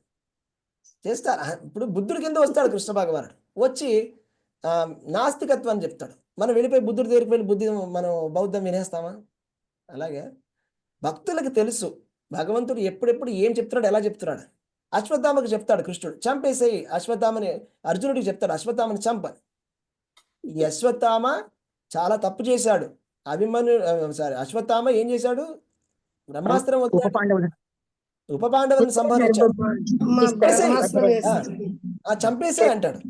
చేస్తారు. ఇప్పుడు బుద్ధుడి కింద వస్తాడు కృష్ణ భగవానుడు, వచ్చి నాస్తికత్వాన్ని చెప్తాడు. మనం వెళ్ళిపోయి బుద్ధుడి దగ్గరికి వెళ్ళి మనం బౌద్ధం వినేస్తామా? అలాగే భక్తులకు తెలుసు భగవంతుడు ఎప్పుడెప్పుడు ఏం చెప్తున్నాడు, ఎలా చెప్తున్నాడు. అశ్వత్థామకి చెప్తాడు కృష్ణుడు, చంపేసేయి అశ్వత్థామని. అర్జునుడికి చెప్తాడు అశ్వత్థామని చంపని. ఈ అశ్వత్థామ చాలా తప్పు చేశాడు. అశ్వత్థామ ఏం చేశాడు? బ్రహ్మాస్త్రం ఉప పాండవులను సంహరించాడు. చంపేసే అంటాడు.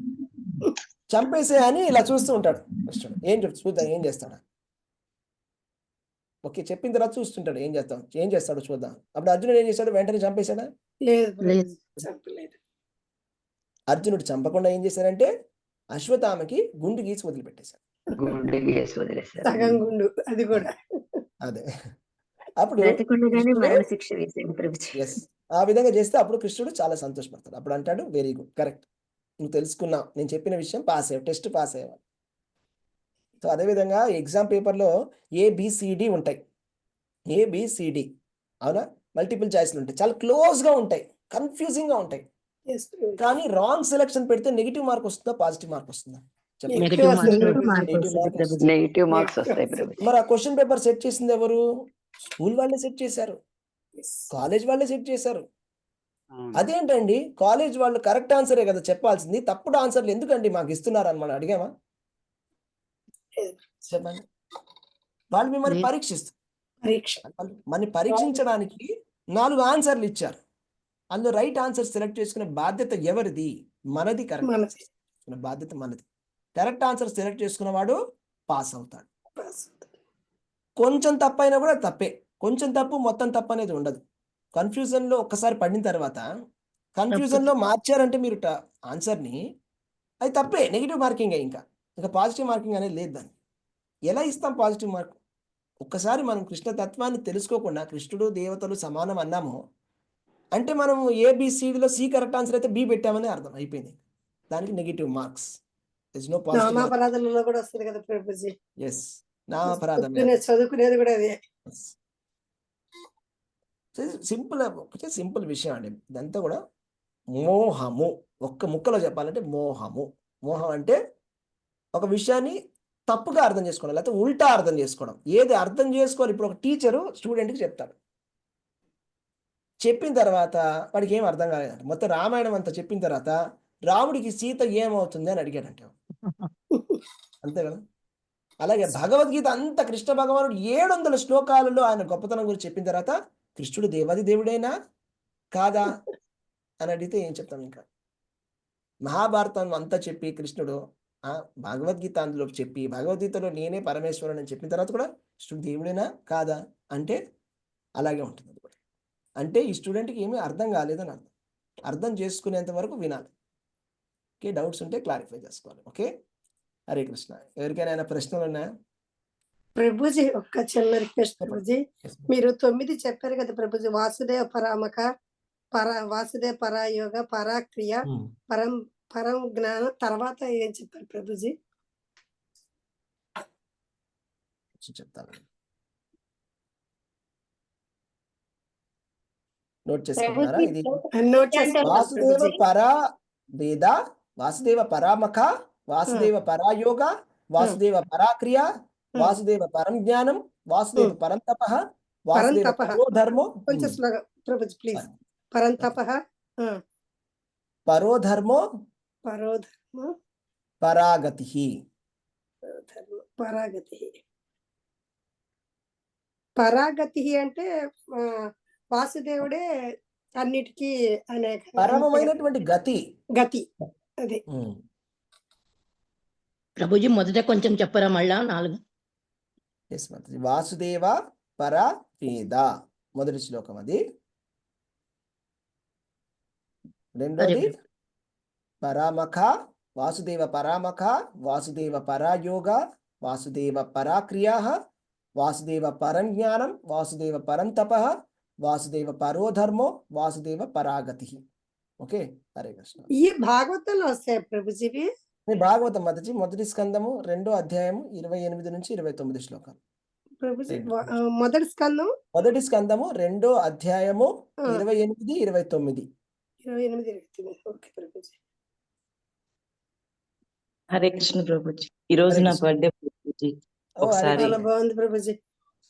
చంపేసే అని ఇలా చూస్తూ ఉంటాడు కృష్ణుడు. చూద్దాం ఏం చేస్తాడు. ఓకే, చెప్పిన తర్వాత చూస్తుంటాడు ఏం చేస్తాడు చూద్దాం. అప్పుడు అర్జునుడు ఏం చేశాడు? వెంటనే చంపేశాడా? అర్జునుడు చంపకుండా ఏం చేశాడంటే అశ్వత్థామకి గుండు గీసి వదిలిపెట్టేశాడు. అది కూడా అదే. అప్పుడు ఆ విధంగా చేస్తే అప్పుడు కృష్ణుడు చాలా సంతోషపడతాడు. అప్పుడు అంటాడు, వెరీ గుడ్, కరెక్ట్, నువ్వు తెలుసుకున్నావు, నేను చెప్పిన విషయం పాస్ అయ్యావు, టెస్ట్ పాస్ అయ్యావు. సో అదేవిధంగా ఎగ్జామ్ పేపర్లో ABCD ఉంటాయి. ABCD, అవునా? మల్టిపుల్ చాయిస్లు ఉంటాయి, చాలా క్లోజ్గా ఉంటాయి, కన్ఫ్యూజింగ్గా ఉంటాయి. Yes, ప్రభుజీ. కానీ రాంగ్ సెలెక్షన్ పెడితే నెగిటివ్ మార్క్ వస్తుందా, పాజిటివ్ మార్క్ వస్తుందా? చెప్పండి. నెగిటివ్ వస్తుంది నెగిటివ్ ప్రభుజీ. మార్క్ నెగిటివ్ వస్తుంది మార్క్ వస్తుంది. ప్రభుజీ. నెగిటివ్ మార్క్స్ నెగిటివ్ వస్తాయి వస్తుంది. ప్రభుజీ. మరి ఆ క్వశ్చన్ పేపర్ సెట్ చేసింది ఎవరు? స్కూల్ వాళ్ళే సెట్ చేశారు, Yes. కాలేజ్ వాళ్ళే సెట్ చేశారు. అవును. అదేంటండి, కాలేజ్ వాళ్ళు కరెక్ట్ ఆన్సరే కదా చెప్పాల్సింది, తప్పుడు ఆన్సర్లు ఎందుకండి మాకు ఇస్తున్నారు అని మనం అడిగామా? లేదు. చెప్పండి. వాళ్ళు మిమ్మల్ని లేదు. పరీక్షిస్తారు. పరీక్ష. మనని పరీక్షించడానికి 4 ఆన్సర్లు ఇచ్చారు. అందులో రైట్ ఆన్సర్ సెలెక్ట్ చేసుకునే బాధ్యత ఎవరిది? మనది. కరెక్ట్ మనది. చేసుకునే బాధ్యత మనది. కరెక్ట్ ఆన్సర్ సెలెక్ట్ చేసుకున్నవాడు పాస్ అవుతాడు. పాస్ అవుతుంది. కొంచెం తప్పైనా కూడా తప్పే, కొంచెం తప్పు మొత్తం తప్పు అనేది ఉండదు. కన్ఫ్యూజన్లో ఒక్కసారి పడిన తర్వాత కన్ఫ్యూజన్లో మార్చారంటే మీరు ఆన్సర్ని, అది తప్పే, నెగిటివ్ మార్కింగే. ఇంకా పాజిటివ్ మార్కింగ్ అనేది లేదు. దాన్ని ఎలా ఇస్తాం పాజిటివ్ మార్క్? ఒక్కసారి మనం కృష్ణ తత్వాన్ని తెలుసుకోకుండా కృష్ణుడు దేవతలు సమానం అన్నాము అంటే మనం ఏబిసిడిలో సి కరెక్ట్ ఆన్సర్ అయితే బి పెట్టామని అర్థం అయిపోయింది. దానికి negative marks. No positive mark. నామాపరాధనలో కూడా వస్తుంది కదా ప్రభుజీ. ఎస్, నా అపరాధం. చదువుకునేది కూడా అదే. సింపుల్ విషయం అండి. ఇదంతా కూడా మోహము. ఒక్క ముక్కలో చెప్పాలంటే మోహము. మోహం అంటే ఒక విషయాన్ని తప్పుగా అర్థం చేసుకోవడం, లేకపోతే ఉల్టా అర్థం చేసుకోవడం. ఏది అర్థం చేసుకోవాలి? ఇప్పుడు ఒక టీచరు స్టూడెంట్కి చెప్తాడు, చెప్పిన తర్వాత వాడికి ఏం అర్థం కాలేదంట. మొత్తం రామాయణం అంతా చెప్పిన తర్వాత రాముడికి సీత ఏమవుతుంది అని అడిగాడంటే, అంతే కదా. అలాగే భగవద్గీత అంతా కృష్ణ భగవానుడు 700 శ్లోకాలలో ఆయన గొప్పతనం గురించి చెప్పిన తర్వాత కృష్ణుడు దేవాది దేవుడైనా కాదా అని అడిగితే ఏం చెప్తాం? ఇంకా మహాభారతం అంతా చెప్పి కృష్ణుడు భగవద్గీత అందులో చెప్పి భగవద్గీతలో నేనే పరమేశ్వరుడు అని చెప్పిన తర్వాత కూడా కృష్ణుడు దేవుడైనా కాదా అంటే అలాగే ఉంటుంది. అది కూడా అంటే ఈ స్టూడెంట్కి ఏమీ అర్థం కాలేదని అర్థం. అర్థం చేసుకునేంత వరకు వినాలి. ఓకే, డౌట్స్ ఉంటే క్లారిఫై చేసుకోవాలి. ఓకే, హరే కృష్ణ. ఎవరికైనా ప్రశ్నలు ఉన్నాయా? ప్రభుజీ ఒక్క చిన్న రిక్వెస్ట్ ప్రభుజీ. మీరు 9 చెప్పారు కదా ప్రభుజీ. వాసుదేవ పరామక, వాసుదేవ పరాయోగ, పరాక్రియ, పరం జ్ఞానం, తర్వాత ఏం చెప్పారు ప్రభుజీ? చెప్తాను, నోట్ చేసుకుంటున్నారా? ఇది నోట్ చేసుకుంటాను వాసుదేవ ప్రభుజీ. పరా వేద, వాసుదేవ పరామఖ, వాసుదేవ పరాయోగ, వాసుదేవ పరాక్రియ, వాసుదేవ పరం జ్ఞానం, వాసుదేవ పరంతప, వాసుదేవ పరంతపః. పరోధర్మో. కొంచెం స్లోగా ప్రభుజీ ప్లీజ్. పరంతపః, పరోధర్మో పరోధర్మ, పరాగతి. పరాగతి. పరాగతి అంటే వాసుదేవుడే అన్నిటికీ అనేక పరమమైనటువంటి గతి. గతి. అది ప్రభుజీ మొదట కొంచెం చెప్పరా మళ్ళా 4? ఎస్ మాతాజీ. వాసుదేవ పర వేద మొదటి శ్లోకం అది. రెండోది పరామఖ, వాసుదేవ పరామఖ, వాసుదేవ పరాయోగ, వాసుదేవ పరాక్రియ, వాసుదేవ పరం జ్ఞానం, వాసుదేవ పరంతప, వాసుదేవ పరోధర్మో, వాసుదేవ పరాగతి. ఓకే, హరే కృష్ణ. ఈ భాగవతంలో వస్తాయి ప్రభుజీవి. భాగవతం మాతాజీ మొదటి స్కందము 2వ అధ్యాయము 28 నుంచి 29 శ్లోకాలు. ప్రభుజీ మొదటి స్కందం, మొదటి స్కందము 2వ అధ్యాయము 28, 29. 28, 29. ఓకే ప్రభుజీ. హరే కృష్ణ ప్రభుజీ. ఈ రోజు నా బర్త్డే ప్రభుజీ. ఒకసారి చాలా బాగుంది ప్రభుజీ.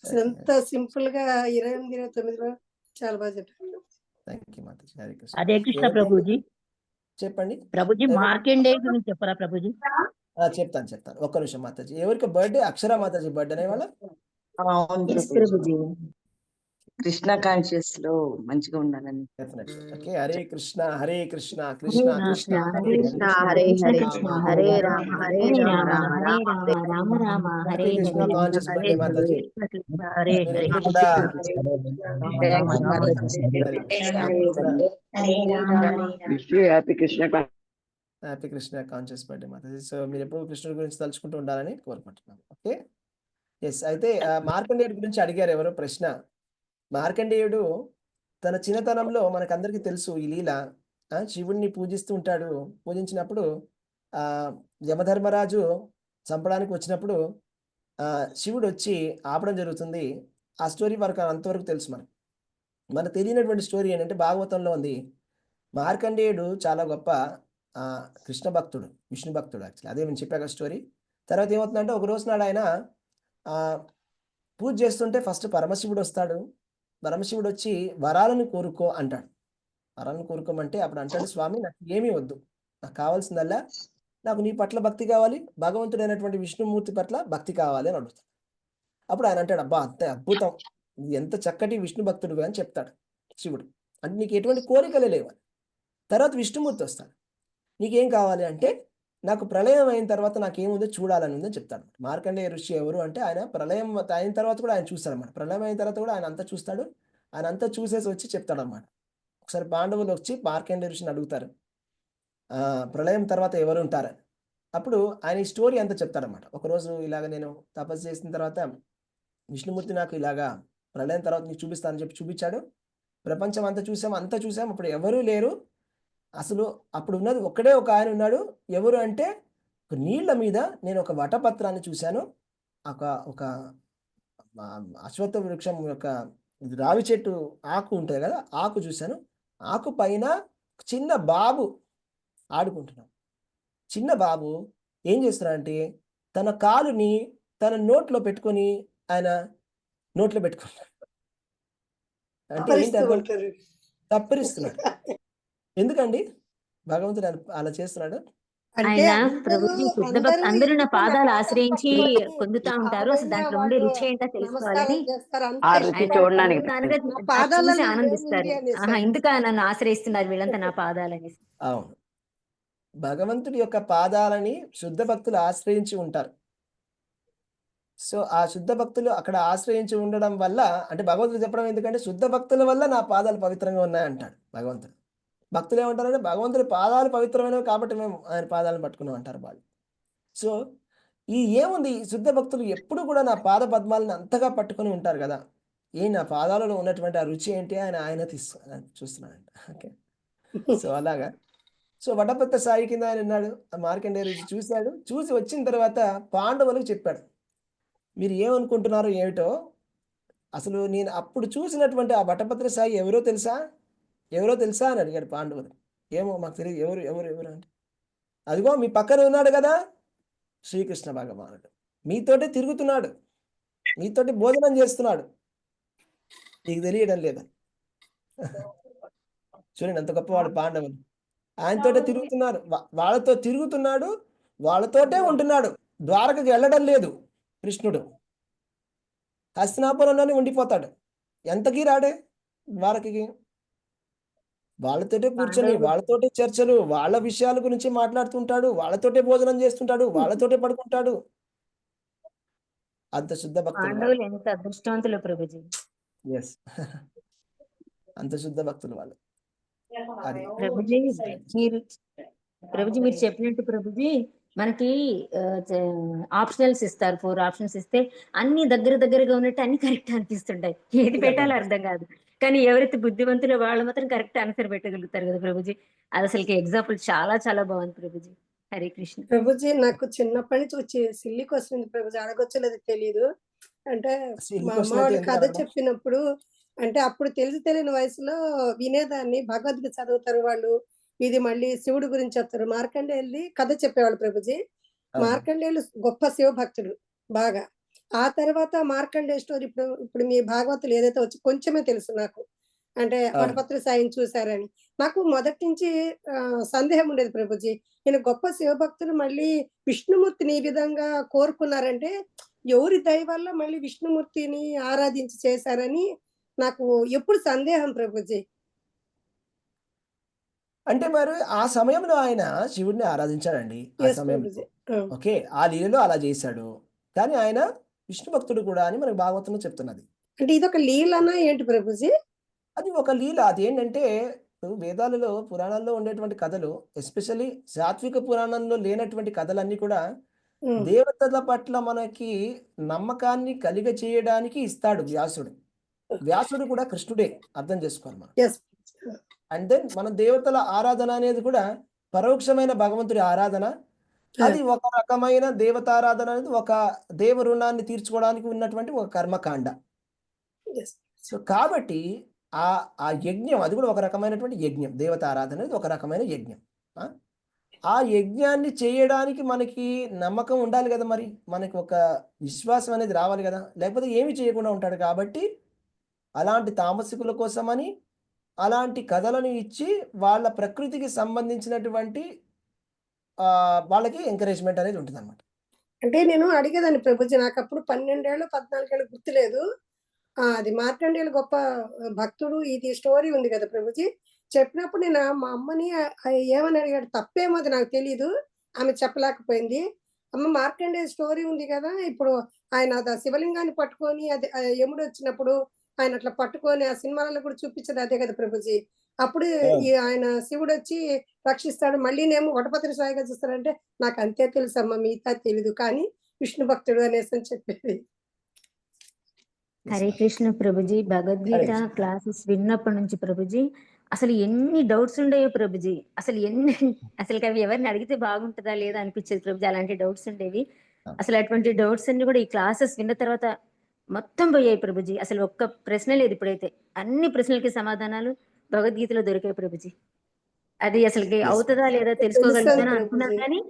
అసలు ఎంత సింపుల్ గా 28, 29లో చాలా బాగా చెప్పారు. థ్యాంక్ యూ మాతాజీ. హరే కృష్ణ. హరే కృష్ణ ప్రభుజీ. చెప్పండి ప్రభుజీ మార్కండేయ గురించి చెప్పరా ప్రభుజీ? చెప్తాను. ఒక్క నిమిషం మాతాజీ. ఎవరికి బర్త్డే? అక్షర మాతాజీ బర్త్డే వాళ్ళ. అవును ప్రభుజీ. కృష్ణ కాన్షియస్ లో మంచిగా ఉండాలని. Okay, Hare Krishna Hare Krishna Krishna Krishna Hare Krishna Hare Hare Hare Rama Hare Rama Rama Rama Rama Hare Krishna Hare conscious Hare birthday మాతాజీ. హరే హరే కూడా happy Krishna happy Krishna conscious birthday మాతాజీ. సో మీరు ఎప్పుడు కృష్ణుడి గురించి తలుచుకుంటూ ఉండాలని కోరుకుంటున్నాను. Okay, yes. అయితే మార్కండేయుడి గురించి అడిగారు ఎవరో ప్రశ్న. మార్కండేయుడు తన చిన్నతనంలో మనకందరికీ తెలుసు ఈ లీల. శివుణ్ణి పూజిస్తూ ఉంటాడు. పూజించినప్పుడు యమధర్మరాజు చంపడానికి వచ్చినప్పుడు శివుడు వచ్చి ఆపడం జరుగుతుంది. ఆ స్టోరీ వరకు అంతవరకు తెలుసు మనకు. మనకు తెలియనటువంటి స్టోరీ ఏంటంటే భాగవతంలో ఉంది. మార్కండేయుడు చాలా గొప్ప కృష్ణ భక్తుడు, విష్ణు భక్తుడు. యాక్చువల్లీ అదే నేను చెప్పాక స్టోరీ. తర్వాత ఏమవుతుందంటే ఒక రోజు నాడు ఆయన పూజ చేస్తుంటే ఫస్ట్ పరమశివుడు వస్తాడు. పరమశివుడు వచ్చి వరాలను కోరుకో అంటాడు. వరాలను కోరుకోమంటే అప్పుడు అంటాడు, స్వామి నాకు ఏమీ వద్దు, నాకు కావాల్సిందల్లా నాకు నీ పట్ల భక్తి కావాలి, భగవంతుడైనటువంటి విష్ణుమూర్తి పట్ల భక్తి కావాలి అని అడుగుతాడు. అప్పుడు ఆయన అంటాడు, అబ్బా అంత అద్భుతం, ఎంత చక్కటి విష్ణు భక్తుడు అని చెప్తాడు శివుడు. అంటే నీకు ఎటువంటి కోరికలే లేవని. తర్వాత విష్ణుమూర్తి వస్తాడు, నీకేం కావాలి అంటే నాకు ప్రళయం అయిన తర్వాత నాకేముందో చూడాలని ఉందని చెప్తాడు. మార్కండేయ ఋషి ఎవరు అంటే ఆయన ప్రళయం అయిన తర్వాత కూడా ఆయన చూస్తాడన్నమాట. ప్రళయం అయిన తర్వాత కూడా ఆయన అంతా చూస్తాడు. ఆయన అంతా చూసేసి వచ్చి చెప్తాడన్నమాట. ఒకసారి పాండవులు వచ్చి మార్కండేయ ఋషిని అడుగుతారు, ప్రళయం తర్వాత ఎవరు ఉంటారని. అప్పుడు ఆయన ఈ స్టోరీ అంతా చెప్తాడన్నమాట. ఒకరోజు ఇలాగ నేను తపస్సు చేసిన తర్వాత విష్ణుమూర్తి నాకు ఇలాగా ప్రళయం తర్వాత నీకు చూపిస్తానని చెప్పి చూపించాడు. ప్రపంచం అంతా చూసాం, అప్పుడు ఎవరూ లేరు. అసలు అప్పుడు ఉన్నది ఒక్కడే ఒక ఆయన ఉన్నాడు. ఎవరు అంటే నీళ్ల మీద నేను ఒక వటపత్రాన్ని చూశాను. ఒక అశ్వత్థ వృక్షం యొక్క రావి చెట్టు ఆకు ఉంటుంది కదా, ఆకు చూశాను. ఆకు పైన చిన్న బాబు ఆడుకుంటున్నాడు. చిన్న బాబు ఏం చేస్తున్నాడంటే తన కాలుని తన నోట్లో పెట్టుకొని ఆయన నోట్లో పెట్టుకున్నాడు. అంటే ఏంటి అర్థం? తప్పరిస్తున్నాడు. ఎందుకండి భగవంతుడు అలా చేస్తున్నాడు? ఆయన ప్రభుజీ శుద్ధ భక్తి అందరూ నా పాదాలు ఆశ్రయించి పొందుతా ఉంటారు. అసలు దాంట్లో ఉండే రుచి ఏంటో తెలుసుకోవాలని ఆ రుచి చూడడానికి చూసి ఆనందిస్తారు. ఎందుకు నన్ను ఆశ్రయిస్తున్నారు వీళ్ళంతా నా పాదాలని. అవును, భగవంతుడి యొక్క పాదాలని శుద్ధ భక్తులు ఆశ్రయించి ఉంటారు. సో ఆ శుద్ధ భక్తులు అక్కడ ఆశ్రయించి ఉండడం వల్ల, అంటే భగవంతుడు చెప్పడం ఎందుకంటే శుద్ధ భక్తుల వల్ల నా పాదాలు పవిత్రంగా ఉన్నాయంటాడు భగవంతుడు. భక్తులు ఏమంటారంటే భగవంతుడి పాదాలు పవిత్రమైనవి కాబట్టి మేము ఆయన పాదాలను పట్టుకున్నాం అంటారు వాళ్ళు. సో ఏముంది, శుద్ధ భక్తులు ఎప్పుడు కూడా నా పాద పద్మాలను అంతగా పట్టుకొని ఉంటారు కదా. నా పాదాలలో ఉన్నటువంటి ఆ రుచి ఏంటి ఆయన చూస్తున్నాడంట. ఓకే, సో అలాగా. సో వటపత్ర సాయి కింద ఆయన ఉన్నాడు. ఆ మార్కండేయ ఋషి చూశాడు. చూసి వచ్చిన తర్వాత పాండవులకు చెప్పాడు, మీరు ఏమనుకుంటున్నారో ఏమిటో, అసలు నేను అప్పుడు చూసినటువంటి ఆ వటపత్ర సాయి ఎవరో తెలుసా అని అడిగాడు పాండవులు. ఏమో మాకు తెలియదు, ఎవరు అంటే, అదిగో మీ పక్కన ఉన్నాడు కదా శ్రీకృష్ణ భగవానుడు, మీతోటి తిరుగుతున్నాడు, మీతోటి భోజనం చేస్తున్నాడు, నీకు తెలియడం లేదా? చూడండి ఎంత గొప్పవాడు పాండవులు. ఆయనతోటే తిరుగుతున్నారు, వాళ్ళతో తిరుగుతున్నాడు, వాళ్ళతోటే ఉంటున్నాడు. ద్వారకకి వెళ్ళడం లేదు కృష్ణుడు, హస్తినాపురంలోనే ఉండిపోతాడు. ఎంతకీ రాడే ద్వారకకి. వాళ్ళతోటే కూర్చొని, వాళ్ళతోటే చర్చలు, వాళ్ళ విషయాల గురించి మాట్లాడుతుంటాడు, వాళ్ళతోటే భోజనం చేస్తుంటాడు, వాళ్ళతోటే పడుకుంటాడు. అంత శుద్ధ భక్తులు, ఎంత అదృష్టవంతులు ప్రభుజీ. ఎస్, అంత శుద్ధ భక్తులు వాళ్ళు. ప్రభుజీ మీరు చెప్పినట్టు ప్రభుజీ మనకి ఆప్షనల్స్ ఇస్తారు, 4 ఆప్షన్స్ ఇస్తే అన్ని దగ్గరగా ఉన్నట్టు అన్ని కరెక్ట్ అనిపిస్తుంటాయి. ఏది పెట్టాలో అర్థం కాదు. కానీ ఎవరైతే బుద్ధివంతులో వాళ్ళు మాత్రం కరెక్ట్ ఆన్సర్ పెట్టగలుగుతారు కదా ప్రభుజీ. అది అసలు ఎగ్జాంపుల్ చాలా చాలా బాగుంది ప్రభుజీ. హరే కృష్ణ. ప్రభుజీ నాకు చిన్నప్పటి నుంచి వచ్చి సిల్లి వస్తుంది ప్రభుజీ, అడగొచ్చలేదు తెలియదు. అంటే మా అమ్మవాడు కథ చెప్పినప్పుడు, అంటే అప్పుడు తెలియని వయసులో వినేదాన్ని. భగవద్గీత చదువుతారు వాళ్ళు, ఇది మళ్ళీ శివుడు గురించి చెప్తారు. మార్కండేయులు కథ చెప్పేవాళ్ళు ప్రభుజీ. మార్కండేయులు గొప్ప శివ భక్తుడు బాగా. ఆ తర్వాత మార్కండేయ స్టోరీ ఇప్పుడు మీ భాగవతులు ఏదైతే వచ్చి కొంచెమే తెలుసు నాకు, అంటే వటపత్ర సాయిని చూశారని. నాకు మొదటి నుంచి సందేహం ఉండేది ప్రభుజీ, ఈయన గొప్ప శివభక్తులు మళ్ళీ విష్ణుమూర్తిని ఈ విధంగా కోరుకున్నారంటే ఎవరి దయ వల్ల మళ్ళీ విష్ణుమూర్తిని ఆరాధించి చేశారని నాకు ఎప్పుడు సందేహం ప్రభుజీ. అంటే మరి ఆ సమయంలో ఆయన శివుడిని ఆరాధించాడండి. ఆ సమయంలో ఓకే, ఆ లీలలో అలా చేశాడు. కానీ ఆయన విష్ణు భక్తుడు కూడా అని మనకు భాగవతంలో చెప్తున్నది. అంటే ఇది ఒక లీలనా ఏంటి ప్రభుజీ? అది ఒక లీల. అది ఏంటంటే వేదాలలో, పురాణాల్లో ఉండేటువంటి కథలు, ఎస్పెషల్లీ సాత్విక పురాణంలో లేనటువంటి కథలన్నీ కూడా దేవతల పట్ల మనకి నమ్మకాన్ని కలిగ చేయడానికి ఇస్తాడు వ్యాసుడు. వ్యాసుడు కూడా కృష్ణుడే, అర్థం చేసుకోవాలి మనం. అండ్ దెన్ మన దేవతల ఆరాధన అనేది కూడా పరోక్షమైన భగవంతుడి ఆరాధన. అది ఒక రకమైన దేవతారాధన అనేది ఒక దేవ రుణాన్ని తీర్చుకోవడానికి ఉన్నటువంటి ఒక కర్మకాండ. సో కాబట్టి ఆ యజ్ఞం అది కూడా ఒక రకమైనటువంటి యజ్ఞం. దేవత ఆరాధన అనేది ఒక రకమైన యజ్ఞం. ఆ యజ్ఞాన్ని చేయడానికి మనకి నమ్మకం ఉండాలి కదా మరి. మనకి ఒక విశ్వాసం అనేది రావాలి కదా. లేకపోతే ఏమి చేయకుండా ఉంటాడు. కాబట్టి అలాంటి తామసికుల కోసమని అలాంటి కథలను ఇచ్చి వాళ్ళ ప్రకృతికి సంబంధించినటువంటి వాళ్ళకి ఎంకరేజ్‌మెంట్ అనేది ఉంటుందన్నమాట. అంటే నేను అడిగేదాన్ని ప్రభుజీ. నాకప్పుడు 12 ఏళ్ళు, 14 ఏళ్ళు గుర్తులేదు. అది మార్కండేయులు గొప్ప భక్తుడు. ఇది స్టోరీ ఉంది కదా ప్రభుజీ. చెప్పినప్పుడు నేను మా అమ్మని ఏమని అడిగాడు, తప్పేమో అది నాకు తెలీదు. ఆమె చెప్పలేకపోయింది. అమ్మ మార్కండేయ స్టోరీ ఉంది కదా! ఇప్పుడు ఆయన శివలింగాన్ని పట్టుకొని అది యముడొచ్చినప్పుడు ఆయన అట్లా పట్టుకొని ఆ సినిమాలలో కూడా చూపించేది అదే కదా ప్రభుజీ. అప్పుడు ఆయన శివుడొచ్చి రక్షిస్తాడు. మళ్ళీనేమో వటపత్రి సాయిగా చూస్తాడంటే, నాకు అంతే తెలుసమ్మా, మిగతా తెలీదు. కానీ విష్ణు భక్తుడు అనేసని చెప్పేది. హరే కృష్ణ ప్రభుజీ. భగవద్గీత క్లాసెస్ విన్నప్పటి నుంచి ప్రభుజీ అసలు ఎన్ని డౌట్స్ ఉండేవో ప్రభుజీ. అసలు అవి ఎవరిని అడిగితే బాగుంటుందా లేదా అనిపించేది ప్రభుజీ. అలాంటి డౌట్స్ ఉండేవి. అసలు అటువంటి డౌట్స్ అన్ని కూడా ఈ క్లాసెస్ విన్న తర్వాత మొత్తం పోయాయి ప్రభుజీ. అసలు ఒక్క ప్రశ్న లేదు ఇప్పుడైతే. అన్ని ప్రశ్నలకి సమాధానాలు భగవద్గీతలో దొరికాయి ప్రభుజీ. అది అసలుకి అవుతుందా లేదా తెలుసుకోగలుగుతాను అనుకున్నాను, కానీ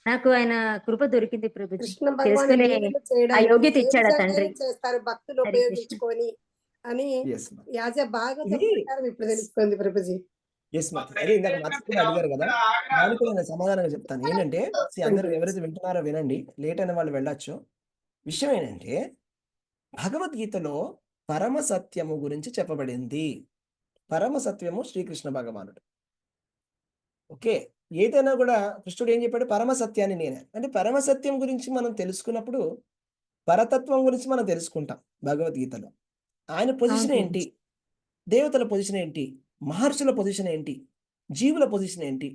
నాకు ఆయన కృప దొరికింది ప్రభుజీ. కృష్ణ భగవాన్ తెలుసుకునే లీలలు ఆ చేయడానికి యోగ్యత ఏ ఇచ్చాడు ఆ విధంగా తండ్రి. చేస్తారు భక్తులు హరే కృష్ణ. ఉపయోగించుకొని అని yes ma'am. As a Bhagavatam ఇది ప్రకారం ఇప్పుడు తెలుస్తుంది ప్రభుజీ. Yes ma'am. అదే ఇందాక మత్స్య కూడా అడిగారు కదా. దానికి కూడా నేను సమాధానంగా చెప్తాను. ఏంటంటే అందరూ ఎవరైతే వింటున్నారో వినండి. లేట్ అయిన వాళ్ళు వెళ్ళొచ్చు. విషయం ఏంటంటే భగవద్గీతలో పరమ సత్యము గురించి చెప్పబడింది. పరమ సత్యము శ్రీకృష్ణ భగవానుడు. ఓకే. ఏదైనా కూడా కృష్ణుడు ఏం చెప్పాడు? పరమ సత్యాన్ని నేనే. అంటే పరమ సత్యం గురించి మనం తెలుసుకున్నప్పుడు పరతత్వం గురించి మనం తెలుసుకుంటాం భగవద్గీతలో. ఆయన పొజిషన్ ఏంటి? దేవతల పొజిషన్ ఏంటి? మహర్షుల పొజిషన్ ఏంటి? జీవుల పొజిషన్ ఏంటి?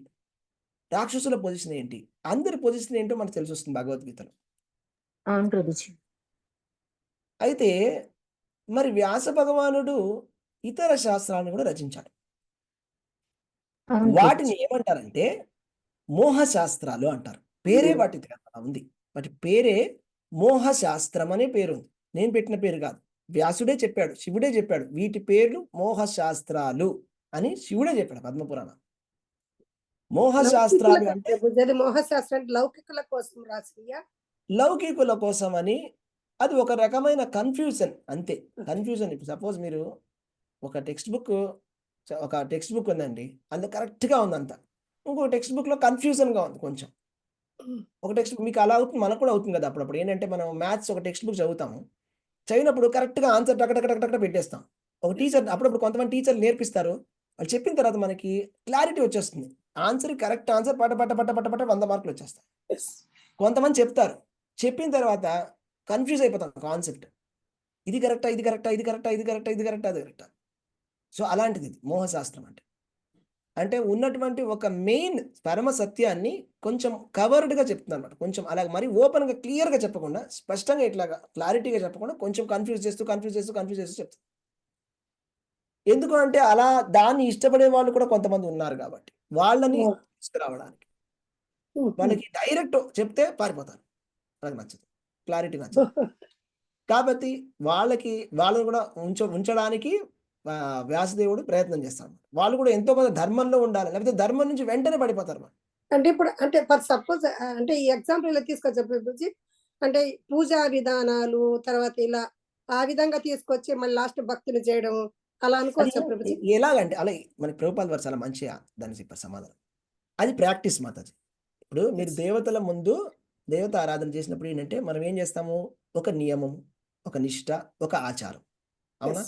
రాక్షసుల పొజిషన్ ఏంటి? అందరి పొజిషన్ ఏంటో మనకు తెలిసొస్తుంది భగవద్గీతలో. అవును ప్రభుజీ. అయితే మరి వ్యాస భగవానుడు ఇతర శాస్త్రాలను కూడా రచించాడు. అవును వాటిని ప్రభుజీ. ఏమంటారంటే మోహ శాస్త్రాలు అంటారు. పేరే వాటిది అలా ఉంది. వాటి పేరే మోహ శాస్త్రం అనే పేరుంది. నేను పెట్టిన పేరు కాదు. వ్యాసుడే చెప్పాడు, శివుడే చెప్పాడు. వీటి పేర్లు మోహ శాస్త్రాలు అని శివుడే చెప్పాడు పద్మపురాణం. మోహ శాస్త్రాలు అంటే ప్రభుజీ అది మోహశాస్త్రం అంటే లౌకికుల కోసం రాసియా? లౌకికుల కోసం అని. అది ఒక రకమైన కన్ఫ్యూజన్ అంతే. కన్ఫ్యూజన్. ఇప్పుడు సపోజ్ మీరు ఒక టెక్స్ట్ బుక్ ఉందండి. అందులో కరెక్ట్‌గా ఉందంతా. ఇంకో టెక్స్ట్ బుక్‌లో కన్ఫ్యూజన్‌గా ఉంది కొంచెం. ఒక టెక్స్ట్ బుక్ మీకు అలా అవుతుంది. మనకు కూడా అవుతుంది కదా అప్పుడప్పుడు. ఏంటంటే మనం మ్యాథ్స్ ఒక టెక్స్ట్ బుక్ చదువుతాము. చదివినప్పుడు కరెక్ట్‌గా ఆన్సర్ టక టక టక టక పెట్టేస్తాం. ఒక టీచర్ అప్పుడప్పుడు కొంతమంది టీచర్లు నేర్పిస్తారు. వాళ్ళు చెప్పిన తర్వాత మనకి క్లారిటీ వచ్చేస్తుంది. కరెక్ట్ ఆన్సర్ పట పట పట పట పట 100 మార్కులు వచ్చేస్తాయి. కొంతమంది చెప్తారు. చెప్పిన తర్వాత కన్‌ఫ్యూజ్ అయిపోతాం కాన్సెప్ట్. ఇది కరెక్టా? ఇది కరెక్టా? ఇది కరెక్టా? ఇది కరెక్టా? ఇది కరెక్టా? అది కరెక్టా? సో అలాంటిది ఇది మోహశాస్త్రం అంటే. అంటే ఉన్నటువంటి ఒక మెయిన్ పరమ సత్యాన్ని కొంచెం కవర్డ్‌గా చెప్తుందన్నమాట. కొంచెం అలా మరి ఓపెన్‌గా క్లియర్‌గా చెప్పకుండా, స్పష్టంగా ఇట్లాగా క్లారిటీగా చెప్పకుండా కొంచెం కన్‌ఫ్యూజ్ చేస్తూ చెప్తుంది. ఎందుకు అంటే అలా దాన్ని ఇష్టపడే వాళ్ళు కూడా కొంతమంది ఉన్నారు కాబట్టి. వాళ్ళని తీసుకురావడానికి. వాళ్ళకి డైరెక్ట్ చెప్తే పారిపోతారు. నాకు నచ్చదు. క్లారిటీ నచ్చదు. కాబట్టి వాళ్ళని కూడా ఉంచడానికి వ్యాసదేవుడు ప్రయత్నం చేస్తాడు. వాళ్ళు కూడా ఎంతో కొంత ధర్మంలో ఉండాలి. లేకపోతే ధర్మం నుంచి వెంటనే పడిపోతారు. అంటే ఇప్పుడు అంటే ఫర్ సపోజ్ అంటే ఈ ఎగ్జాంపుల్ ఇలా తీసుకొచ్చా ప్రభుజీ. అంటే పూజా విధానాలు తర్వాత ఇలా ఆ విధంగా తీసుకొచ్చి మళ్ళీ లాస్ట్ భక్తులు చేయడం అలా అనుకోవచ్చా ప్రభుజీ? ఎలాగంటే అలా మనకి ప్రభుపాల్ వారు చాలా మంచిగా దాన్ని చెప్పారు సమాధానం. అది ప్రాక్టీస్ మాతాజీ. ఇప్పుడు మీరు దేవతల ముందు దేవత ఆరాధన చేసినప్పుడు ఏంటంటే మనం ఏం చేస్తాము? ఒక నియమం, ఒక నిష్ట, ఒక ఆచారం. అవునా?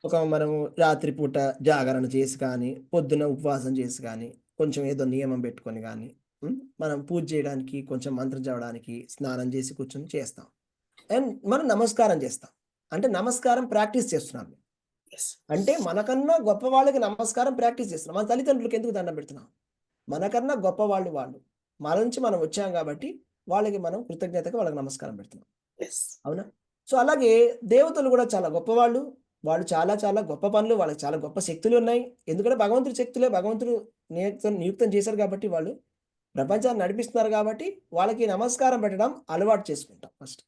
ఒక మనము రాత్రి పూట జాగరణ చేసి కానీ, పొద్దున ఉపవాసం చేసి కానీ, కొంచెం ఏదో నియమం పెట్టుకొని కానీ, మనం పూజ చేయడానికి, కొంచెం మంత్రం చదవడానికి, స్నానం చేసి కూర్చొని చేస్తాం. అండ్ మనం నమస్కారం చేస్తాం. అంటే నమస్కారం ప్రాక్టీస్ చేస్తున్నాం. అంటే మనకన్నా గొప్ప వాళ్ళకి నమస్కారం ప్రాక్టీస్ చేస్తున్నాం. మన తల్లిదండ్రులకు ఎందుకు దండం పెడుతున్నాం? మనకన్నా గొప్ప వాళ్ళు. మన నుంచి మనం వచ్చాం కాబట్టి వాళ్ళకి మనం కృతజ్ఞతగా వాళ్ళకి నమస్కారం పెడుతున్నాం. అవునా? సో అలాగే దేవతలు కూడా చాలా గొప్పవాళ్ళు. వాళ్ళు చాలా చాలా గొప్ప పనులు, వాళ్ళకి చాలా గొప్ప శక్తులు ఉన్నాయి. ఎందుకంటే భగవంతుడి శక్తులే భగవంతుడు నియుక్తం చేశారు కాబట్టి వాళ్ళు ప్రపంచాన్ని నడిపిస్తున్నారు కాబట్టి వాళ్ళకి నమస్కారం పెట్టడం అలవాటు చేసుకుంటాం ఫస్ట్.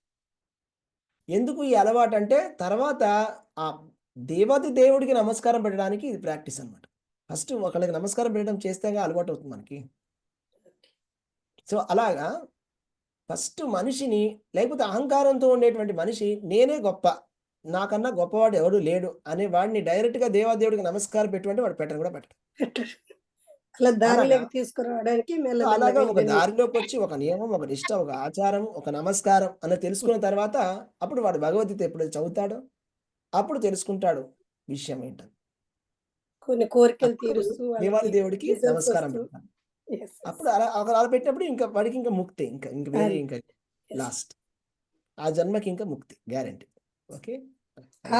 ఎందుకు ఈ అలవాటు అంటే తర్వాత దేవాది దేవుడికి నమస్కారం పెట్టడానికి ఇది ప్రాక్టీస్ అనమాట. ఫస్ట్ ఒకళ్ళకి నమస్కారం పెట్టడం చేస్తేగా అలవాటు అవుతుంది మనకి. సో అలాగా ఫస్ట్ మనిషిని, లేకపోతే అహంకారంతో ఉండేటువంటి మనిషి నేనే గొప్ప, నాకన్నా గొప్పవాడు ఎవడు లేడు అనే వాడిని డైరెక్ట్గా దేవాదేవుడికి నమస్కారం పెట్టుకుంటే వాడు పెట్టను కూడా పెట్టడు. అలా అలాగా దారిలోకి తీసుకురావడానికి అలాగా మెల్లమెల్లగా ఒక ఇవన్నీ దారిలోకి వచ్చి ఒక నియమం, ఒక నిష్ట, ఒక ఆచారం, ఒక నమస్కారం అని తెలుసుకున్న తర్వాత అప్పుడు వాడు భగవద్గీత ఎప్పుడైతే చదువుతాడో అప్పుడు తెలుసుకుంటాడు విషయం ఏంటని. కొన్ని కోరికలు అప్పుడు తీరుస్తూ దేవాది వాళ్ళకి దేవుడికి రిజల్ట్స్ నమస్కారం వస్తూ పెడతాడు. yes, yes. అప్పుడు అలా పెట్టినప్పుడు ఇంకా వాడికి ఇంకా ముక్తి, ఇంకా వేరే అది ఇంకా yes. లాస్ట్ ఆ జన్మకి ఇంకా ముక్తి గ్యారెంటీ. ఓకే,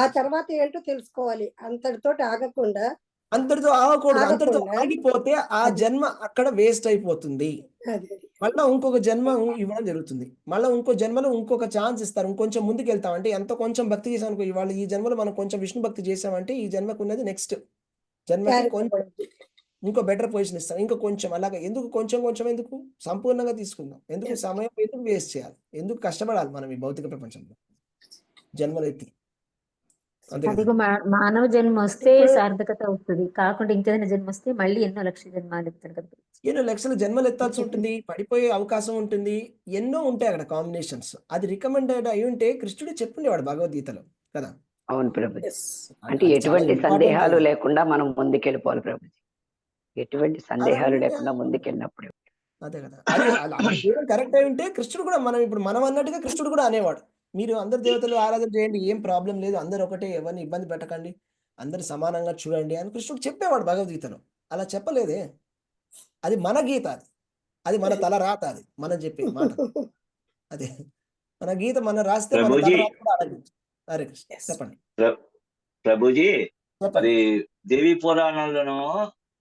ఆ తర్వాత ఏంటో తెలుసుకోవాలి, అంతటితోటి ఆగకుండా అంతటితో ఆగకూడదు. అంతటితో ఆగకుండా ఆగిపోతే ఆ అది జన్మ అక్కడ వేస్ట్ అయిపోతుంది. అది మళ్ళీ ఇంకొక జన్మ ఇవ్వడం జరుగుతుంది. మళ్ళీ ఇంకో జన్మలో ఇంకొక ఛాన్స్ ఇస్తారు. ఇంకొంచెం ముందుకు వెళ్తాం అంటే ఎంత కొంచెం భక్తి చేసాం అనుకో, ఇవాళ ఈ జన్మలో మనం కొంచెం విష్ణు భక్తి చేసామంటే ఈ జన్మకు ఉన్నది నెక్స్ట్ జన్మకి క్యారీ కొంచెం ఫార్వర్డ్. ఇంకో బెటర్ పొజిషన్ ఇస్తాం. ఇంకా కొంచెం అలాగా ఎందుకు కొంచెం ఎందుకు సంపూర్ణంగా తీసుకుందాం. ఎందుకు Yes. సమయం ఎందుకు వేస్ట్ చేయాలి, ఎందుకు కష్టపడాలి మనం ఈ భౌతిక ప్రపంచంలో జన్మలు ఎత్తి. అంతే కదా. అదిగో మానవ జన్మ వస్తే ఇప్పుడు సార్థకత అవుతుంది, కాకుండా ఇంకేదైనా జన్మ వస్తే మళ్ళీ ఎన్నో లక్షల జన్మాలు ఎత్తాడు కదా. ఎన్నో లక్షల జన్మలు ఎత్తాల్సి ఉంటుంది, పడిపోయే అవకాశం ఉంటుంది, ఎన్నో ఉంటాయి అక్కడ కాంబినేషన్స్. అది రికమెండెడ్ అయి ఉంటే కృష్ణుడు చెప్పుండేవాడు భగవద్గీతలో కదా. అవును ప్రభుజీ. Yes. అంటే అది చాలా ఎటువంటి ఇంపార్టెంట్ సందేహాలు అది. లేకుండా మనం ముందుకెళ్ళిపోవాలి ప్రభుజీ. ఎటువంటి సందేహాలు అదంటే లేకుండా ముందుకెళ్ళినప్పుడు అదే కదా. అది అలా చేయడం కరెక్ట్ అయి ఉంటే కృష్ణుడు కూడా మనం అన్నట్టుగా కృష్ణుడు కూడా అనేవాడు, మీరు అందరు దేవతలు ఆరాధన చేయండి, ఏం ప్రాబ్లం లేదు, అందరు ఒకటే, ఎవరిని ఇబ్బంది పెట్టకండి, అందరు సమానంగా చూడండి అని కృష్ణుడు చెప్పేవాడు భగవద్గీతలో. అలా చెప్పలేదే, అది మన గీత, అది మన తల రాత, అది మనం చెప్పే మాట, అదే మన గీత మనం రాస్తే మన తల ప్రభుజీ రాత కూడా అలాగే. హరే కృష్ణ. Yes. చెప్పండి ప్రభుజీ చెప్పండి. అది దేవి పురాణంలోనూ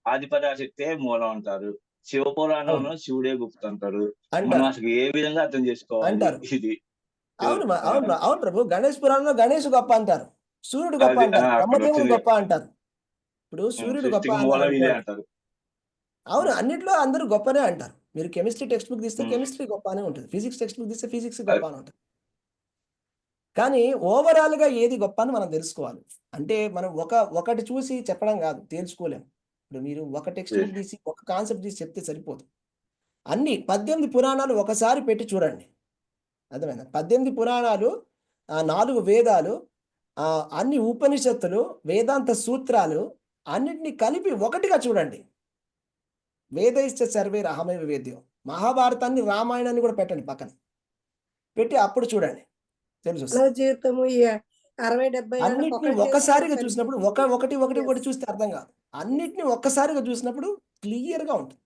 ఆదిపరాశక్తే మూలం అంటారు, శివ పురాణంలో శివుడే గుప్త అంటారు. మనం అంటారు అసలు ఏ విధంగా అర్థం చేసుకోవాలి అంటారు ఇది? అవును అవును ప్రభు. గణేష్ పురాణంలో గణేష్ గొప్ప అంటారు, సూర్యుడు గొప్ప అది అంటారు, అక్కడ బ్రహ్మదేవుడు వచ్చింది. గొప్ప అంటారు. ఇప్పుడు సూర్యుడు గొప్ప సృష్టికి అని మూలం ఇదే అనుకోండి. అంటారు. అవును, అన్నిట్లో అందరూ గొప్పనే అంటారు. మీరు కెమిస్ట్రీ టెక్స్ట్ బుక్ తీస్తే ఉమ్. కెమిస్ట్రీ గొప్ప అనే ఉంటుంది, ఫిజిక్స్ టెక్స్ట్ బుక్ తీస్తే ఫిజిక్స్ గొప్ప అని ఉంటుంది. కానీ ఓవరాల్గా ఏది గొప్ప అని మనం తెలుసుకోవాలి. అంటే మనం ఒకటి చూసి చెప్పడం కాదు, తేల్చుకోలేము. ఇప్పుడు మీరు ఒక టెక్స్ట్ బుక్ తీసి ఒక కాన్సెప్ట్ తీసి చెప్తే సరిపోదు. అన్ని 18 పురాణాలు ఒకసారి పెట్టి చూడండి, అర్థమైందా? 18 పురాణాలు, 4 వేదాలు, అన్ని ఉపనిషత్తులు, వేదాంత సూత్రాలు అన్నిటిని కలిపి ఒకటిగా చూడండి. వేదైశ్చ సర్వే అహమైవ వేద్యం. మహాభారతాన్ని, రామాయణాన్ని కూడా పెట్టండి పక్కన పెట్టి అప్పుడు చూడండి, తెలుసు. మానవ జీవితము ఈ 60-70 ఏళ్ళకి అన్నిటిని ఒకటి ఒక్కసారిగా చేస్తే చూసినప్పుడు ఒకటి చూస్తే అర్థం కాదు. అన్నిటిని ఒక్కసారిగా చూసినప్పుడు క్లియర్గా ఉంటుంది.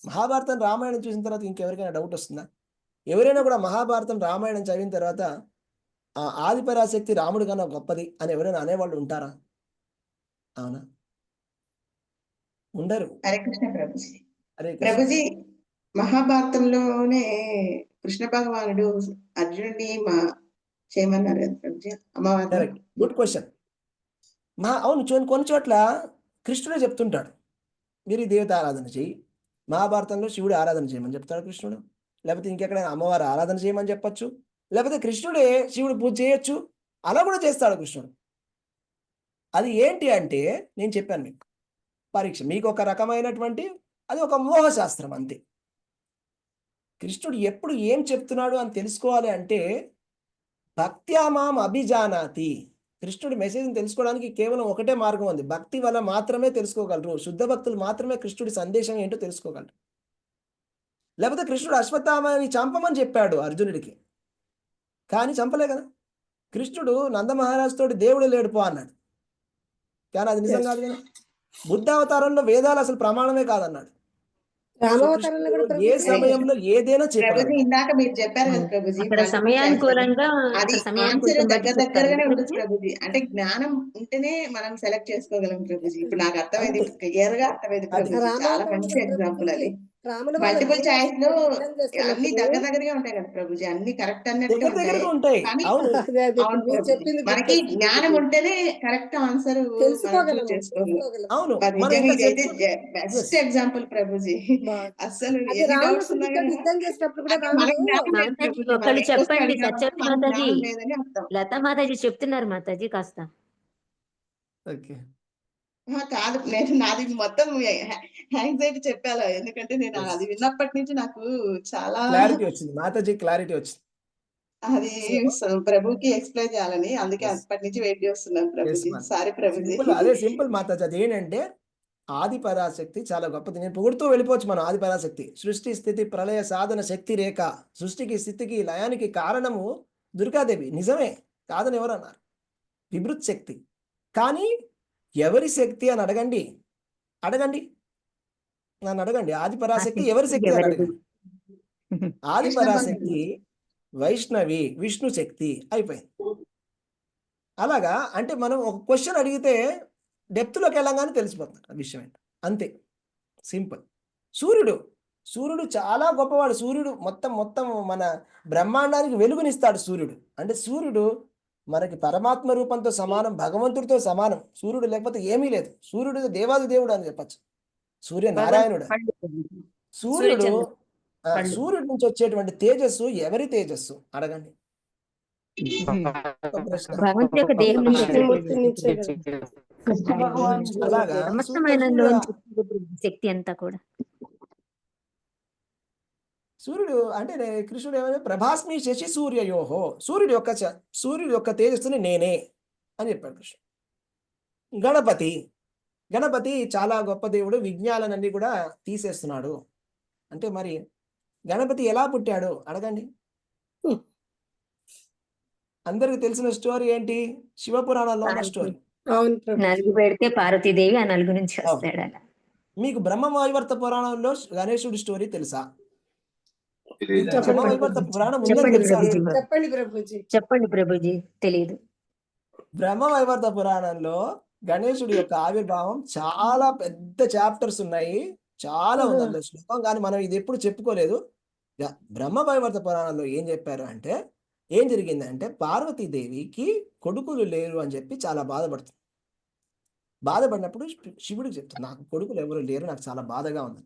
మహాభారతం, రామాయణం చూసిన తర్వాత ఇంకెవరికైనా డౌట్ వస్తుందా? ఎవరైనా కూడా మహాభారతం, రామాయణం చదివిన తర్వాత ఆదిపరాశక్తి రాముడు కన్నా గొప్పది అని ఎవరైనా అనేవాళ్ళు ఉంటారా? అవునా? ఉండరు. హరే కృష్ణ ప్రభుజీ. హరే కృష్ణ. ప్రభుజీ, మహాభారతంలోనే కృష్ణ భగవానుడు అర్జునుడిని చేయమన్నారు కదా ప్రభుజీ, అమ్మవారిని. Correct, good question. అవును, కొన్ని చోట్ల కృష్ణుడే చెప్తుంటాడు, మీరు ఈ దేవత ఆరాధన చేయి. మహాభారతంలో శివుడు ఆరాధన చేయమని చెప్తాడు కృష్ణుడు, లేకపోతే ఇంకెక్కడైనా అమ్మవారు ఆరాధన చేయమని చెప్పచ్చు, లేకపోతే కృష్ణుడే శివుడు పూజ చేయొచ్చు, అలా కూడా చేస్తాడు కృష్ణుడు. అది ఏంటి అంటే నేను చెప్పాను మీకు, పరీక్ష, మీకు ఒక రకమైనటువంటి అది ఒక మోహశాస్త్రం అంతే. కృష్ణుడు ఎప్పుడు ఏం చెప్తున్నాడు అని తెలుసుకోవాలి అంటే భక్త్యా మాం అభిజానాతి. కృష్ణుడి మెసేజ్ని తెలుసుకోవడానికి కేవలం ఒకటే మార్గం ఉంది, భక్తి వల్ల మాత్రమే తెలుసుకోగలరు. శుద్ధ భక్తులు మాత్రమే కృష్ణుడి సందేశం ఏంటో తెలుసుకోగలరు. లేకపోతే కృష్ణుడు అశ్వత్థామని చంపమని చెప్పాడు అర్జునుడికి, కానీ చంపలే కదా. కృష్ణుడు నందమహారాజు తోటి దేవుడు లేడుపో అన్నాడు, కానీ అది నిజం కాదు కదా. బుద్ధావతారంలో వేదాలు అసలు ప్రమాణమే కాదన్నాడు. రామావతారంలో కూడా ఏ సమయంలో ఏదైనా ప్రభుజీ, చెప్పగలడు. ఇందాక మీరు చెప్పారు కదా ప్రభుజీ, అక్కడ multiple సమయానుకూలంగా choice. అది అక్కడ సమయానికి ఆన్సర్ కొంచెం బట్టి దగ్గరగానే చెప్తారు. ఉండొచ్చు ప్రభుజీ. అంటే జ్ఞానం ఉంటేనే మనం సెలెక్ట్ చేసుకోగలం ప్రభుజీ. ఇప్పుడు నాకు అర్థమైంది, అంతే. క్లియర్ గా అర్థమైంది ప్రభుజీ. చాలా రామావతారంలో మంచి ఎగ్జాంపుల్ అది. రాముల వారు మల్టిపుల్ చాయిస్ లో యుద్ధం అన్ని చేస్తున్నప్పుడు దగ్గరగా ఉంటాయి కదా ప్రభుజీ, అన్ని కరెక్ట్ అన్నట్టుగా దగ్గర ఉంటాయి. దగ్గరగా ఉంటాయి. కానీ అవును, అదే అవును మీరు ప్రభుజీ, చెప్పింది మనకి గుర్తొస్తుంది. జ్ఞానం ఉంటేనే కరెక్ట్ ఆన్సర్ మనం తెలుసుకోగలము చేసుకోగలం. అవును. నిజంగా మనం ఇదైతే ఇంత బెస్ట్ ఎగ్జాంపుల్ ప్రభుజీ. అసలు అది ఎన్ని రాముడు డౌట్స్ ఉన్నా కృష్ణుడితో యుద్ధం చేసినప్పుడు కూడా అంటే మన రాముడు జ్ఞానం లేదు మాతాజీ ప్రభుజీ, మనం ఒకళ్ళు ఎక్కువ చెప్పండి, అడిగామంటే సత్యవతి మన మాతాజీ, జ్ఞానం లేదని అర్థం. లతా మాతాజీ చెప్తున్నారు మాతాజీ కాస్త. ఓకే. కాదు, నేను నాది మొత్తం యాంగ్జైటీ చెప్పాలా, ఎందుకంటే నేను యెస్. అది విన్నప్పటి నుంచి నాకు చాలా క్లారిటీ వచ్చింది. మాతాజీ క్లారిటీ వచ్చింది. అది సో ప్రభుకి ఎక్స్ప్లెయిన్ చేయాలని, అందుకే యెస్. అప్పటి నుంచి వెయిట్ చేస్తున్నాను yes Prabhuji. Mataji. Sorry Prabhuji. Simple. అదే సింపుల్ మాతాజీ. అదేంటంటే ఆది పరాశక్తి చాలా గొప్పది. నేను పొగుడుతూ వెళ్ళిపోవచ్చు మనం ఆది పరాశక్తి. సృష్టి, స్థితి, ప్రళయ, సాధన శక్తి రేఖ. సృష్టికి, స్థితికి, లయానికి కారణము దుర్గాదేవి. నిజమే. కాదని ఎవరన్నారు? విభృత్ శక్తి. కానీ ఎవరి శక్తి అని అడగండి. అడగండి. నన్ను అడగండి. ఆది పరాశక్తి ఎవరి శక్తి అని ఎవరిది? అడగండి. ఆది కృష్ణ పరాశక్తి వైష్ణవి, విష్ణు శక్తి అయిపోయింది. అలాగా అంటే మనం ఒక క్వశ్చన్ అడిగితే డెప్త్‌లోకి వెళ్ళంగానే తెలిసిపోతుంది ఆ విషయం ఏంటో. అంతే. సింపుల్. సూర్యుడు. సూర్యుడు చాలా గొప్పవాడు. సూర్యుడు మొత్తం మన బ్రహ్మాండానికి వెలుగునిస్తాడు సూర్యుడు. అంటే సూర్యుడు మనకి పరమాత్మ రూపంతో సమానం, భగవంతుడితో సమానం. సూర్యుడు లేకపోతే ఏమీ లేదు. సూర్యుడు దేవాది దేవుడు అని చెప్పచ్చు. సూర్యనారాయణుడు. సూర్యుడు సూర్యచంద్రుడు. కళ్ళు. సూర్యుడి నుంచి వచ్చేటువంటి తేజస్సు ఎవరి తేజస్సు అడగండి. ఒక ప్రశ్న. భగవంతుడి యొక్క దేహం నుంచి విష్ణుమూర్తి నుంచే కదా. అలాగా సమస్తమైనలోంచి శక్తి అంతా కూడా. సూర్యుడు అంటే కృష్ణుడు ఏమైనా ప్రభాస్మి శశి సూర్యయోహో. సూర్యుడి యొక్క తేజస్సుని నేనే అని చెప్పాడు కృష్ణుడు. గణపతి చాలా గొప్ప దేవుడు. విజ్ఞానాలన్నీ కూడా తీసేస్తున్నాడు. అంటే మరి గణపతి ఎలా పుట్టాడు అడగండి. అందరికి తెలిసిన స్టోరీ ఏంటి? శివపురాణంలో ఉన్న స్టోరీ. అవును ప్రభు. నలుగు పెడితే పార్వతీదేవి ఆ నలుగు నుంచి వస్తాడు అలా. మీకు బ్రహ్మవైవర్త పురాణంలో గణేశుడి స్టోరీ తెలుసా? చెప్పండి బ్రహ్మవైవర్త ప్రభుజీ. పురాణం ఉందని చెప్పండి తెలుసా? ప్రభుజీ. చెప్పండి ప్రభుజీ. చెప్పండి ప్రభుజీ. తెలియదు. బ్రహ్మవైవర్త పురాణంలో గణేశుడి యొక్క ఆవిర్భావం చాలా పెద్ద చాప్టర్స్ ఉన్నాయి. చాలా ఉంది అందులో శ్లోకం. కానీ మనం ఇది ఎప్పుడు చెప్పుకోలేదు. బ్రహ్మవైవర్త పురాణంలో ఏం చెప్పారు అంటే, ఏం జరిగిందంటే పార్వతీదేవికి కొడుకులు లేరు అని చెప్పి చాలా బాధపడుతుంది. బాధపడినప్పుడు శివుడికి చెప్తుంది, నాకు కొడుకులు ఎవరు లేరు, నాకు చాలా బాధగా ఉంది.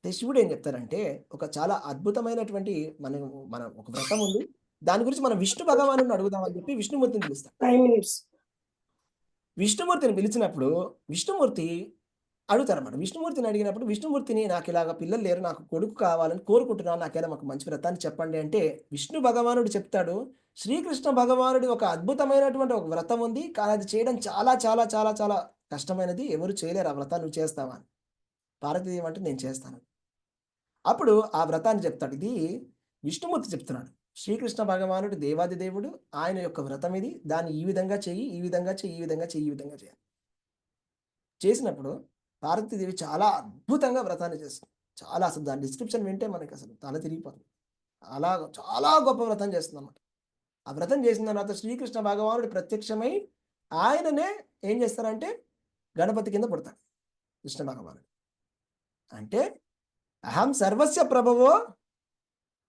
శివుడు ఏం చెప్తారంటే, ఒక చాలా అద్భుతమైనటువంటి మన ఒక వ్రతం ఉంది, దాని గురించి మనం విష్ణు భగవాను అడుగుదామని చెప్పి విష్ణుమూర్తిని పిలుస్తాం. 5 minutes. విష్ణుమూర్తిని పిలిచినప్పుడు విష్ణుమూర్తి అడుగుతారన్నమాట. విష్ణుమూర్తిని అడిగినప్పుడు విష్ణుమూర్తిని, నాకు ఇలాగ పిల్లలు లేరు, నాకు కొడుకు కావాలని కోరుకుంటున్నాను, నాకైనా మాకు మంచి వ్రతాన్ని చెప్పండి అంటే విష్ణు భగవానుడు చెప్తాడు, శ్రీకృష్ణ భగవానుడి ఒక అద్భుతమైనటువంటి ఒక వ్రతం ఉంది, కానీ అది చేయడం చాలా చాలా చాలా చాలా కష్టమైనది, ఎవరు చేయలేరు ఆ వ్రతాన్ని, నువ్వు చేస్తావా అని. పార్వతీదేవి అంటే నేను చేస్తాను. అప్పుడు ఆ వ్రతాన్ని చెప్తాడు. ఇది విష్ణుమూర్తి చెప్తున్నాడు. శ్రీకృష్ణ భగవానుడు దేవాది దేవుడు, ఆయన యొక్క వ్రతం ఇది, దాన్ని ఈ విధంగా చెయ్యి, ఈ విధంగా చెయ్యి, ఈ విధంగా చెయ్యి, ఈ విధంగా చేయాలి. చేసినప్పుడు పార్వతీదేవి చాలా అద్భుతంగా వ్రతాన్ని చేస్తుంది. చాలా, అసలు దాని డిస్క్రిప్షన్ వింటే మనకి అసలు తల తిరిగిపోతుంది. అలా చాలా గొప్ప వ్రతం చేస్తుంది అన్నమాట. ఆ వ్రతం చేసిన తర్వాత శ్రీకృష్ణ భగవానుడు ప్రత్యక్షమై ఆయననే ఏం చేస్తారంటే గణపతి కింద పుడతాడు కృష్ణ భగవానుడు. అంటే అహం సర్వస్య ప్రభవో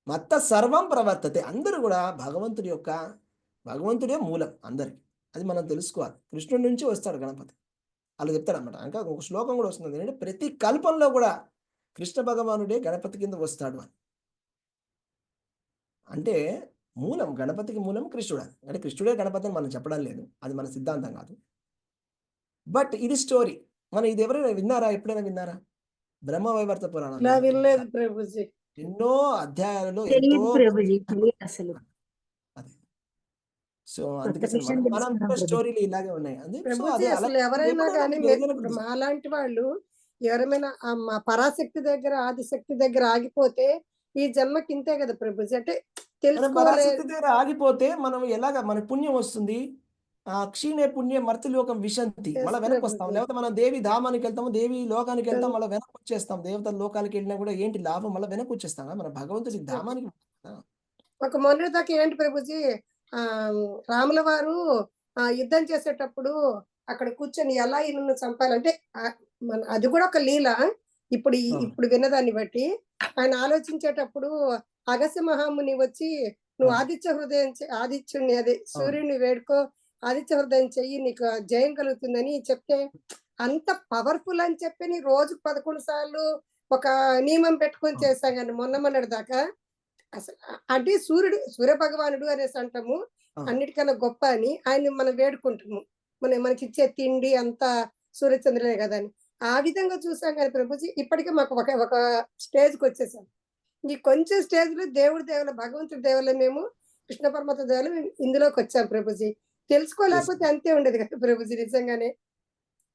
మత్త సర్వం ప్రవర్తతే. అందరూ కూడా భగవంతుడే మూలం అందరికి. అది మనం తెలుసుకోవాలి. కృష్ణుడి నుంచి వస్తాడు గణపతి, అలా చెప్తాడు అనమాట. ఇంకా ఒక శ్లోకం కూడా వస్తుంది, ఏంటంటే ప్రతి కల్పంలో కూడా కృష్ణ భగవానుడే గణపతి కింద వస్తాడు అని. అంటే మూలం, గణపతికి మూలం కృష్ణుడు. అంటే కృష్ణుడే గణపతి అని మనం చెప్పడం లేదు, అది మన సిద్ధాంతం కాదు. బట్ ఇది స్టోరీ. మనం ఇది ఎవరైనా విన్నారా? ఎప్పుడైనా విన్నారా? బ్రహ్మవైవర్త పురాణం ఇలా వినలేదు ప్రభుజీ. ఎన్నో అధ్యాయాలలో తెలియదు ఎంతో ప్రభుజీ. తెలియదు అసలు. అది. సో అందుకే మనం స్టోరీలు ఇలాగే ఉన్నాయి. అది సో ప్రభుజీ అదే అలా అసలు ఎవరైనా కానీ ఏదైనా ఇప్పుడు మాలాంటి వాళ్ళు ఎవరైనా మా పరాశక్తి దగ్గర ఆదిశక్తి దగ్గర ఆగిపోతే ఈ జన్మకి ఇంతే కదా ప్రభుజీ. అంటే మనం తెలుసుకోలేదు. పరాశక్తి దగ్గర ఆగిపోతే మనం ఎలాగ మన పుణ్యం వస్తుంది, క్షీణే పుణ్యం మర్త్యలోకం విశంతి, మళ్ళీ వెనక్కి వస్తాం. లేకపోతే మనం దేవి ధామానికి వెళ్తాము, దేవి లోకానికి వెళ్తాం, మళ్ళీ వెనక్కి వచ్చేస్తాం. దేవతల లోకాలకి వెళ్ళినా కూడా ఏంటి లాభం, మళ్ళీ వెనక్కి వచ్చేస్తాం కదా, మన భగవంతుడి ధామానికి. ఒక మొన్నటి దాకా ఏంటి ప్రభుజీ, రాముల వారు యుద్ధం చేసేటప్పుడు అక్కడ కూర్చొని ఎలా ఈయనను చంపాలంటే అది కూడా ఒక లీల. ఇప్పుడు విన్నదాన్ని బట్టి ఆయన ఆలోచించేటప్పుడు అగస్త్య మహాముని వచ్చి, నువ్వు ఆదిత్యుడిని అదే సూర్యుడిని వేడుకో, ఆదిత్య హృదయం చెయ్యి, నీకు జయం కలుగుతుందని చెప్తే, అంత పవర్ఫుల్ అని చెప్పి రోజు 11 సార్లు ఒక నియమం పెట్టుకొని చేస్తాం కానీ మొన్నటి దాకా అసలు అంటే సూర్య భగవానుడు అనేసి అంటాము, అన్నిటికన్నా గొప్ప అని ఆయన మనం వేడుకుంటాము. మనకి ఇచ్చే తిండి అంతా సూర్యచంద్రులే కదా అని ఆ విధంగా చూసాం కానీ ప్రభుజీ ఇప్పటికే మాకు ఒక స్టేజ్కి వచ్చేసాం. ఈ కొంచెం స్టేజ్ లో దేవుడి దేవుల భగవంతుడి దేవుల మేము కృష్ణ పరమాత్మ దేవులు ఇందులోకి వచ్చాం ప్రభుజీ. తెలుసుకోలేకపోతే అంతే ఉండేది కదా ప్రభుజీ నిజంగానే.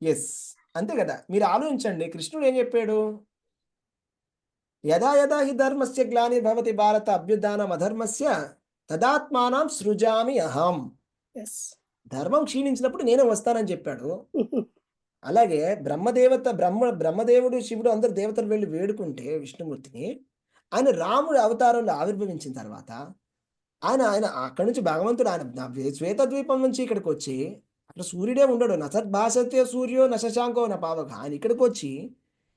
ఎస్, అంతే కదా. మీరు ఆలోచించండి, కృష్ణుడు ఏం చెప్పాడు? యదా యదా హి ధర్మస్య గ్లానిర్భవతి భారత అభ్యుత్థానం అధర్మస్య తదాత్మానం సృజామి అహం. ఎస్ ధర్మం క్షీణించినప్పుడు నేనే వస్తానని చెప్పాడు. అలాగే బ్రహ్మదేవుడు శివుడు అందరు దేవతలు వెళ్ళి వేడుకుంటే విష్ణుమూర్తిని, ఆయన రాముడు అవతారంలో ఆవిర్భవించిన తర్వాత ఆయన ఆయన అక్కడి నుంచి భగవంతుడు ఆయన శ్వేతద్వీపం నుంచి ఇక్కడికి వచ్చి, అక్కడ సూర్యుడే ఉండడు, నసద్భాసతే సూర్యో నశశాంకో నా పావక, ఆయన ఇక్కడికి వచ్చి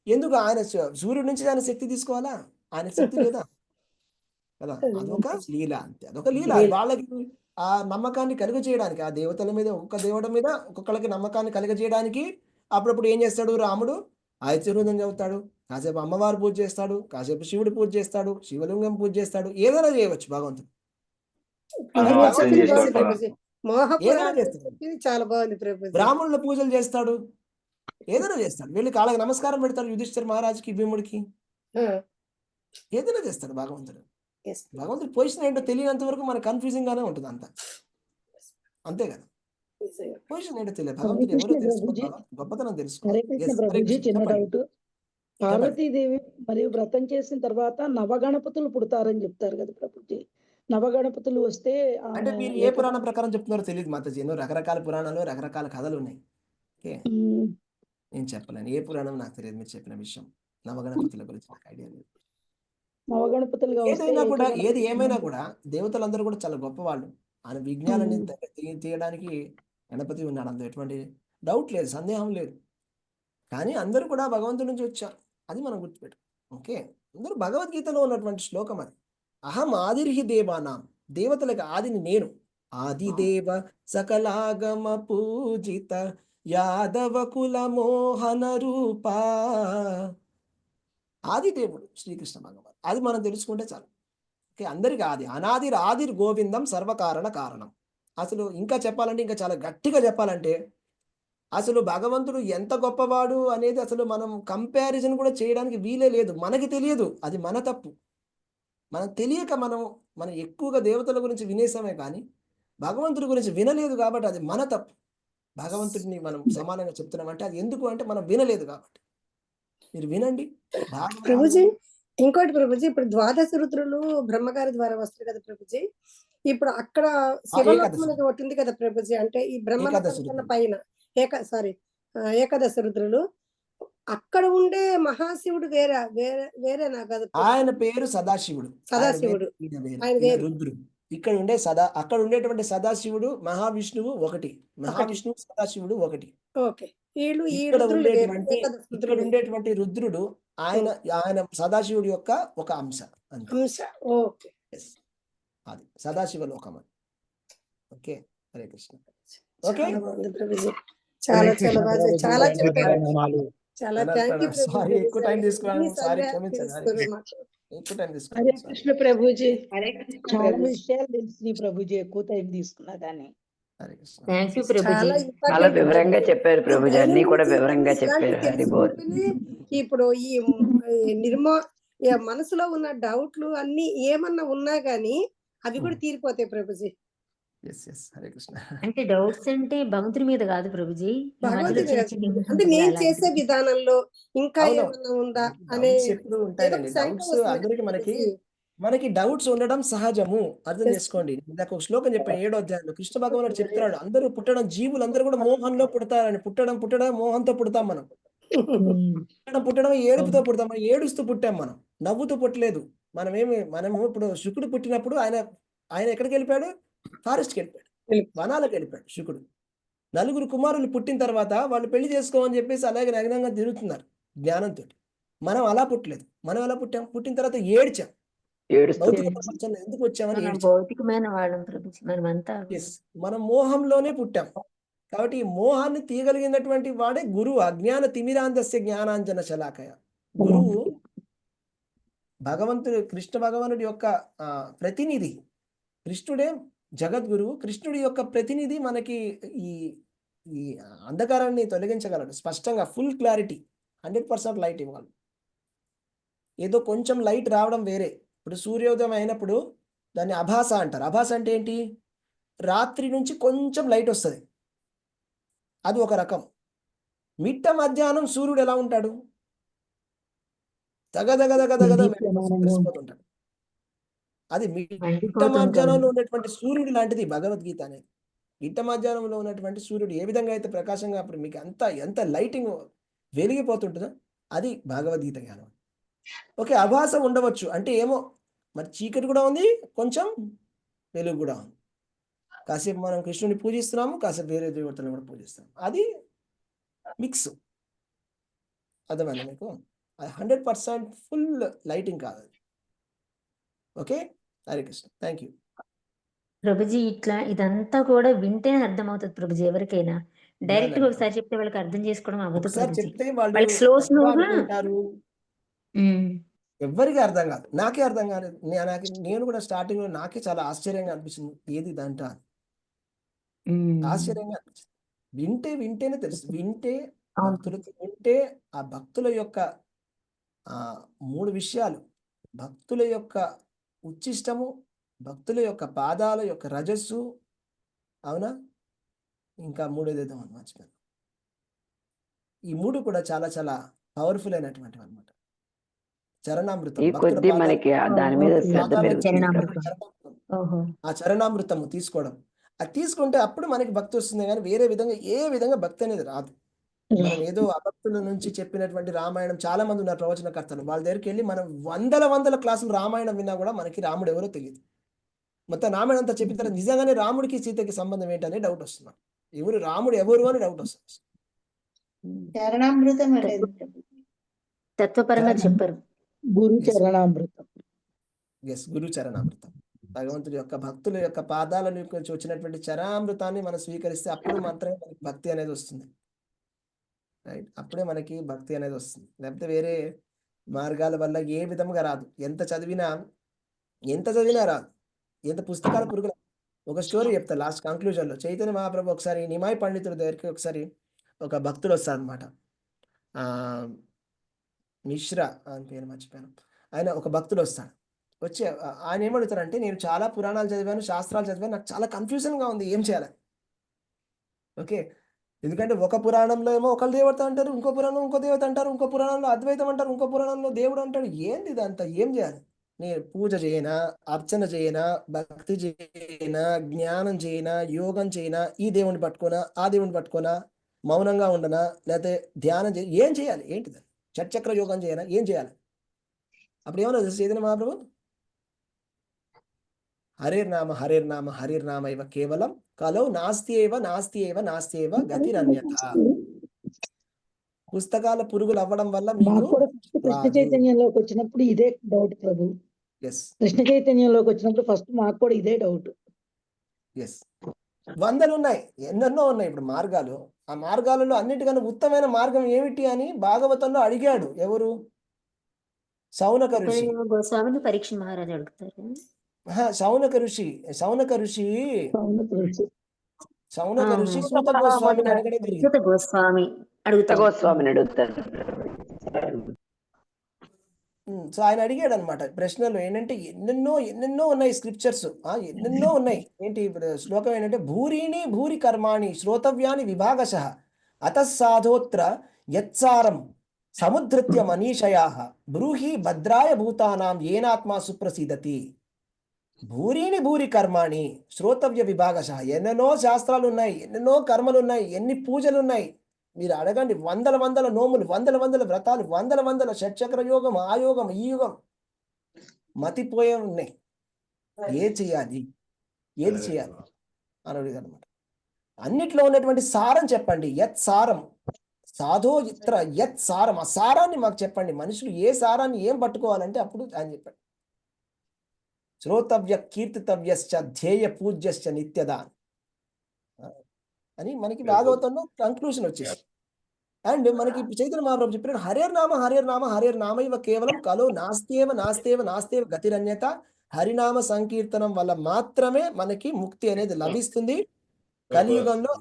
ఎందుకు ఆయన సూర్యుడి నుంచి ఆయన శక్తి తీసుకోవాలా? ఆయన శక్తి లేదా కదా. అదొక లీల, అంతే, అదొక లీల. వాళ్ళకి ఆ నమ్మకాన్ని కలుగజేయడానికి, ఆ దేవతల మీద ఒక్కొక్క దేవుడి మీద ఒక్కొక్కరికి నమ్మకాన్ని కలుగజేయడానికి అప్పుడప్పుడు ఏం చేస్తాడు రాముడు? ఆయుర్వేదం చదువుతాడు, కాసేపు అమ్మవారు పూజ చేస్తాడు, కాసేపు శివుడు పూజ చేస్తాడు, శివలింగం పూజ చేస్తాడు, ఏదైనా చేయవచ్చు భగవంతుడు. చాలా బాగుంది ప్రభుజీ. బ్రాహ్మణుల పూజలు చేస్తాడు, ఏదైనా చేస్తాడు, వెళ్ళి కాళ్ళకి నమస్కారం పెడతాడు యుధిష్ఠిర మహారాజుకి, భీముడికి, ఏదైనా చేస్తాడు భగవంతుడు. భగవంతుడి పొజిషన్ ఏంటో తెలియనంత వరకు మనకు కన్ఫ్యూజింగ్ గానే ఉంటుంది అంతా, అంతే కదా. పొజిషన్ ఏంటో తెలియదు, భగవంతుడు ఎవరో తెలుసుకోవాలి, గొప్పతనం తెలుసుకోవాలి. చిన్న డౌట్, పార్వతీదేవి మరియు వ్రతం చేసిన తర్వాత నవగణపతులు పుడతారని చెప్తారు కదా ప్రభుజీ. నవగణపతులు వస్తే అంటే మీరు ఏ పురాణం ప్రకారం చెప్తున్నారో తెలియదు మాతాజీ. ఎన్నో రకరకాల పురాణాలు, రకరకాల కథలు ఉన్నాయి. ఓకే, నేను చెప్పలేను ఏ పురాణం, నాకు తెలియదు మీరు చెప్పిన విషయం. నవగణపతుల గురించి నాకు ఐడియా లేదు. నవగణపతులుగా ఏదైనా కూడా, ఏది ఏమైనా కూడా దేవతలందరూ కూడా చాలా గొప్పవాళ్ళు. ఆయన విజ్ఞానాన్ని తీయడానికి గణపతి ఉన్నాడు, అందులో ఎటువంటి డౌట్ లేదు, సందేహం లేదు. కానీ అందరూ కూడా భగవంతుడి నుంచి వచ్చారు, అది మనం గుర్తుపెట్టు. ఓకే, అందరూ భగవద్గీతలో ఉన్నటువంటి శ్లోకం అది. అహం ఆదిర్హి దేవానాం, దేవతలకు ఆదిని నేను. ఆదిదేవ సకలాగమ పూజిత యాదవ కుల మోహన రూప. ఆదిదేవుడు శ్రీకృష్ణ భగవాన్, అది మనం తెలుసుకుంటే చాలు. ఓకే, అందరికి ఆది, అనాదిర్ ఆదిర్ గోవిందం సర్వకారణ కారణం. అసలు ఇంకా చెప్పాలంటే, ఇంకా చాలా గట్టిగా చెప్పాలంటే, అసలు భగవంతుడు ఎంత గొప్పవాడు అనేది అసలు మనం కంపారిజన్ కూడా చేయడానికి వీలే లేదు. మనకి తెలియదు, అది మన తప్పు. మనం తెలియక మనం ఎక్కువగా దేవతల గురించి వినేసామే కానీ భగవంతుడి గురించి వినలేదు, కాబట్టి అది మన తప్పు. భగవంతుడిని మనం సమానంగా చెప్తున్నామంటే అది ఎందుకు అంటే మనం వినలేదు కాబట్టి. మీరు వినండి ప్రభుజీ. ఇంకోటి ప్రభుజీ, ఇప్పుడు ద్వాదశ రుద్రులు బ్రహ్మగారి ద్వారా వస్తారు కదా ప్రభుజీ. ఇప్పుడు అక్కడ శివలోకం అనేది ఒకటి ఉంది కదా ప్రభుజీ, అంటే ఈ బ్రహ్మ పైన ఏకాదశ రుద్రులు, అక్కడ ఉండే మహాశివుడు వేరేనా కదా? ఆయన పేరు సదాశివుడు. సదాశివుడు రుద్రుడు. ఇక్కడ ఉండే అక్కడ ఉండేటువంటి సదాశివుడు మహావిష్ణువు ఒకటి, మహావిష్ణువు సదాశివుడు ఒకటి. ఓకే, ఇక్కడ ఉండేటువంటి రుద్రుడు ఆయన సదాశివుడి యొక్క ఒక అంశ. ఓకే, అది సదాశివ లోకం. ఓకే, హరే కృష్ణ. ఓకే, చాలా చాలా బాగా చాలా చెప్పారు. చాలా సారీ, ఎక్కువ టైం తీసుకున్నాను, సారీ, క్షమించండి. ఎక్కువ టైం హరే కృష్ణ ప్రభుజీ. చాలా విషయాలు తెలుసు ప్రభుజీ, ఎక్కువ టైం తీసుకున్నా కానీ. చాలా వివరంగా చెప్పారు ప్రభుజీ, అన్ని కూడా వివరంగా చెప్పారు. ఇప్పుడు ఈ మనసులో ఉన్న డౌట్లు అన్ని ఏమన్నా ఉన్నా గానీ అవి కూడా తీరిపోతాయి ప్రభుజీ. హరే కృష్ణ. అంటే డౌట్స్ అంటే భగవంతుడి మీద కాదు ప్రభుజీ, అంటే నేను చేసే విధానంలో ఇంకా ఏమన్నా ఉందా అనే మనకి డౌట్స్ ఉండడం సహజము, అర్థం చేసుకోండి. ఇందాక ఒక శ్లోకం చెప్పాను 7వ అధ్యాయంలో కృష్ణ భగవానుడు చెప్తున్నాడు, అందరూ పుట్టడం, జీవులందరూ కూడా మోహంలో పుడతారని. పుట్టడం మోహంతో పుడతాం మనం. పుట్టడం ఏడుపుతో పుడతాం, మనం ఏడుస్తూ పుట్టాం, మనం నవ్వుతూ పుట్టలేదు. మనము ఇప్పుడు శుకుడు పుట్టినప్పుడు ఆయన ఎక్కడికి వెళ్ళిపోయాడు? ఫారెస్ట్కి వెళ్ళిపోయాడు, వనాలకు వెళ్ళిపోయాడు శుకుడు. 4 కుమారులు పుట్టిన తర్వాత వాళ్ళు పెళ్లి చేసుకోమని చెప్పేసి అలాగే నగ్నంగా తిరుగుతున్నారు జ్ఞానంతో. మనం అలా పుట్టలేదు. మనం ఎలా పుట్టాం? పుట్టిన తర్వాత ఏడ్చాం, ఎందుకు వచ్చామని భౌతికమైన వాళ్ళం ప్రభుజీ మనమంతా. మనం మోహంలోనే పుట్టాం. కాబట్టి ఈ మోహాన్ని తీయగలిగినటువంటి వాడే గురువు. అజ్ఞాన తిమిరాంధస్య జ్ఞానాంజన శలాకయ. గురువు భగవంతుడు, కృష్ణ భగవానుడి యొక్క ప్రతినిధి. కృష్ణుడే జగద్గురువు, కృష్ణుడి యొక్క ప్రతినిధి మనకి ఈ ఈ అంధకారాన్ని తొలగించగలడు. స్పష్టంగా ఫుల్ క్లారిటీ 100% లైట్ ఇవ్వగలడు. ఏదో కొంచెం లైట్ రావడం వేరే. ఇప్పుడు సూర్యోదయం అయినప్పుడు దాన్ని అభాస అంటారు. అభాస అంటే ఏంటి? రాత్రి నుంచి కొంచెం లైట్ వస్తుంది, అది ఒక రకం. మిట్ట మధ్యాహ్నం సూర్యుడు ఎలా ఉంటాడు? తగదగదగదగద మెరిసిపోతుంటాడు. అది మిట్ట మధ్యాహ్నంలో ఉన్నటువంటి సూర్యుడు లాంటిది భగవద్గీత అనేది. మిట్ట మధ్యాహ్నంలో ఉన్నటువంటి సూర్యుడు ఏ విధంగా అయితే ప్రకాశంగా అప్పుడు మీకు ఎంత లైటింగ్ వెలిగిపోతుంటుందో అది భగవద్గీత జ్ఞానం. ఓకే, అభాసం ఉండవచ్చు అంటే ఏమో, మరి చీకటి కూడా ఉంది, కొంచెం వెలుగు కూడా ఉంది. కాసేపు మనం కృష్ణుని పూజిస్తున్నాము, కాసేపు వేరే దేవతలను కూడా పూజిస్తాం. అది మిక్స్. అర్థమైందా మీకు? 100% ఫుల్ లైటింగ్ కాదు అది. Okay, Hare Krishna, thank you. Prabhuji ఇట్లా ఇదంతా కూడా వింటేనే అర్థమవుతుంది ప్రభుజీ. ఎవరికైనా డైరెక్ట్ గా ఒకసారి చెప్తే వాళ్ళకి అర్థం చేసుకోవడం అవ్వదు ఒకసారి ప్రభుజీ. చెప్తే వాళ్ళు వాళ్ళకి స్లో తప్పుగా స్లోగా అనుకుంటారు. ఎవ్వరికి అర్థం కాదు. నాకే అర్థం కాలేదు. నేను కూడా స్టార్టింగ్ లో నాకే చాలా ఆశ్చర్యంగా అనిపించింది, ఏది ఇదంట అని. ఆశ్చర్యంగా అనిపించింది. వింటేనే తెలుసు. వింటే భక్తులతో వింటే ఆ భక్తుల యొక్క 3 విషయాలు, భక్తుల యొక్క ఉచ్చిష్టము, భక్తుల యొక్క పాదాల యొక్క రజస్సు, అవునా, ఇంకా 3 ఏదో మర్చిపోయాను. ఈ 3 కూడా చాలా చాలా పవర్ఫుల్ అయినటువంటివి అనమాట. చరణామృతం, ఈ భక్తుల కొద్ది మనకి దాని మీద శ్రద్ధ పెరుగుతుంది. ఆ చరణామృతము తీసుకోవడం, అది తీసుకుంటే అప్పుడు మనకి భక్తి వస్తుంది. కానీ వేరే విధంగా ఏ విధంగా భక్తి అనేది రాదు. మనం ఏదో అభక్తుల నుంచి చెప్పినటువంటి రామాయణం, చాలా మంది ఉన్నారు ప్రవచనకర్తలు, వాళ్ళ దగ్గరికి వెళ్ళి మనం వందల క్లాసులు రామాయణం విన్నా కూడా మనకి రాముడు ఎవరో తెలియదు. మొత్తం రామాయణం అంతా చెప్పిన తర్వాత నిజంగానే రాముడికి సీతకి సంబంధం ఏంటనే డౌట్ వస్తుంది. రాముడు ఎవరు అని డౌట్ వస్తుంది. చరణామృతం అనేది తత్వపరంగా చెప్పారు. గురు చరణామృతం. ఎస్, గురు చరణామృతం. భగవంతుడి యొక్క భక్తుల యొక్క పాదాల నుంచి వచ్చినటువంటి చరణామృతాన్ని మనం స్వీకరిస్తే అప్పుడు మాత్రమే మనకి భక్తి అనేది వస్తుంది. రైట్, అప్పుడే మనకి భక్తి అనేది వస్తుంది. లేకపోతే వేరే మార్గాల వల్ల ఏ విధంగా రాదు. ఎంత చదివినా రాదు. ఎంత పుస్తకాల పురుగుల. ఒక స్టోరీ చెప్తా లాస్ట్ కంక్లూజన్ లో. చైతన్య మహాప్రభు ఒకసారి నిమాయి పండితుడి దగ్గరికి ఒకసారి ఒక భక్తుడు వస్తాడు అనమాట. మిశ్రా అని పేరు మర్చిపోయాను. ఆయన ఒక భక్తుడు వస్తాడు. వచ్చి ఆయన ఏమడుగుతారంటే, నేను చాలా పురాణాలు చదివాను, శాస్త్రాలు చదివాను, నాకు చాలా కన్ఫ్యూజన్గా ఉంది, ఏం చేయాలి? ఓకే, ఎందుకంటే ఒక పురాణంలో ఏమో ఒకళ్ళ దేవత అంటారు, ఇంకో పురాణం ఇంకో దేవత అంటారు, ఇంకో పురాణంలో అద్వైతం అంటారు, ఇంకో పురాణంలో దేవుడు అంటాడు. ఏంది ఇదంతా? ఏం చేయాలి? నేను పూజ చేయనా, అర్చన చేయనా, భక్తి చేయనా, జ్ఞానం చేయనా, యోగం చేయనా, ఈ దేవుని పట్టుకోనా, ఆ దేవుని పట్టుకోనా, మౌనంగా ఉండనా, లేకపోతే ధ్యానం ఏం చేయాలి? ఏంటిది? షట్చక్ర యోగం చేయనా, ఏం చేయాలి? అప్పుడు ఏమన్నా చైతన్య మహాప్రభు, హరేర్నామ హరేర్నామ హరిర్నామ ఇవ కేవలం కలో నాస్తి ఏవ గతిరన్యథ. పుస్తకాల పురుగులు అవ్వడం వల్ల మీకు కృష్ణ చైతన్యంలోకి వచ్చినప్పుడు ఇదే డౌట్ ప్రభు. కృష్ణ చైతన్యంలోకి వచ్చినప్పుడు ఫస్ట్ మాకు కూడా ఇదే డౌట్. ఎస్, వందలు ఉన్నాయి, ఎన్నెన్నో ఉన్నాయి ఇప్పుడు మార్గాలు. ఆ మార్గాలలో అన్నిటికన్నా ఉత్తమైన మార్గం ఏమిటి అని భాగవతంలో అడిగాడు. ఎవరు? శౌనక ఋషి. గోస్వామిని పరీక్ష మహారాజు అడుగుతారు. శౌనక ఋషి సూత గోస్వామిని అడగడం జరిగింది. గోస్వామిని అడుగుతారు. సో ఆయన అడిగాడు అనమాట ప్రశ్నలు. ఏంటంటే ఎన్నెన్నో ఉన్నాయి స్క్రిప్చర్స్, ఎన్నెన్నో ఉన్నాయి. ఏంటి ఇప్పుడు శ్లోకం ఏంటంటే, భూరి కర్మాణి శ్రోతవ్యాని విభాగశః అతఃసాధోత్ర యత్సారం సముద్రత్య మనీషయా బ్రూహి భద్రాయ భూతానాం ఏనాత్మా సుప్రసీదతి. భూరి కర్మాణి శ్రోతవ్య విభాగశః. ఎన్నెన్నో శాస్త్రాలు ఉన్నాయి, ఎన్నెన్నో కర్మలు ఉన్నాయి, ఎన్ని పూజలు ఉన్నాయి. మీరు అడగండి, వందల నోములు, వందల వ్రతాలు, వందల షట్చక్ర యోగం, ఆ యోగం, ఈ యోగం, మతిపోయే ఉన్నాయి. ఏది చేయాలి అని అడిగారు అనమాట. అన్నిట్లో ఉన్నటువంటి సారం చెప్పండి. యత్ సారం సాధో ఇత్ర యత్ సారం, ఆ సారాన్ని మాకు చెప్పండి. మనుషులు ఏ సారాన్ని ఏం పట్టుకోవాలంటే అప్పుడు ఆయన చెప్పండి. శ్రోతవ్య కీర్తితవ్యశ్చ ధ్యేయ పూజ్యశ్చ నిత్యదా అని మనకి భాగవతంలో కంక్లూషన్ వచ్చేసి. అండ్ మనకి చైతన్య మహాప్రభు చెప్పిన హరేర్నామ ఇవ కేవలం కలో నాస్తేవ గతిరన్యత. హరినామ సంకీర్తనం వల్ల మాత్రమే మనకి ముక్తి అనేది లభిస్తుంది. కలియుగంలో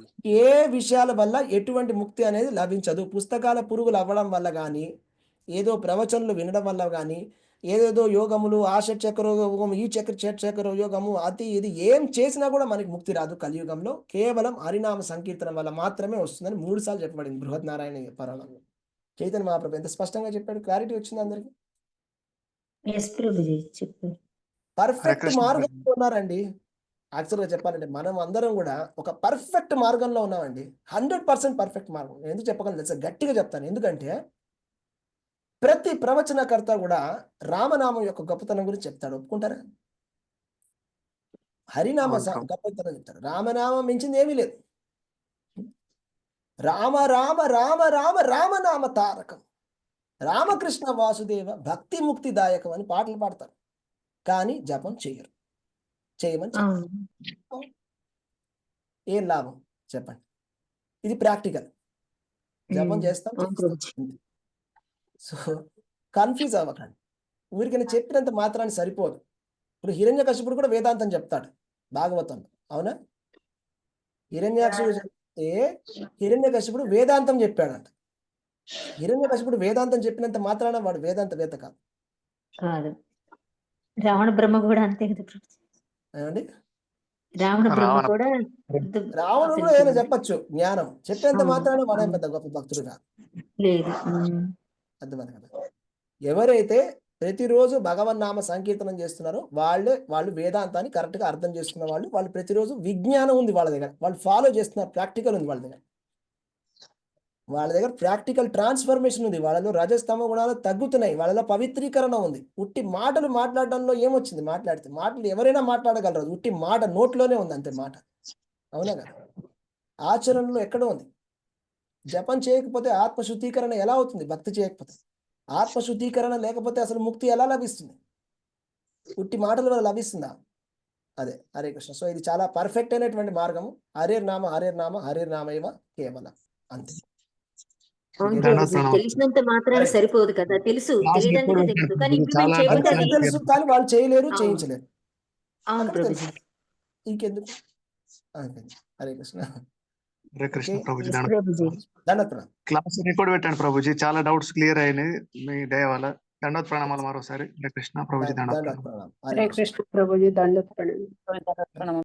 ఏ విషయాల వల్ల ఎటువంటి ముక్తి అనేది లభించదు. పుస్తకాల పురుగులు అవ్వడం వల్ల కానీ, ఏదో ప్రవచనలు వినడం వల్ల కానీ, ఏదేదో యోగములు, ఆ షట్చక్ర యోగం, ఈ షట్చక్ర యోగము, అది ఇది ఏం చేసినా కూడా మనకి ముక్తి రాదు కలియుగంలో. కేవలం హరినామ సంకీర్తనం వల్ల మాత్రమే వస్తుందని 3 సార్లు చెప్పబడింది బృహద్నారాయణ పురాణంలో. చైతన్య మహాప్రభు ఎంత స్పష్టంగా చెప్పాడు. క్లారిటీ వచ్చింది అందరికి. ఎస్ ప్రభుజీ చెప్పు. పర్ఫెక్ట్ మార్గంలో ఉన్నారండి. యాక్చువల్గా చెప్పాలంటే మనం అందరం కూడా ఒక పర్ఫెక్ట్ మార్గంలో ఉన్నామండి. 100% పర్ఫెక్ట్ మార్గం. నేను ఎందుకు చెప్పగలను తెలుసా? గట్టిగా చెప్తాను. ఎందుకంటే ప్రతి ప్రవచనకర్త కూడా రామనామం యొక్క గొప్పతనం గురించి చెప్తాడు. ఒప్పుకుంటారా? హరినామ గొప్పతనం చెప్తాడు. రామనామం మించింది ఏమీ లేదు. రామ రామ రామ రామ రామనామ తారకం, రామకృష్ణ వాసుదేవ భక్తి ముక్తి దాయకం అని పాటలు పాడతారు. కానీ జపం చేయరు. చేయమని చెప్తారు. ఏం లాభం చెప్పండి? ఇది ప్రాక్టికల్. జపం చేస్తాం. సో కన్ఫ్యూజ్ అవ్వకండి. ఊరికైనా చెప్పినంత మాత్రాన్ని సరిపోదు. ఇప్పుడు హిరణ్యకశిపుడు కూడా వేదాంతం చెప్తాడు భాగవతంలో, అవునా? హిరణ్యాక్షుడు చెప్తే హిరణ్యకశిపుడు వేదాంతం చెప్పాడంట. హిరణ్యకశిపుడు వేదాంతం చెప్పినంత మాత్రాన వాడు వేదాంతవేత్త కాదు. కాదు. రావణ బ్రహ్మ కూడా అంతే కదా ప్రభుజీ. ఏమండి? రావణ బ్రహ్మ కూడా రావణుడు కూడా ఏమైనా చెప్పచ్చు, జ్ఞానం చెప్పేంత మాత్రాన వాడే పెద్ద గొప్ప భక్తుడు కాదు. లేదు. అర్థమైంది కదా? ఎవరైతే ప్రతిరోజు భగవన్నామ సంకీర్తనం చేస్తున్నారో వాళ్ళు వేదాంతాన్ని కరెక్ట్ గా అర్థం చేసుకున్న వాళ్ళు ప్రతిరోజు విజ్ఞానం ఉంది వాళ్ళ దగ్గర, వాళ్ళు ఫాలో చేస్తున్నారు. ప్రాక్టికల్ ఉంది వాళ్ళ దగ్గర ప్రాక్టికల్ ట్రాన్స్ఫర్మేషన్ ఉంది. వాళ్ళలో రజస్తమ గుణాలు తగ్గుతున్నాయి. వాళ్ళలో పవిత్రీకరణ ఉంది. ఉట్టి మాటలు మాట్లాడడంలో ఏమొచ్చింది? మాట్లాడితే మాటలు ఎవరైనా మాట్లాడగలరు. ఉట్టి మాట నోట్లోనే ఉంది అంతే మాట, అవునా కదా? ఆచరణలో ఎక్కడో ఉంది. జపం చేయకపోతే ఆత్మశుద్ధీకరణ ఎలా అవుతుంది? భక్తి చేయకపోతే ఆత్మశుద్ధీకరణ లేకపోతే అసలు ముక్తి ఎలా లభిస్తుంది? ఉట్టి మాటల వల్ల లభిస్తుందా? అదే హరే కృష్ణ. సో ఇది చాలా పర్ఫెక్ట్ అయినటువంటి మార్గము. హరేర్నామ హరేర్నామ హరేర్నామైవ కేవలం, అంతే. తెలిసినంత మాత్రాన సరిపోదు కదా. తెలియడానికి తెలియదు కానీ తెలుసు కానీ వాళ్ళు చేయలేరు, చేయించలేరు. అవును ప్రభుజీ. ఇంకెందుకు? హరే కృష్ణ. హరే కృష్ణ ప్రభుజీ. దండోత్ క్లాస్ రికార్డ్ పెట్టండి ప్రభుజీ. చాలా డౌట్స్ క్లియర్ అయినాయి మీ దయ వల్ల. దండోత్ ప్రణామాలు మరోసారి. హరే కృష్ణ ప్రభుజీ. దండోత్ ప్రణామాలు. హరే కృష్ణ ప్రభుజీ. దండోత్ ప్రణామాలు.